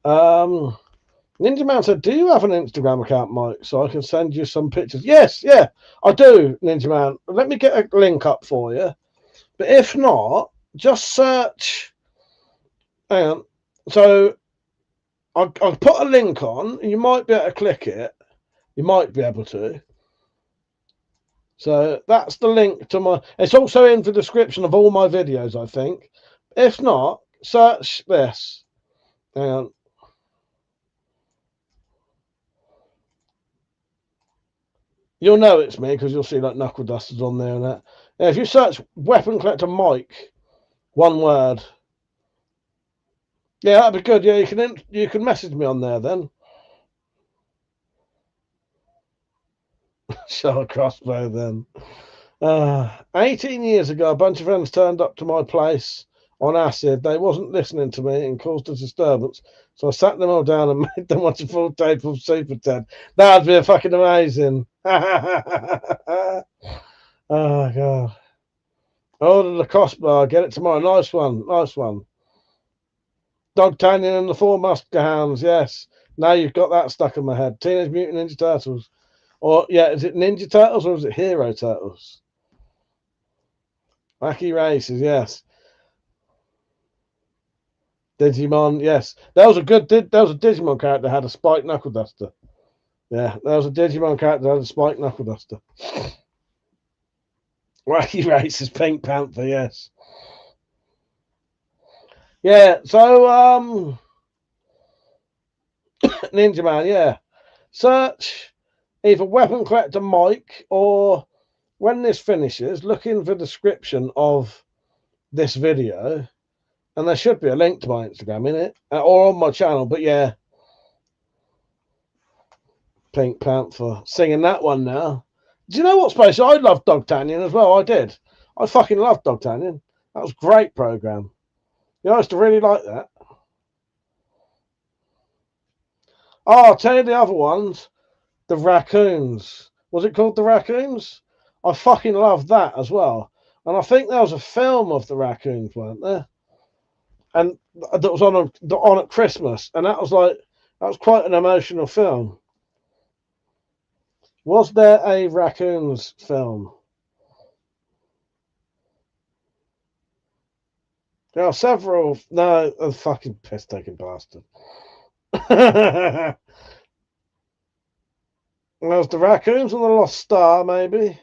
S7: Ninja Man said, do you have an Instagram account, Mike, so I can send you some pictures? Yes, yeah, I do, Ninja Man. Let me get a link up for you. But if not, just search. Hang on. So I'll put a link on, and you might be able to click it. You might be able to. So that's the link to my. It's also in the description of all my videos, I think. If not, search this. Hang on. You'll know it's me because you'll see like Knuckle Dusters on there and that. Yeah, if you search WeaponCollector Mike, one word. Yeah, that'd be good. Yeah, you can message me on there then. Shot a crossbow then. 18 years ago, a bunch of friends turned up to my place on acid. They wasn't listening to me and caused a disturbance. So I sat them all down and made them watch a full tape of Super Ted. That'd be fucking amazing. Oh, God. Order the cost bar. Get it tomorrow. Nice one. Dog Canyon and the Four Musker Hounds. Yes. Now you've got that stuck in my head. Teenage Mutant Ninja Turtles. Or, yeah, is it Ninja Turtles or is it Hero Turtles? Wacky Races, yes. Digimon, yes. That was a Digimon character that had a spiked knuckle duster. Yeah, that was a Digimon character that had a spiked knuckle duster. Wacky Races, Pink Panther, yes. Yeah, so Ninja Man, yeah. Search either Weapon Collector Mike, or when this finishes, look in the description of this video, and there should be a link to my Instagram in it, or on my channel. But yeah, Pink Panther, singing that one now. Do you know what, Space? I loved Dogtanian as well. I did. I fucking loved Dogtanian. That was a great program. Yeah, I used to really like that. Oh, I'll tell you the other ones. The Raccoons. Was it called The Raccoons? I fucking loved that as well. And I think there was a film of the Raccoons, weren't there? And that was on at Christmas. And that was quite an emotional film. Was there a Raccoons film? There are several. No, a fucking piss-taking bastard. There was the Raccoons and the Lost Star, maybe.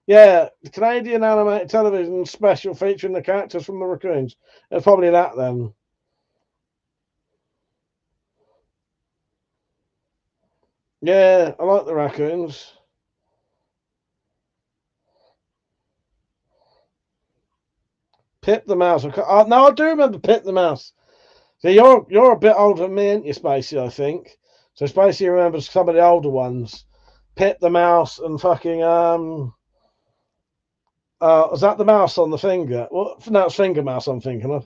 S7: Yeah, the Canadian animated television special featuring the characters from the Raccoons. It's probably that then. Yeah, I like the Raccoons. Pip the Mouse. No, I do remember Pip the Mouse. So you're a bit older than me, ain't you, Spacey, I think. So Spacey remembers some of the older ones. Pip the Mouse and fucking was that the mouse on the finger? Well, no, it's Finger Mouse I'm thinking of.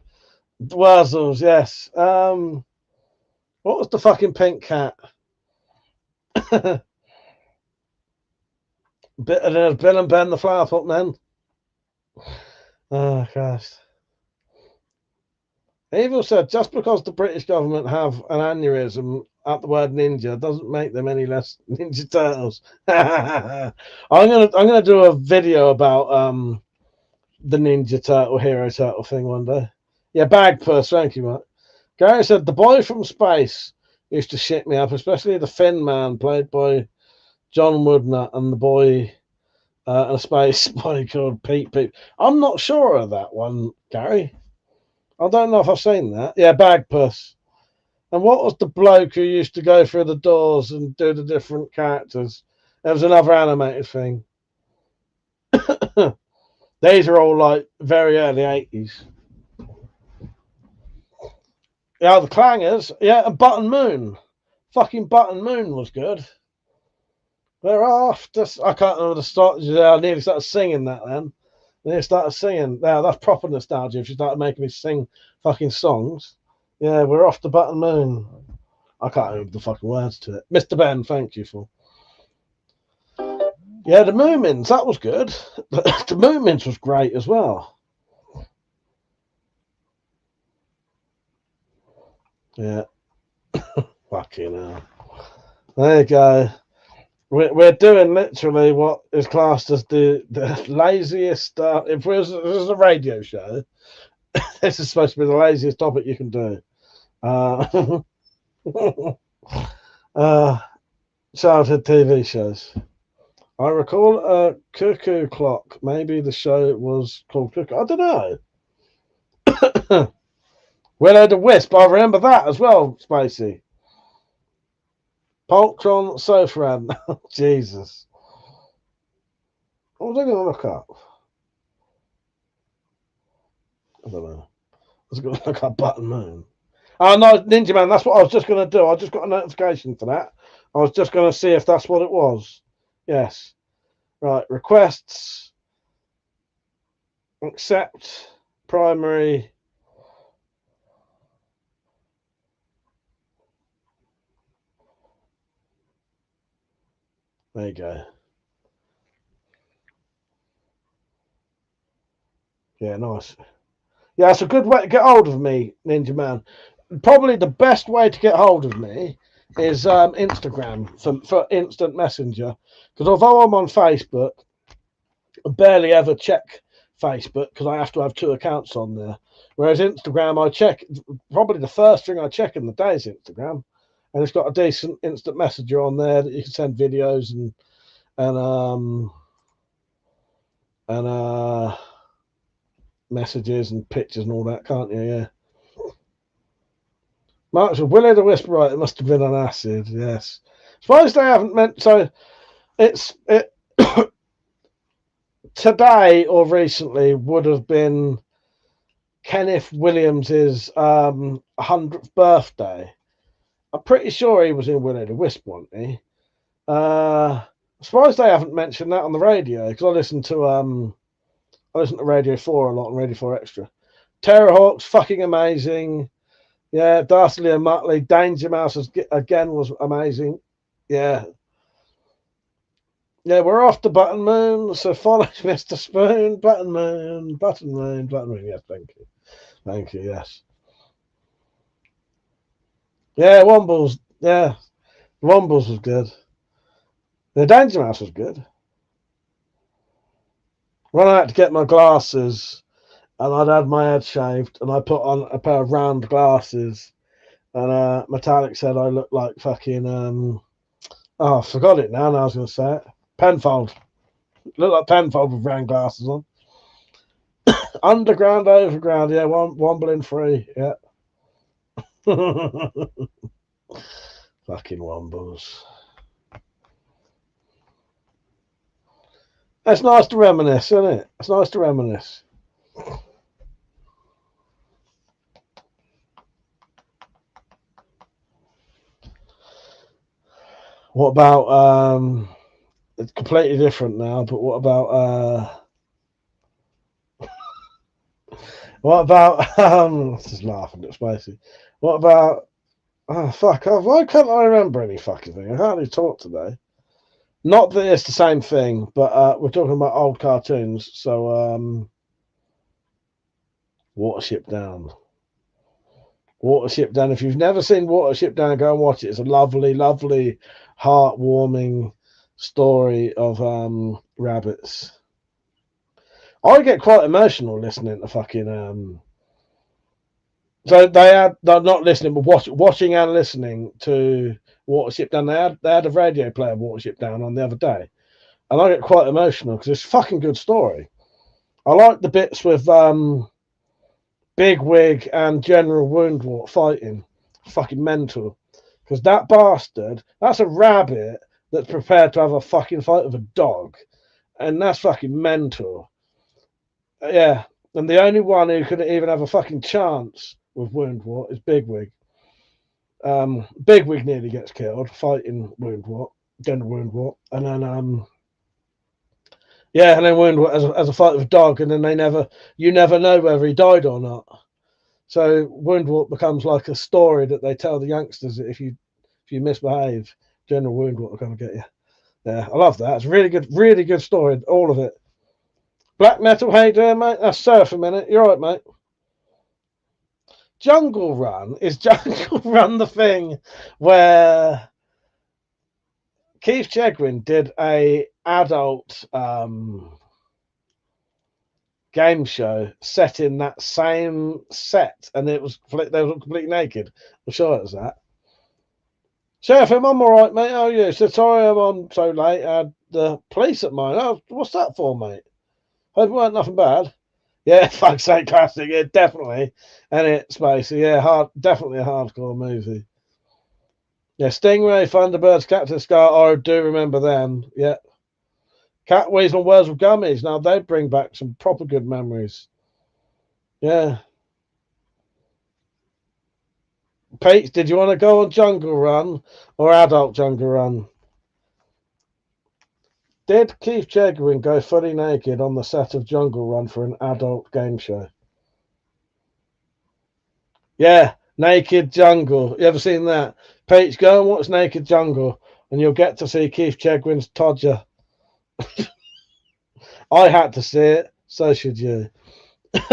S7: Wurzels, yes. What was the fucking pink cat? Bill and Ben the Flower Pot Men. Oh, Christ. Evil said, just because the British government have an aneurysm at the word ninja doesn't make them any less Ninja Turtles. I'm gonna do a video about the Ninja Turtle, Hero Turtle thing one day. Yeah, Bagpuss, thank you, mate. Gary said, the boy from space used to shit me up, especially the Fin Man, played by John Woodnut, and the boy and a space boy called Pete Pete. I'm not sure of that one, Gary. I don't know if I've seen that. Yeah, Bagpuss. And what was the bloke who used to go through the doors and do the different characters? There was another animated thing. These are all like very early 80s. Yeah, the Clangers. Yeah, and Button Moon. Fucking Button Moon was good. We're off. I can't remember the start. I nearly started singing that then. Then started singing. Now that's proper nostalgia. If you started making me sing fucking songs, yeah, we're off to Button Moon. I can't remember the fucking words to it. Mr. Ben, thank you for. Yeah, the Moomins, that was good. The Moomins was great as well. Yeah, fucking hell. There you go. We're doing literally what is classed as the laziest. If this was a radio show, this is supposed to be the laziest topic you can do. Childhood TV shows. I recall a Cuckoo Clock. Maybe the show was called Cuckoo. I don't know. Willow the Wisp. I remember that as well, Spacey. Poltron Sofran. Jesus. What was I going to look up? I don't know. I was going to look up Button Moon. Oh, no, Ninja Man. That's what I was just going to do. I just got a notification for that. I was just going to see if that's what it was. Yes. Right. Requests. Accept. Primary. There you go. Yeah, nice. Yeah, it's a good way to get hold of me, Ninja Man. Probably the best way to get hold of me is Instagram for instant messenger. Because although I'm on Facebook, I barely ever check Facebook because I have to have 2 accounts on there. Whereas Instagram, I check, probably the first thing I check in the day is Instagram. And it's got a decent instant messenger on there that you can send videos and messages and pictures and all that, can't you? Yeah. Mark said, Willie the Whisper, right, it must have been on acid, yes. Suppose they haven't meant, so it today or recently would have been Kenneth Williams's 100th birthday. I'm pretty sure he was in Willie the Wisp, wasn't he? I'm surprised they haven't mentioned that on the radio, because I listen to Radio 4 a lot on Radio 4 Extra. Terrorhawks, fucking amazing. Yeah, Darcy and Muttley, Danger Mouse again was amazing. Yeah. Yeah, we're off to Button Moon, so follow Mr. Spoon. Button Moon. Yes, thank you. Thank you, yes. Yeah, Wombles. Yeah, Wombles was good. The Danger Mouse was good. When I had to get my glasses, and I'd had my head shaved, and I put on a pair of round glasses, and Metallic said I looked like fucking I forgot it now. Now I was going to say it. Penfold. Looked like Penfold with round glasses on. Underground, overground. Yeah, Wombling free. Yeah. Fucking Wombles. It's nice to reminisce, isn't it? It's nice to reminisce. What about it's completely different now, but what about just laughing at Spacey. What about why can't I remember any fucking thing? I can't really talk today. Not that it's the same thing, but we're talking about old cartoons, so Watership Down. Watership Down. If you've never seen Watership Down, go and watch it. It's a lovely, lovely, heartwarming story of rabbits. I get quite emotional listening to fucking so they're not listening, but watching and listening to Watership Down. They had a radio player Watership Down on the other day, and I get quite emotional because it's a fucking good story. I like the bits with Bigwig and General Woundwort fighting. Fucking mental. Because that bastard, that's a rabbit that's prepared to have a fucking fight with a dog. And that's fucking mental. Yeah. And the only one who could even have a fucking chance with Woundwort is Bigwig. Bigwig nearly gets killed fighting Woundwort, General Woundwort. And then and then Woundwort as a fight with a dog, and then you never know whether he died or not. So Woundwort becomes like a story that they tell the youngsters that if you misbehave, General Woundwort will come and get you. Yeah, I love that. It's really good story, all of it. Black Metal, how you doing, mate? That's Surf a minute. You're right, mate. Jungle Run is Jungle Run the thing where Keith Chegwin did a adult game show set in that same set, and they were completely naked. I'm sure it was that. Sheriff, I'm all right, mate. How are you? So sorry I'm on so late. I had the police at mine. Oh, what's that for, mate? Hope it weren't nothing bad. Yeah, fuck's sake, classic. Yeah, definitely. And it's Spacey. Yeah, definitely a hardcore movie. Yeah, Stingray, Thunderbirds, Cactus Scar. I do remember them. Yeah. Cat Weasel and Words with Gummies. Now they bring back some proper good memories. Yeah. Pete, did you want to go on Jungle Run or Adult Jungle Run? Did Keith Chegwin go fully naked on the set of Jungle Run for an adult game show? Yeah, Naked Jungle. You ever seen that? Pete, go and watch Naked Jungle and you'll get to see Keith Chegwin's Todger. I had to see it, so should you. Gary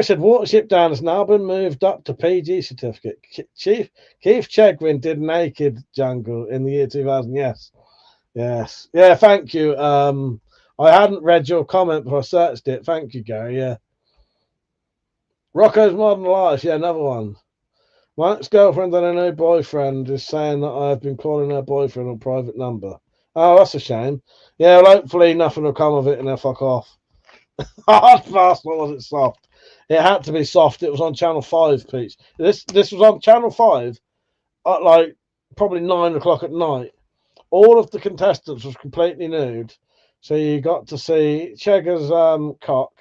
S7: said Watership Down has now been moved up to PG certificate. Chief Keith Chegwin did Naked Jungle in the year 2000. Yes. Yeah, thank you. I hadn't read your comment before I searched it. Thank you, Gary. Yeah. Rocco's Modern Life. Yeah, another one. My ex-girlfriend and her new boyfriend is saying that I've been calling her boyfriend on private number. Oh, that's a shame. Yeah, well, hopefully nothing will come of it and they'll fuck off. Hard fast, or was it soft? It had to be soft. It was on Channel 5, Peach. This was on Channel 5 at like probably 9 o'clock at night. All of the contestants was completely nude. So you got to see Chegger's cock,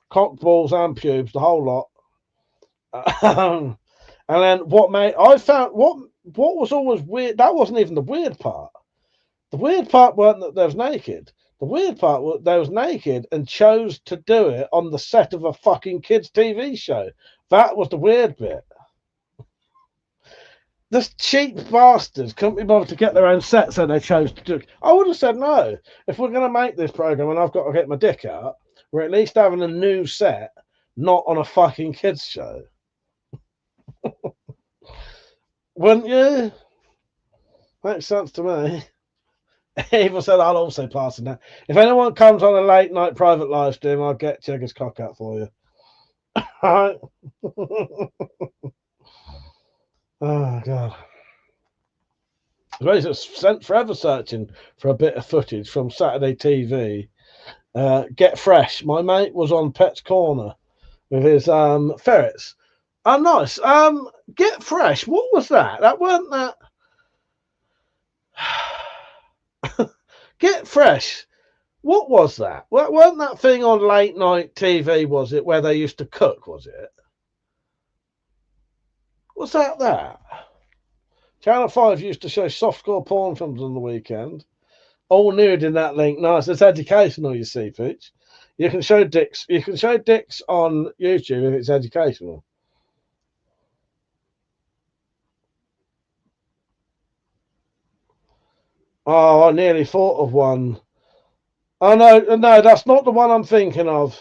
S7: balls and pubes, the whole lot. And then I found what was always weird, that wasn't even the weird part. The weird part weren't that they was naked. The weird part was they was naked and chose to do it on the set of a fucking kids' TV show. That was the weird bit. The cheap bastards couldn't be bothered to get their own set, so they chose to do it. I would have said no. If we're going to make this program and I've got to get my dick out, we're at least having a new set, not on a fucking kids' show. Wouldn't you? Makes sense to me. Eva said I'll also pass on that. If anyone comes on a late night private live stream, I'll get Chegger's cock out for you. Alright. Oh god. I spent forever searching for a bit of footage from Saturday TV. Get Fresh. My mate was on Pet's Corner with his ferrets. Oh, nice. Get Fresh. What was that? That weren't that. Get Fresh. What was that? Weren't that thing on late night TV, was it, where they used to cook, was it? Was that? Channel 5 used to show softcore porn films on the weekend. All nude in that link. Nice. It's educational, you see, Peach. You can show dicks. You can show dicks on YouTube if it's educational. Oh, I nearly thought of one. Oh no, that's not the one I'm thinking of.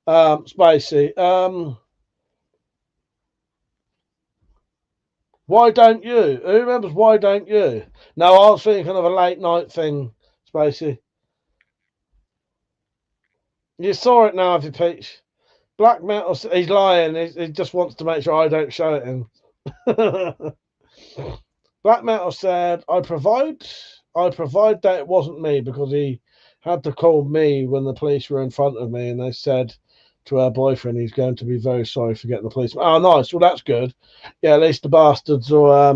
S7: Spacey. Why don't you? Who remembers Why Don't You? No, I was thinking of a late night thing, Spacey. You saw it now, have you, Peach? Black Metal, he's lying. He just wants to make sure I don't show it him. Black Metal said, I provide that it wasn't me because he had to call me when the police were in front of me and they said to her boyfriend he's going to be very sorry for getting the police. Oh, nice. Well, that's good. Yeah, at least the bastards are,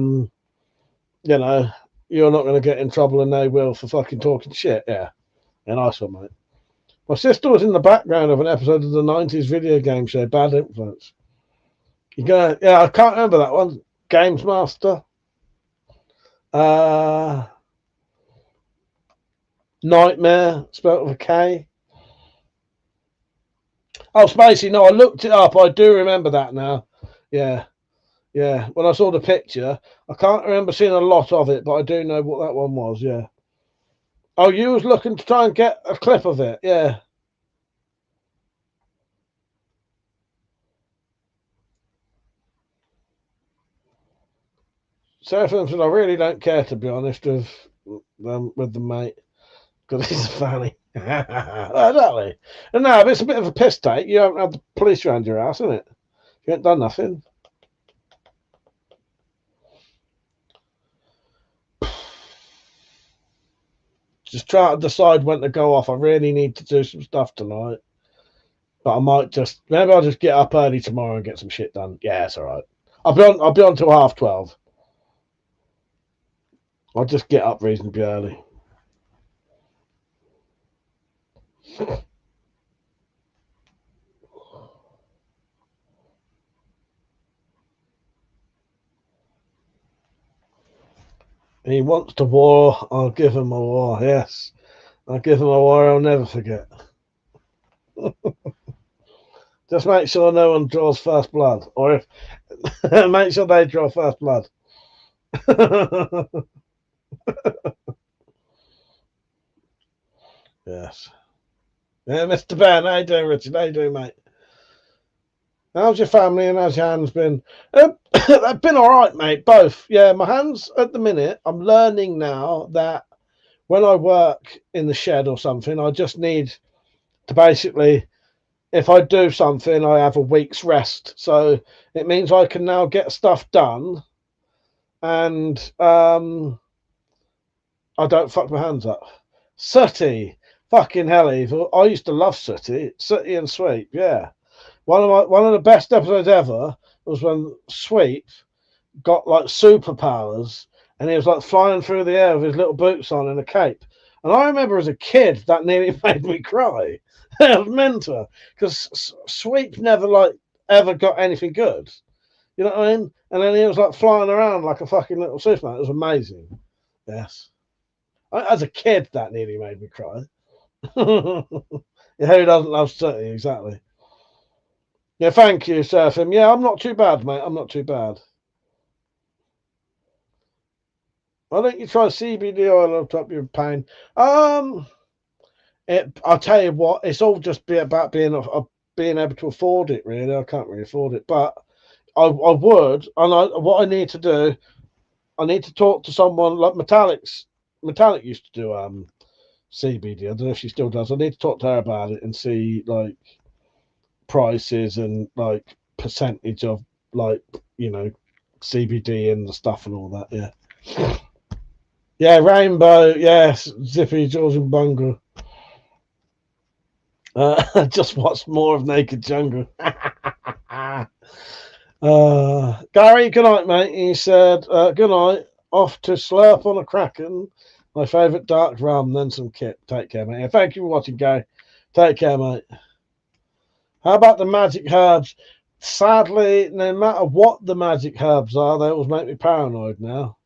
S7: you're not going to get in trouble and they will for fucking talking shit. Yeah. Nice one, mate. My sister was in the background of an episode of the 90s video game show, Bad Influence. Yeah, I can't remember that one. Games Master. Nightmare, spelled with a K. Oh, Spacey, no, I looked it up. I do remember that now. Yeah. When I saw the picture, I can't remember seeing a lot of it, but I do know what that one was, yeah. Oh, you was looking to try and get a clip of it, yeah. Seraphim said, I really don't care, to be honest, with the mate, because he's funny. Exactly. And now, if it's a bit of a piss take, you haven't had the police around your house, isn't it? You ain't done nothing. Just try to decide when to go off. I really need to do some stuff tonight. But I might maybe I'll just get up early tomorrow and get some shit done. Yeah, it's all right. I'll be on till 12:30. I'll just get up reasonably early. He wants to war. I'll give him a war. Yes. I'll give him a war I'll never forget. Just make sure no one draws first blood. Or if make sure they draw first blood. Yes. Yeah, Mr. Ben, how you doing, Richard? How you doing, mate? How's your family and how's your hands been? They've been all right, mate. Both. Yeah, my hands at the minute. I'm learning now that when I work in the shed or something, I just need to basically, if I do something, I have a week's rest. So it means I can now get stuff done, and I don't fuck my hands up. Sooty, fucking hell, evil. I used to love Sooty and Sweep. Yeah. One of the best episodes ever was when Sweep got like superpowers and he was like flying through the air with his little boots on and a cape. And I remember as a kid that nearly made me cry. It was mental because Sweep never like ever got anything good. You know what I mean? And then he was like flying around like a fucking little Superman. It was amazing. Yes. As a kid, that nearly made me cry. Yeah, who doesn't love Sooty? Exactly. Yeah, thank you, Surfing. Yeah, I'm not too bad, mate. I'm not too bad. Why don't you try CBD oil on top of your pain? I'll tell you what, it's all just about being able to afford it, really. I can't really afford it, but I would. And what I need to do, I need to talk to someone like Metallic used to do CBD. I don't know if she still does. I need to talk to her about it and see like prices and like percentage of like, you know, CBD and the stuff and all that. Yeah. Yeah, Rainbow. Yes, Zippy, George and Bungle. Just watch more of Naked Jungle. Gary, good night, mate. He said, good night. Off to slurp on a Kraken. My favourite dark rum, then some kit. Take care, mate. Thank you for watching, Gary. Take care, mate. How about the magic herbs? Sadly, no matter what the magic herbs are, they always make me paranoid now.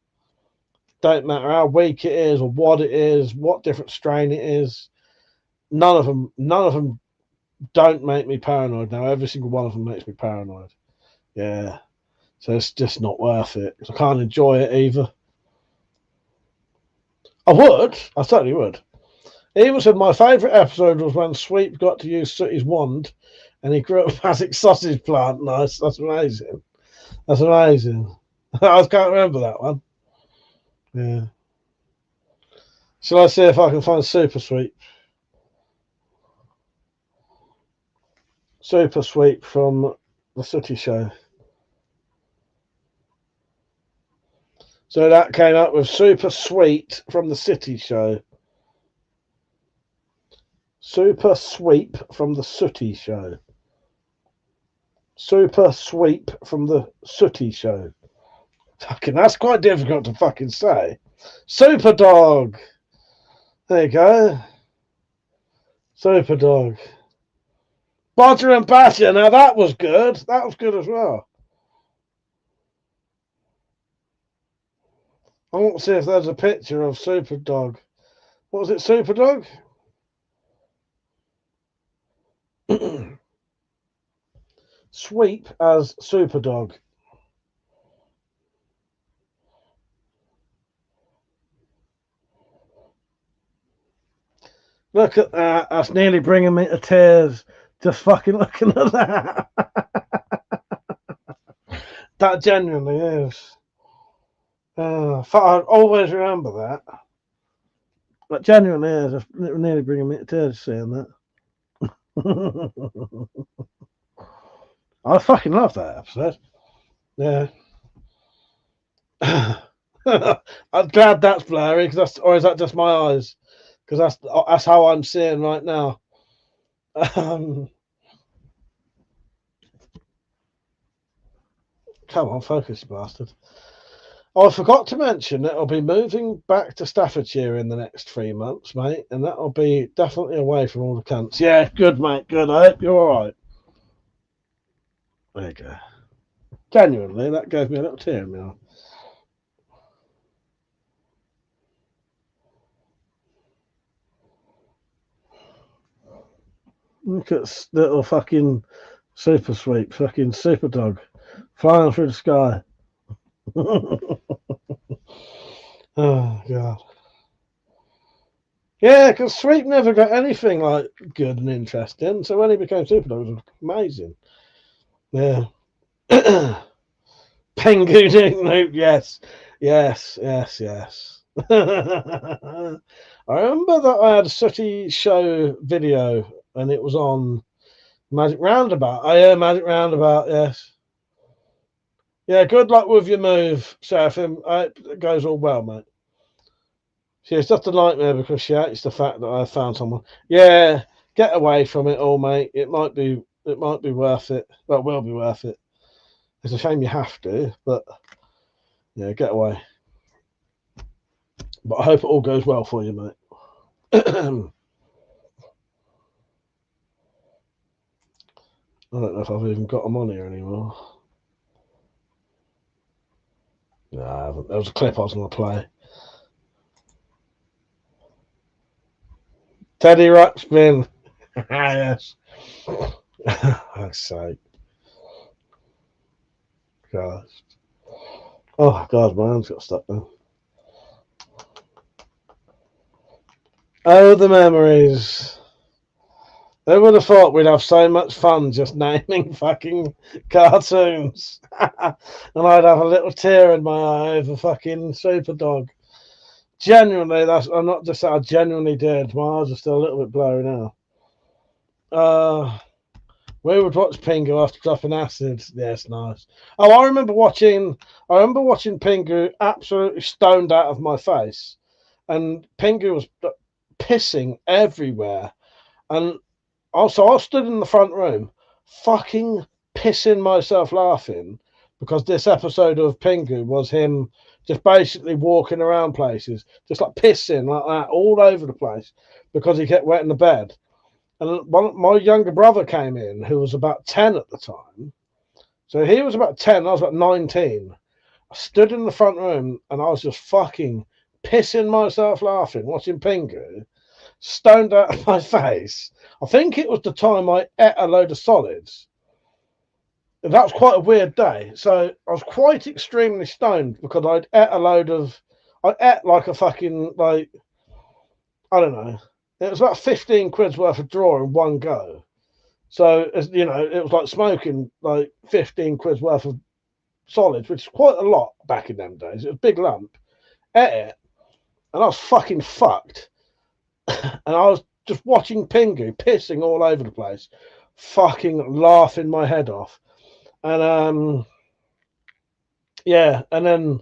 S7: Don't matter how weak it is or what it is, what different strain it is. None of them don't make me paranoid now. Every single one of them makes me paranoid. Yeah. So it's just not worth it. I can't enjoy it either. I certainly would. He even said my favourite episode was when Sweep got to use Sooty's wand and he grew a magic sausage plant. Nice. That's amazing. That's amazing. I can't remember that one. Yeah. Shall I see if I can find Super Sweep? Super Sweep from the Sooty Show. So that came up with Super Sweet from the City Show. Super Sweep from the Sooty Show. Super Sweep from the Sooty Show. Fucking, that's quite difficult to fucking say. Super Dog. There you go. Super Dog. Bodger and Badger. Now that was good. That was good as well. I want to see if there's a picture of Super Dog. What was it, Super Dog? Sweep as Super Dog. Look at that. That's nearly bringing me to tears. Just fucking looking at that. That genuinely is. I always remember that. That genuinely is. It's nearly bringing me to tears seeing that. I fucking love that episode. Yeah. I'm glad that's blurry, or is that just my eyes? Because that's how I'm seeing right now. Come on, focus, you bastard. Oh, I forgot to mention that I'll be moving back to Staffordshire in the next 3 months, mate, and that'll be definitely away from all the cunts. Yeah, good, mate, good. I hope you're all right. There you go. Genuinely, that gave me a little tear in my eye. Look at little fucking Super Sweep, fucking Super Dog, flying through the sky. Oh, God. Yeah, because Sweep never got anything like good and interesting. So when he became Superdog, it was amazing. Yeah. Pengu Nope, yes. Yes, yes, yes. I remember that I had a Sooty Show video and it was on Magic Roundabout. Oh, yeah, Magic Roundabout, yes. Yeah, good luck with your move, Seraphim. It goes all well, mate. It's just a nightmare because she hates the fact that I found someone. Yeah, get away from it all, mate. It might be worth it. Well, it will be worth it. It's a shame you have to, but yeah, get away. But I hope it all goes well for you, mate. I don't know if I've even got them on here anymore. No, I haven't. There was a clip I was going to play. Teddy Ruxpin. Yes. That's sake. Gosh. Oh, God, my hand's got stuck now. Oh, the memories. Who would have thought we'd have so much fun just naming fucking cartoons? And I'd have a little tear in my eye over fucking Superdog. Genuinely, I'm not just that I genuinely did. My eyes are still a little bit blurry now. We would watch Pingu after dropping acid. Yes, nice. Oh, I remember watching Pingu absolutely stoned out of my face. And Pingu was pissing everywhere. And also, I stood in the front room, fucking pissing myself laughing because this episode of Pingu was him just basically walking around places, just like pissing like that all over the place because he kept wetting the bed. And my younger brother came in, who was about 10 at the time. So he was about 10, I was about 19. I stood in the front room and I was just fucking pissing myself laughing, watching Pingu, stoned out of my face. I think it was the time I ate a load of solids. And that was quite a weird day. So I was quite extremely stoned because I ate like a fucking, like, I don't know. It was about 15 quid's worth of draw in one go. So, you know, it was like smoking like 15 quid's worth of solids, which is quite a lot back in them days. It was a big lump. Ate it, and I was fucking fucked. And I was just watching Pingu pissing all over the place, fucking laughing my head off. And yeah, and then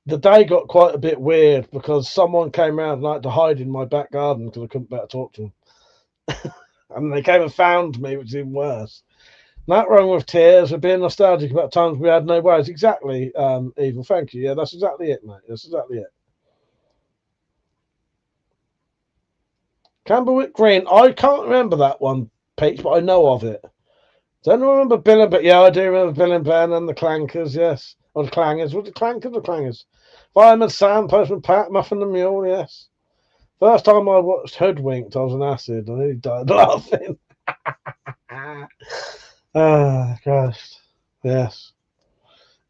S7: the day got quite a bit weird because someone came around and I had to hide in my back garden because I couldn't better talk to them. And they came and found me, which is even worse. Not wrong with tears or being nostalgic about times we had no worries. Exactly, Evil. Thank you. Yeah, that's exactly it, mate. That's exactly it. Camberwick Green. I can't remember that one, Peach, but I know of it. Don't remember Bill and Ben. Yeah, I do remember Bill and Ben and the Clankers, yes. Or the Clangers. Was it Clankers or Clangers? Fireman Sam, Postman Pat, Muffin the Mule, yes. First time I watched Hoodwinked, I was on acid. I nearly died laughing. Ah, Christ. Yes.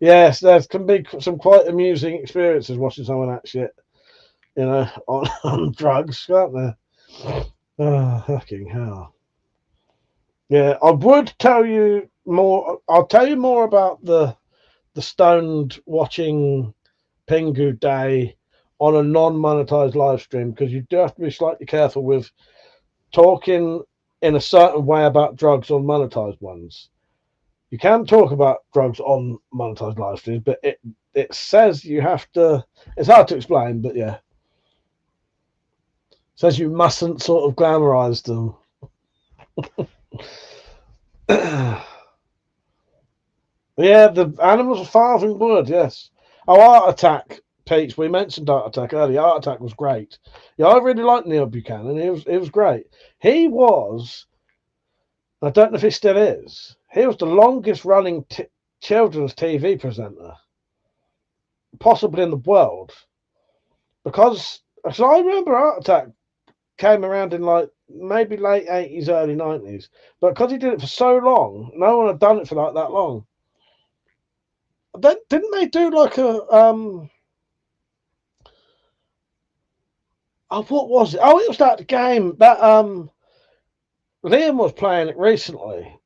S7: Yes, there can be some quite amusing experiences watching someone act shit, you know, on drugs, can't there? Oh, fucking hell. Yeah, I would tell you more. I'll tell you more about the stoned watching Pingu Day on a non-monetized live stream because you do have to be slightly careful with talking in a certain way about drugs on monetized ones. You can talk about drugs on monetized live streams, but it says you have to. It's hard to explain, but yeah, it says you mustn't sort of glamorize them. Yeah, the animals are farthing wood, yes. Oh, Art Attack, Peach. We mentioned Art Attack earlier. Art Attack was great. Yeah, I really liked Neil Buchanan. He was great. He was, I don't know if he still is, he was the longest running children's TV presenter, possibly in the world. Because I remember Art Attack came around in like maybe late 80s, early 90s. But because he did it for so long, no one had done it for like that long. Didn't they do like a Oh, what was it? Oh, it was that game that Liam was playing it recently.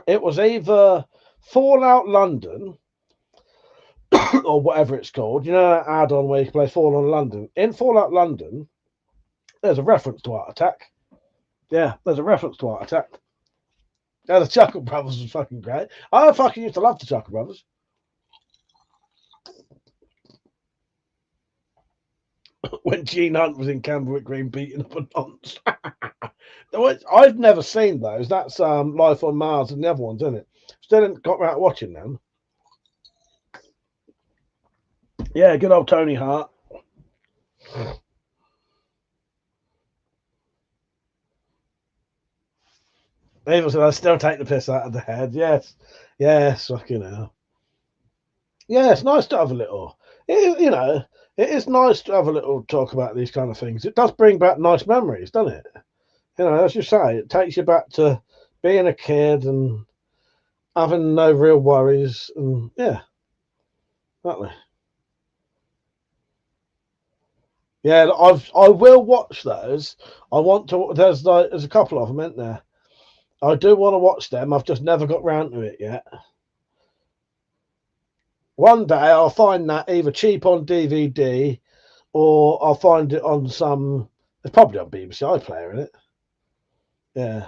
S7: It was either Fallout London or whatever it's called. You know that add-on where you can play Fallout London. In Fallout London, there's a reference to Art Attack. Yeah, there's a reference to Art Attack. Yeah, the Chuckle Brothers was fucking great. I fucking used to love the Chuckle Brothers. When Gene Hunt was in Camberwick Green beating up a nonce. I've never seen those. That's Life on Mars and the other ones, isn't it? Still haven't got around watching them. Yeah, good old Tony Hart. Even said I still take the piss out of the head. Yes, fucking hell. Yeah, it's nice to have a little. It is nice to have a little talk about these kind of things. It does bring back nice memories, doesn't it? As you say, it takes you back to being a kid and having no real worries, and yeah, exactly. Yeah, I will watch those. I want to. There's a couple of them, isn't there? I do want to watch them. I've just never got round to it yet. One day I'll find that either cheap on DVD or I'll find it on some. It's probably on BBC iPlayer, isn't it? Yeah.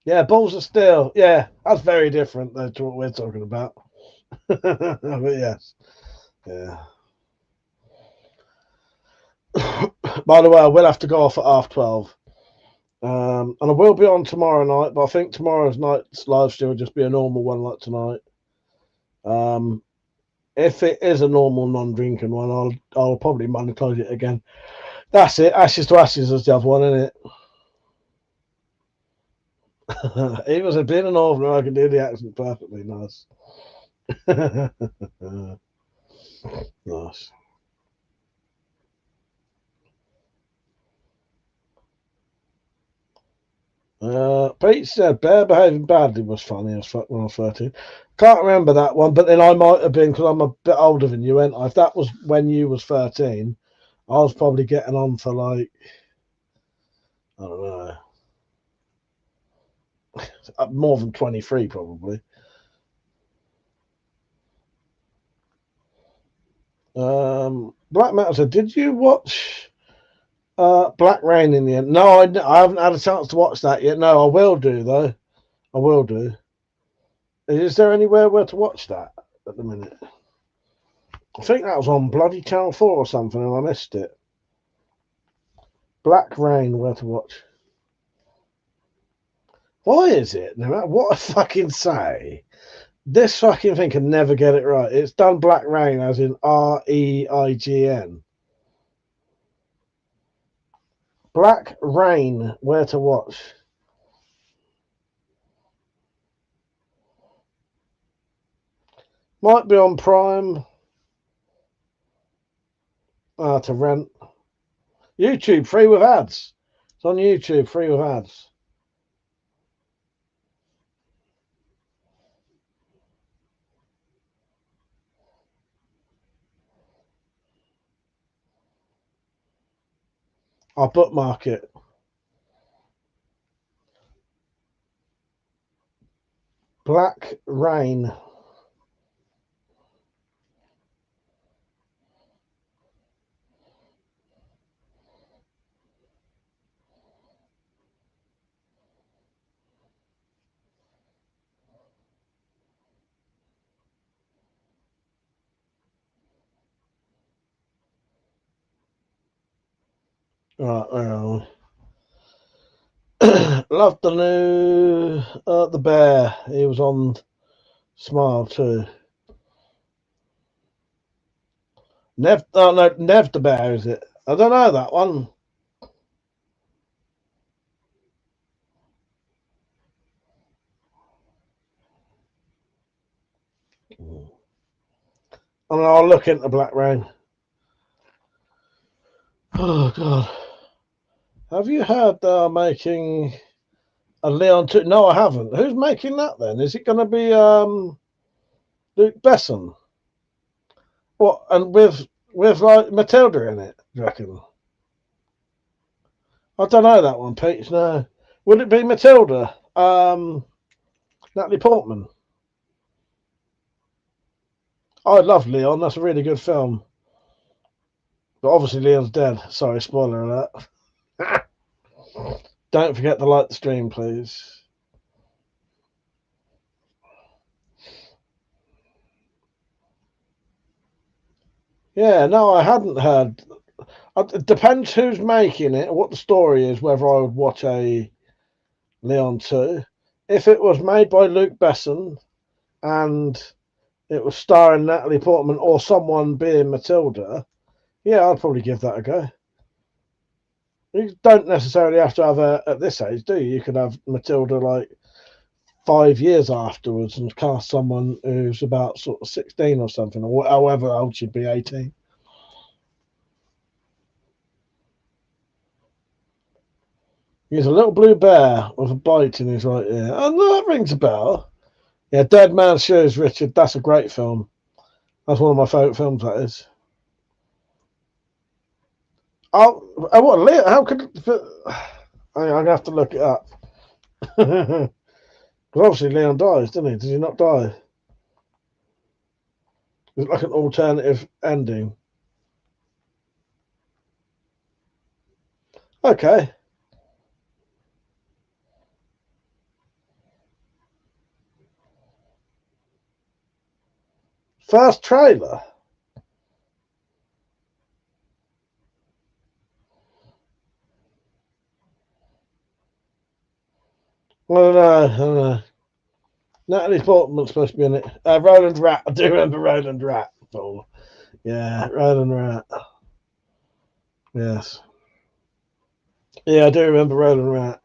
S7: Yeah, Balls of Steel. Yeah, that's very different though to what we're talking about. But yes. Yeah. By the way, I will have to go off at 12:30. And I will be on tomorrow night, but I think tomorrow's night's live stream will just be a normal one like tonight. If it is a normal non-drinking one, I'll probably monetize it again. That's it. Ashes to Ashes is the other one, isn't it? It was being an orphan, I can do the accent perfectly. Nice. Nice. Pete said Bear Behaving Badly was funny as fuck when I was 13. Can't remember that one, but then I might have been because I'm a bit older than you, ain't I? If that was when you was 13, I was probably getting on for like, I don't know, more than 23 probably. Black Metal said, did you watch Black Rain in the end? No, I haven't had a chance to watch that yet. No, I will do though. I will do. Is there anywhere where to watch that at the minute? I think that was on bloody Channel 4 or something and I missed it. Black Rain, where to watch. Why is it? No matter what I fucking say, this fucking thing can never get it right. It's done Black Rain as in REIGN. Black Rain, where to watch. Might be on Prime. To rent. YouTube, free with ads. It's on YouTube, free with ads. I'll bookmark it. Black Rain. Right, where are we? Love the new the Bear. He was on Smile too. Nev the Bear, is it? I don't know that one. I mean, I'll look into Black Rain. Oh God. Have you heard they're making a Leon 2? No, I haven't. Who's making that then? Is it going to be Luke Besson? What, and with like Matilda in it? you reckon? I don't know that one, Peach. No. Would it be Matilda? Natalie Portman. I love Leon. That's a really good film. But obviously Leon's dead. Sorry, spoiler alert. Don't forget to like the stream, please. Yeah, no, I hadn't heard. It depends who's making it, what the story is, whether I would watch a Leon 2. If it was made by Luc Besson and it was starring Natalie Portman or someone being Matilda, yeah, I'd probably give that a go. You don't necessarily have to have at this age, do you? You could have Matilda like 5 years afterwards and cast someone who's about sort of 16 or something, or however old she'd be, 18. He's a little blue bear with a bite in his right ear. Oh, no, that rings a bell. Yeah, Dead Man's Shoes, Richard. That's a great film. That's one of my favourite films, that is. Oh, what? Leo? How could... I'm going to have to look it up. Because obviously Leon dies, doesn't he? Does he not die? It's like an alternative ending. Okay. First trailer. I don't know. Natalie Portman's supposed to be in it. Roland Rat. I do remember Roland Rat. Oh, yeah, Roland Rat. Yes. Yeah, I do remember Roland Rat.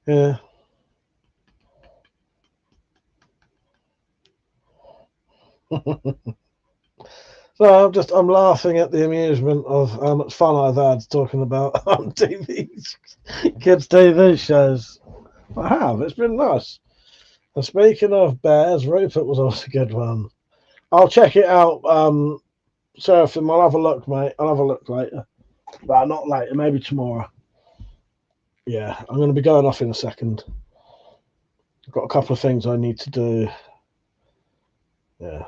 S7: Yeah. So I'm laughing at the amusement of how much fun I've had talking about on TVs, kids' TV shows. I have. It's been nice. And speaking of bears, Rupert was also a good one. I'll check it out. Seraphim, I'll have a look, mate. I'll have a look later. But not later, maybe tomorrow. Yeah, I'm going to be going off in a second. I've got a couple of things I need to do. Yeah.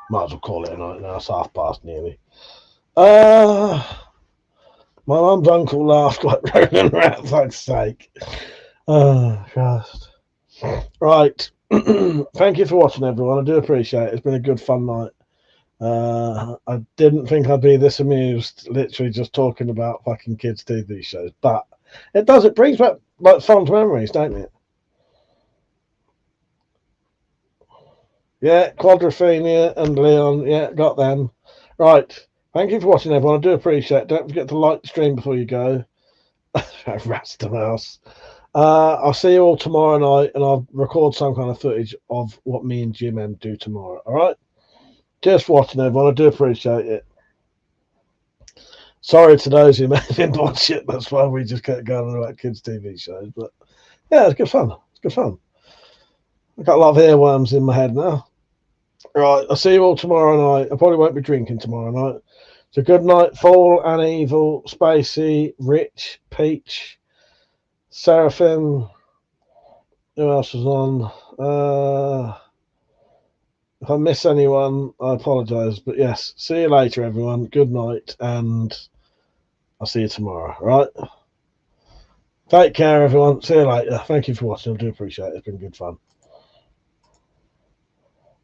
S7: Might as well call it a night now. It's past nearly. My mum's uncle laughed like Roland Rat, for fuck's sake. Oh, Christ. Right. Thank you for watching, everyone. I do appreciate it. It's been a good, fun night. I didn't think I'd be this amused, literally just talking about fucking kids' TV shows. But it does. It brings back like fond memories, don't it? Yeah, Quadrophenia and Leon. Yeah, got them. Right. Thank you for watching, everyone. I do appreciate it. Don't forget to like the stream before you go. Rasta Mouse. I'll see you all tomorrow night, and I'll record some kind of footage of what me and Jim M do tomorrow. All right? Just watching, everyone. I do appreciate it. Sorry to those who may have been bullshit. That's why we just kept going on about kids' TV shows. But yeah, it's good fun. It's good fun. I've got a lot of earworms in my head now. Right, I'll see you all tomorrow night. I probably won't be drinking tomorrow night. So good night, Fall and Evil, Spacey, Rich, Peach, Seraphim. Who else was on? If I miss anyone, I apologise. But yes, see you later, everyone. Good night, and I'll see you tomorrow. Right? Take care, everyone. See you later. Thank you for watching. I do appreciate it. It's been good fun.